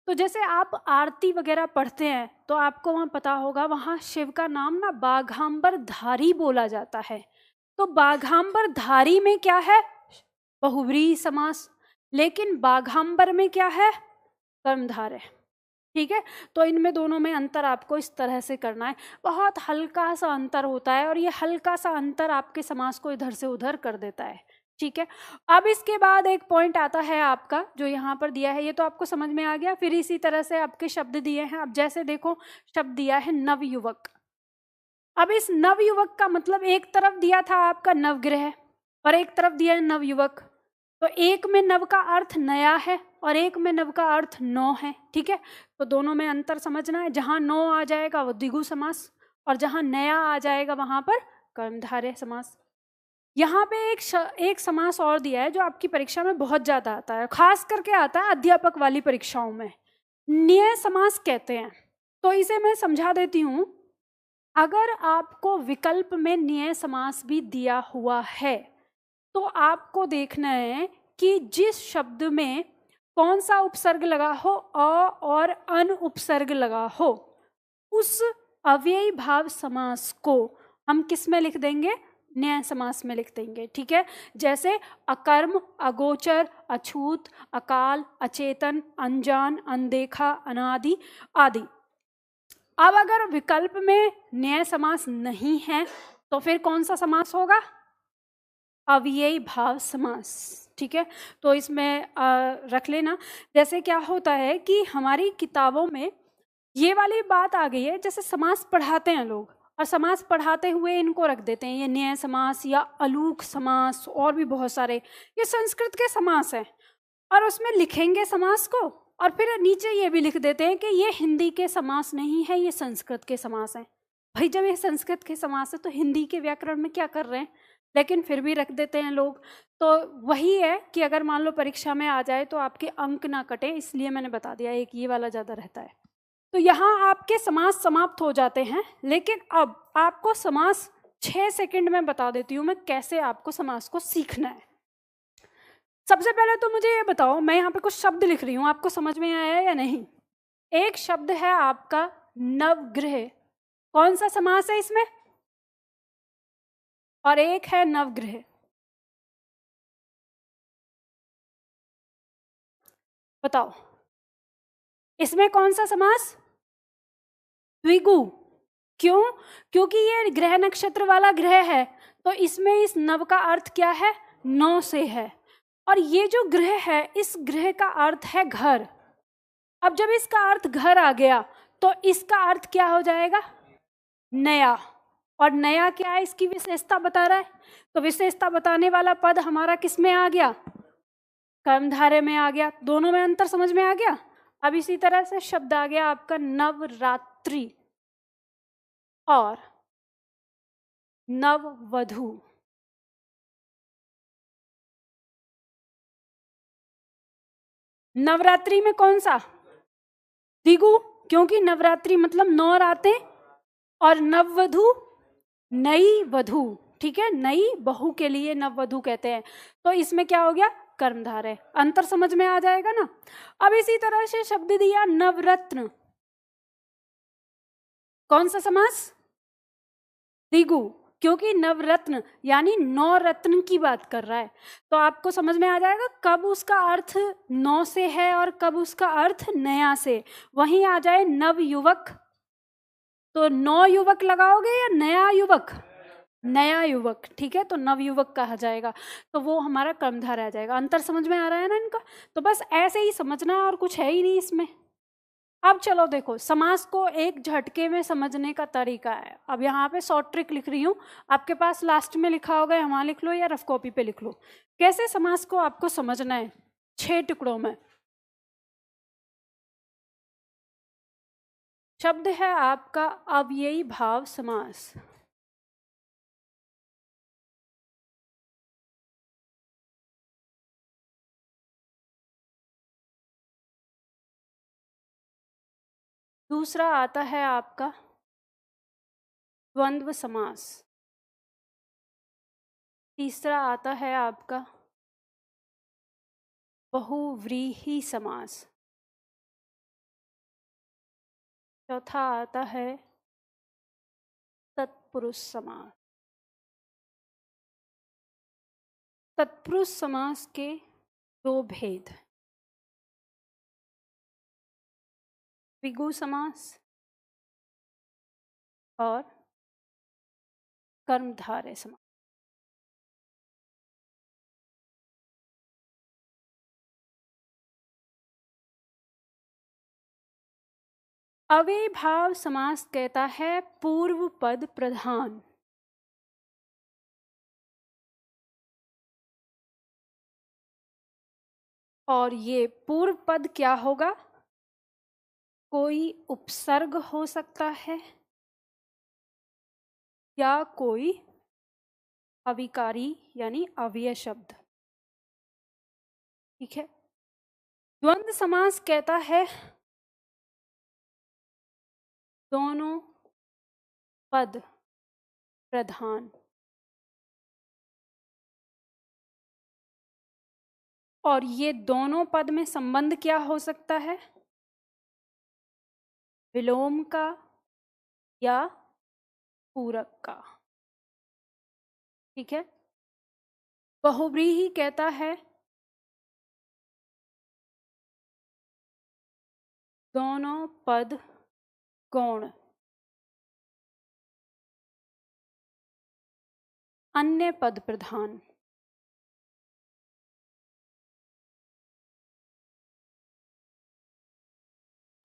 तो जैसे आप आरती वगैरह पढ़ते हैं तो आपको वहां पता होगा, वहां शिव का नाम ना बाघांबर धारी बोला जाता है। तो बाघांबर धारी में क्या है? बहुव्रीहि समास। लेकिन बाघांबर में क्या है? कर्मधारय, ठीक है। तो इनमें दोनों में अंतर आपको इस तरह से करना है, बहुत हल्का सा अंतर होता है, और ये हल्का सा अंतर आपके समास को इधर से उधर कर देता है, ठीक है। अब इसके बाद एक पॉइंट आता है आपका जो यहाँ पर दिया है, ये तो आपको समझ में आ गया। फिर इसी तरह से आपके शब्द दिए हैं। अब जैसे देखो, शब्द दिया है नवयुवक। अब इस नवयुवक का मतलब, एक तरफ दिया था आपका नवग्रह और एक तरफ दिया है नवयुवक। तो एक में नव का अर्थ नया है और एक में नव का अर्थ नौ है, ठीक है। तो दोनों में अंतर समझना है। जहां नौ आ जाएगा वो द्विगु समास, और जहां नया आ जाएगा वहां पर कर्मधारय समास। यहाँ पे एक समास और दिया है जो आपकी परीक्षा में बहुत ज्यादा आता है, खास करके आता है अध्यापक वाली परीक्षाओं में, न्याय समास कहते हैं। तो इसे मैं समझा देती हूँ। अगर आपको विकल्प में न्याय समास भी दिया हुआ है तो आपको देखना है कि जिस शब्द में कौन सा उपसर्ग लगा हो, अ और अन उपसर्ग लगा हो, उस अव्ययी भाव समास को हम किस में लिख देंगे? न्याय समास में लिख देंगे। ठीक है, जैसे अकर्म, अगोचर, अछूत, अकाल, अचेतन, अनजान, अनदेखा, अनादि आदि। अब अगर विकल्प में न्याय समास नहीं है तो फिर कौन सा समास होगा? अव्ययी भाव समास। ठीक है, तो इसमें रख लेना। जैसे क्या होता है कि हमारी किताबों में ये वाली बात आ गई है, जैसे समास पढ़ाते हैं लोग और समास पढ़ाते हुए इनको रख देते हैं, ये न्याय समास या अलूक समास और भी बहुत सारे, ये संस्कृत के समास हैं, और उसमें लिखेंगे समास को और फिर नीचे ये भी लिख देते हैं कि ये हिंदी के समास नहीं है, ये संस्कृत के समास हैं। भाई जब ये संस्कृत के समास है तो हिंदी के व्याकरण में क्या कर रहे हैं? लेकिन फिर भी रख देते हैं लोग। तो वही है कि अगर मान लो परीक्षा में आ जाए तो आपके अंक ना कटे, इसलिए मैंने बता दिया, एक ये वाला ज़्यादा रहता है। तो यहाँ आपके समास समाप्त हो जाते हैं, लेकिन अब आपको समास 6 सेकंड में बता देती हूँ मैं कैसे आपको समास को सीखना है। सबसे पहले तो मुझे ये बताओ, मैं यहाँ पे कुछ शब्द लिख रही हूँ, आपको समझ में आया या नहीं? एक शब्द है आपका नवग्रह, कौन सा समास है इसमें? और एक है नवग्रह, बताओ इसमें कौन सा समास? द्विगु। क्यों? क्योंकि ये ग्रह नक्षत्र वाला ग्रह है, तो इसमें इस नव का अर्थ क्या है? 9 से है। और ये जो ग्रह है, इस ग्रह का अर्थ है घर। अब जब इसका अर्थ घर आ गया तो इसका अर्थ क्या हो जाएगा? नया। और नया क्या है? इसकी विशेषता बता रहा है। तो विशेषता बताने वाला पद हमारा किस में आ गया? कर्मधारय में आ गया। दोनों में अंतर समझ में आ गया। अब इसी तरह से शब्द आ गया आपका नवरात्रि और नववधू। नवरात्रि में कौन सा? द्विगु, क्योंकि नवरात्रि मतलब 9 रातें, और नववधू नई वधू। ठीक है, नई बहू के लिए नववधू कहते हैं। तो इसमें क्या हो गया? कर्मधारय। अंतर समझ में आ जाएगा ना। अब इसी तरह से शब्द दिया नवरत्न, कौन सा समास? द्विगु, क्योंकि नवरत्न यानी 9 रत्न की बात कर रहा है। तो आपको समझ में आ जाएगा कब उसका अर्थ 9 से है और कब उसका अर्थ नया से। वहीं आ जाए नव युवक, तो 9 युवक लगाओगे या नया युवक? नया युवक। ठीक है, तो नवयुवक कहा जाएगा, तो वो हमारा कर्मधारय आ जाएगा। अंतर समझ में आ रहा है ना इनका? तो बस ऐसे ही समझना, और कुछ है ही नहीं इसमें। अब चलो देखो, समास को एक झटके में समझने का तरीका है। अब यहाँ पे शॉर्ट ट्रिक लिख रही हूँ, आपके पास लास्ट में लिखा होगा, वहां लिख लो या रफ कॉपी पे लिख लो। कैसे समास को आपको समझना है 6 टुकड़ों में। शब्द है आपका अव्ययी भाव समास। दूसरा आता है आपका द्वंद्व समास। तीसरा आता है आपका बहुव्रीहि समास। चौथा आता है तत्पुरुष समास। तत्पुरुष समास के 2 भेद, द्विगु समास और कर्मधारय समास। अव्ययी भाव समास कहता है पूर्व पद प्रधान। और ये पूर्व पद क्या होगा? कोई उपसर्ग हो सकता है या कोई अविकारी यानी अव्यय शब्द। ठीक है। द्वंद्व समास कहता है दोनों पद प्रधान, और ये दोनों पद में संबंध क्या हो सकता है? विलोम का या पूरक का। ठीक है। बहुव्रीहि कहता है दोनों पद गौण। अन्य पद प्रधान,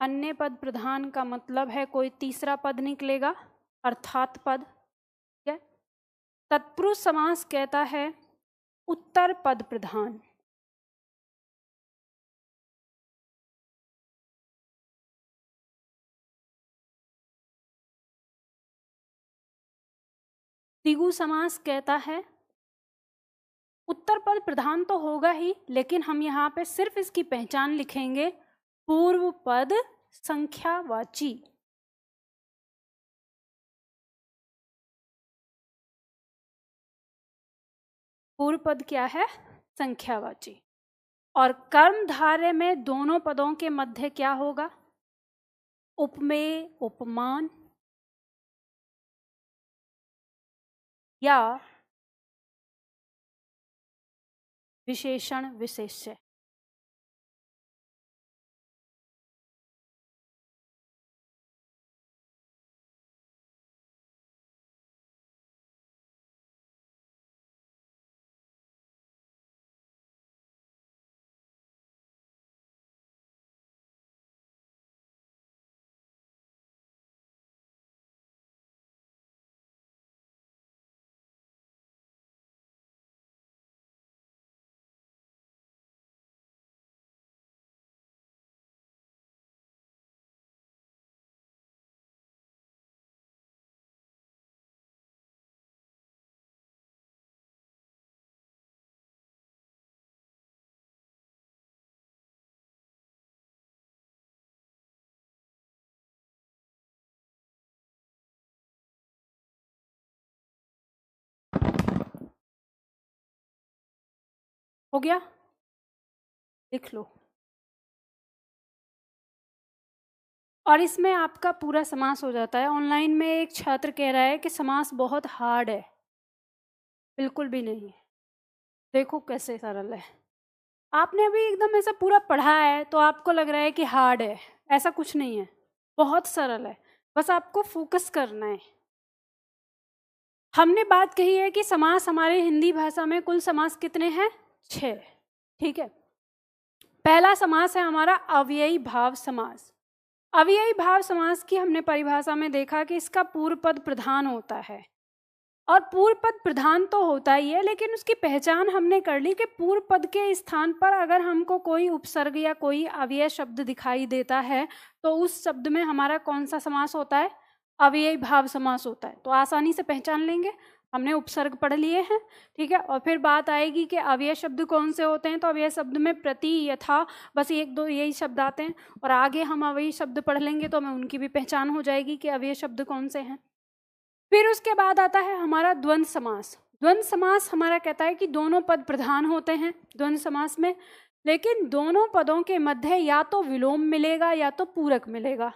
अन्य पद प्रधान का मतलब है कोई तीसरा पद निकलेगा, अर्थात पद। ठीक है। तत्पुरुष समास कहता है उत्तर पद प्रधान। द्विगु समास कहता है उत्तर पद प्रधान तो होगा ही, लेकिन हम यहाँ पे सिर्फ इसकी पहचान लिखेंगे पूर्व पद संख्यावाची। पूर्व पद क्या है? संख्यावाची। और कर्मधारय में दोनों पदों के मध्य क्या होगा? उपमेय उपमान या विशेषण विशेष्य। हो गया? लिख लो। और इसमें आपका पूरा समास हो जाता है। ऑनलाइन में एक छात्र कह रहा है कि समास बहुत हार्ड है। बिल्कुल भी नहीं, देखो कैसे सरल है। आपने अभी एकदम ऐसा पूरा पढ़ा है तो आपको लग रहा है कि हार्ड है, ऐसा कुछ नहीं है, बहुत सरल है, बस आपको फोकस करना है। हमने बात कही है कि समास हमारे हिंदी भाषा में कुल समास कितने हैं? 6। ठीक है। पहला समास है हमारा अव्ययी भाव समास। अव्ययी भाव समास की हमने परिभाषा में देखा कि इसका पूर्व पद प्रधान होता है, और पूर्व पद प्रधान तो होता ही है, लेकिन उसकी पहचान हमने कर ली कि पूर्व पद के स्थान पर अगर हमको कोई उपसर्ग या कोई अव्यय शब्द दिखाई देता है तो उस शब्द में हमारा कौन सा समास होता है? अव्ययी भाव समास होता है। तो आसानी से पहचान लेंगे, हमने उपसर्ग पढ़ लिए हैं। ठीक है। और फिर बात आएगी कि अव्यय शब्द कौन से होते हैं, तो अव्यय शब्द में प्रति, यथा, बस एक दो यही शब्द आते हैं, और आगे हम अव्ययी शब्द पढ़ लेंगे तो हमें उनकी भी पहचान हो जाएगी कि अव्यय शब्द कौन से हैं। फिर उसके बाद आता है हमारा द्वंद्व समास। द्वंद्व समास हमारा कहता है कि दोनों पद प्रधान होते हैं द्वंद्व समास में, लेकिन दोनों पदों के मध्य या तो विलोम मिलेगा या तो पूरक मिलेगा।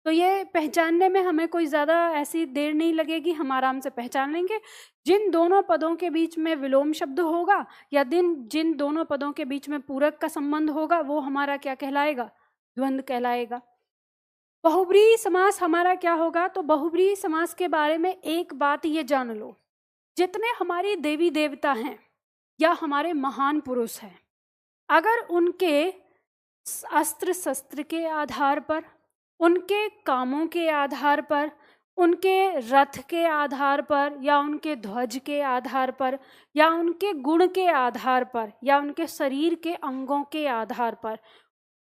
तो ये पहचानने में हमें कोई ज़्यादा ऐसी देर नहीं लगेगी, हम आराम से पहचान लेंगे। जिन दोनों पदों के बीच में विलोम शब्द होगा या जिन दोनों पदों के बीच में पूरक का संबंध होगा वो हमारा क्या कहलाएगा? द्वंद्व कहलाएगा। बहुब्रीहि समास हमारा क्या होगा? तो बहुब्रीहि समास के बारे में एक बात ये जान लो, जितने हमारी देवी देवता हैं या हमारे महान पुरुष हैं, अगर उनके अस्त्र शस्त्र के आधार पर, उनके कामों के आधार पर, उनके रथ के आधार पर, या उनके ध्वज के आधार पर, या उनके गुण के आधार पर, या उनके शरीर के अंगों के आधार पर,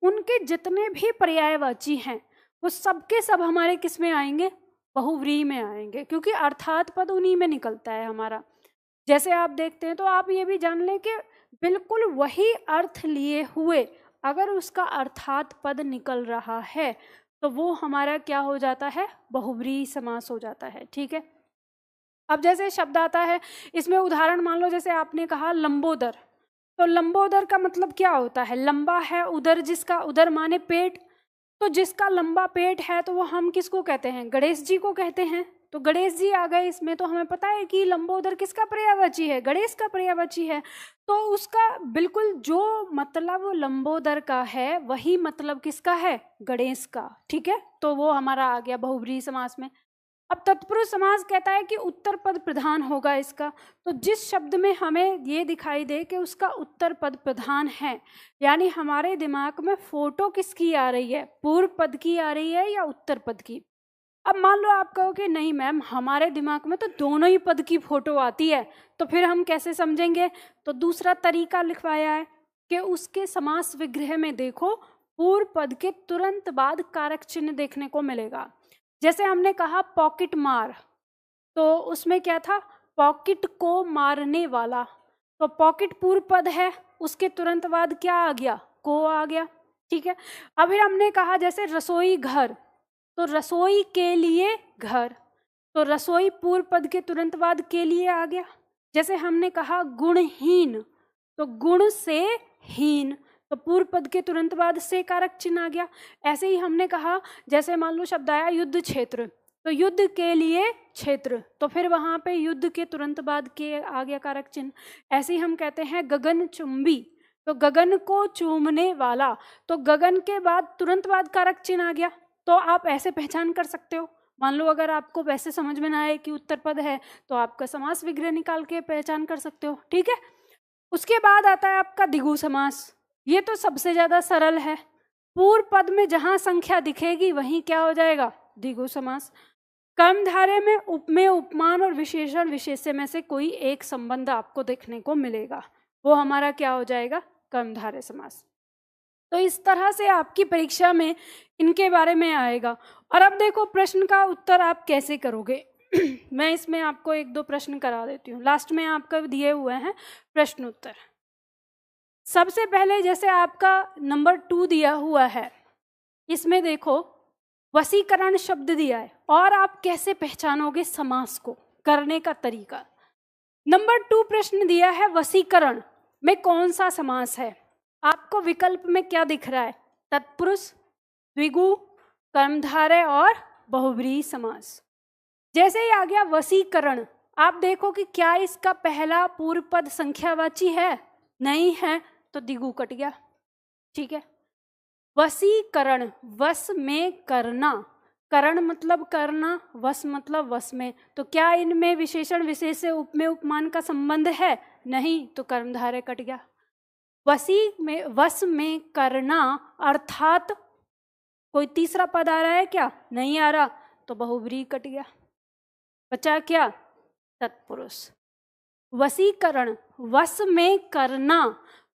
उनके जितने भी पर्यायवाची हैं वो सबके सब हमारे किस में आएंगे? बहुव्रीहि में आएंगे, क्योंकि अर्थात पद उन्हीं में निकलता है हमारा। जैसे आप देखते हैं तो आप ये भी जान लें कि बिल्कुल वही अर्थ लिए हुए अगर उसका अर्थात पद निकल रहा है तो वो हमारा क्या हो जाता है, बहुब्रीहि समास हो जाता है। ठीक है, अब जैसे शब्द आता है, इसमें उदाहरण मान लो, जैसे आपने कहा लंबोदर, तो लंबोदर का मतलब क्या होता है, लंबा है उदर जिसका, उदर माने पेट, तो जिसका लंबा पेट है तो वो हम किसको कहते हैं, गणेश जी को कहते हैं। तो गणेश जी आ गए इसमें, तो हमें पता है कि लंबोदर किसका पर्यायवाची है, गणेश का पर्यायवाची है, तो उसका बिल्कुल जो मतलब लंबोदर का है वही मतलब किसका है, गणेश का। ठीक है, तो वो हमारा आ गया बहुब्रीहि समास में। अब तत्पुरुष समास कहता है कि उत्तर पद प्रधान होगा इसका, तो जिस शब्द में हमें ये दिखाई दे कि उसका उत्तर पद प्रधान है, यानी हमारे दिमाग में फोटो किसकी आ रही है, पूर्व पद की आ रही है या उत्तर पद की। अब मान लो आप कहो कि नहीं मैम हमारे दिमाग में तो दोनों ही पद की फोटो आती है, तो फिर हम कैसे समझेंगे, तो दूसरा तरीका लिखवाया है कि उसके समास विग्रह में देखो पूर्व पद के तुरंत बाद कारक चिन्ह देखने को मिलेगा। जैसे हमने कहा पॉकेट मार, तो उसमें क्या था, पॉकेट को मारने वाला, तो पॉकेट पूर्व पद है, उसके तुरंत बाद क्या आ गया, को आ गया। ठीक है, अभी हमने कहा जैसे रसोई घर, तो रसोई के लिए घर, तो रसोई पूर्व पद के तुरंत बाद के लिए आ गया। जैसे हमने कहा गुणहीन, तो गुण से हीन, तो पूर्व पद के तुरंत बाद से कारक चिन्ह आ गया। ऐसे ही हमने कहा जैसे मान लो शब्द आया युद्ध क्षेत्र, तो युद्ध के लिए क्षेत्र, तो फिर वहां पे युद्ध के तुरंत बाद के आ गया कारक चिन्ह। ऐसे ही हम कहते हैं गगन चुंबी, तो गगन को चूमने वाला, तो गगन के बाद तुरंत बाद कारक चिन्ह आ गया। तो आप ऐसे पहचान कर सकते हो। मान लो अगर आपको वैसे समझ में ना आए कि उत्तर पद है, तो आपका समास विग्रह निकाल के पहचान कर सकते हो। ठीक है, उसके बाद आता है आपका द्विगु समास। ये तो सबसे ज्यादा सरल है, पूर्व पद में जहां संख्या दिखेगी वहीं क्या हो जाएगा, द्विगु समास। कर्मधारय में उपमान और विशेषण विशेष्य में से कोई एक संबंध आपको देखने को मिलेगा, वो हमारा क्या हो जाएगा, कर्मधारय समास। तो इस तरह से आपकी परीक्षा में इनके बारे में आएगा। और अब देखो प्रश्न का उत्तर आप कैसे करोगे। मैं इसमें आपको एक दो प्रश्न करा देती हूँ, लास्ट में आपका दिए हुए हैं प्रश्न उत्तर। सबसे पहले जैसे आपका नंबर 2 दिया हुआ है, इसमें देखो वशीकरण शब्द दिया है और आप कैसे पहचानोगे समास को, करने का तरीका। नंबर 2 प्रश्न दिया है वशीकरण में कौन सा समास है, आपको विकल्प में क्या दिख रहा है, तत्पुरुष, द्विगु, कर्मधारय और बहुब्रीहि समास। जैसे ही आ गया वशीकरण, आप देखो कि क्या इसका पहला पूर्व पद संख्यावाची है, नहीं है, तो द्विगु कट गया। ठीक है, वशीकरण, वश में करना, करण मतलब करना, वश मतलब वश में, तो क्या इनमें विशेषण विशेष से उप में उपमान का संबंध है, नहीं, तो कर्मधारय कट गया। वश में करना अर्थात कोई तीसरा पद आ रहा है क्या, नहीं आ रहा, तो बहुब्रीहि कट गया, बचा क्या, तत्पुरुष। वशीकरण, वश में करना,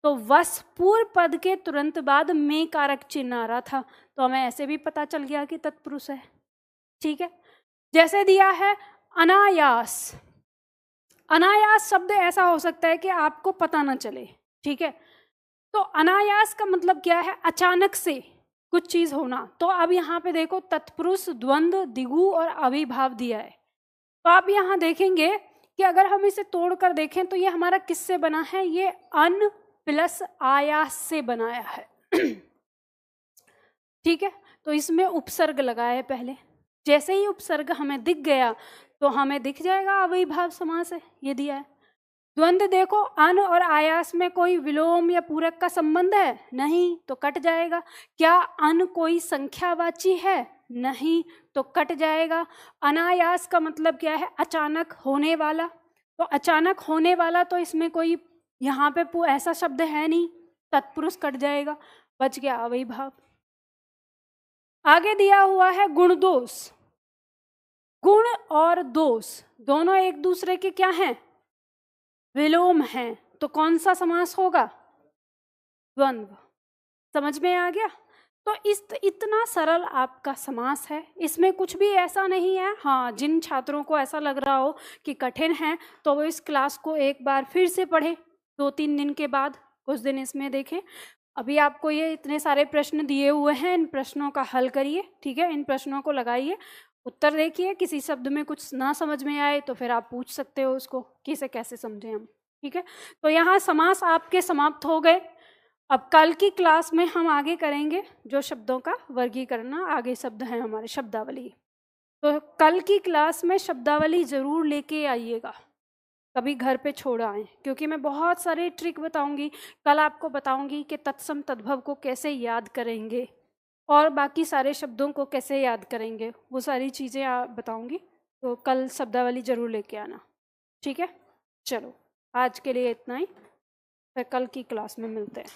तो वश पूर्व पद के तुरंत बाद में कारक चिन्ह आ रहा था, तो हमें ऐसे भी पता चल गया कि तत्पुरुष है। ठीक है, जैसे दिया है अनायास, अनायास शब्द ऐसा हो सकता है कि आपको पता ना चले। ठीक है, तो अनायास का मतलब क्या है, अचानक से कुछ चीज होना। तो अब यहाँ पे देखो तत्पुरुष, द्वंद्व, द्विगु और अविभाव दिया है, तो आप यहाँ देखेंगे कि अगर हम इसे तोड़कर देखें तो ये हमारा किससे बना है, ये अन प्लस आयास से बनाया है। ठीक है, तो इसमें उपसर्ग लगाया है पहले, जैसे ही उपसर्ग हमें दिख गया तो हमें दिख जाएगा अविभाव समास है, ये दिया है। द्वंद्व देखो, अन और आयास में कोई विलोम या पूरक का संबंध है, नहीं, तो कट जाएगा। क्या अन कोई संख्यावाची है, नहीं, तो कट जाएगा। अनायास का मतलब क्या है, अचानक होने वाला, तो अचानक होने वाला, तो इसमें कोई यहाँ पे ऐसा शब्द है नहीं, तत्पुरुष कट जाएगा, बच गया अविभाव। आगे दिया हुआ है गुण दोष। गुण और दोष दोनों एक दूसरे के क्या हैं, विलोम हैं, तो कौन सा समास होगा, द्वंद्व। समझ में आ गया। तो इतना सरल आपका समास है, इसमें कुछ भी ऐसा नहीं है। हाँ, जिन छात्रों को ऐसा लग रहा हो कि कठिन है तो वो इस क्लास को एक बार फिर से पढ़े, 2-3 दिन के बाद कुछ दिन इसमें देखें। अभी आपको ये इतने सारे प्रश्न दिए हुए हैं, इन प्रश्नों का हल करिए, ठीक है, इन प्रश्नों को लगाइए, उत्तर देखिए। किसी शब्द में कुछ ना समझ में आए तो फिर आप पूछ सकते हो उसको कि इसे कैसे समझें हम, ठीक है। तो यहाँ समास आपके समाप्त हो गए। अब कल की क्लास में हम आगे करेंगे जो शब्दों का वर्गीकरण, आगे शब्द हैं हमारे शब्दावली। तो कल की क्लास में शब्दावली जरूर लेके आइएगा, कभी घर पे छोड़ आए, क्योंकि मैं बहुत सारे ट्रिक बताऊंगी। कल आपको बताऊंगी कि तत्सम तद्भव को कैसे याद करेंगे और बाकी सारे शब्दों को कैसे याद करेंगे, वो सारी चीज़ें आप बताऊंगी। तो कल शब्दावली जरूर लेके आना, ठीक है। चलो आज के लिए इतना ही, फिर कल की क्लास में मिलते हैं।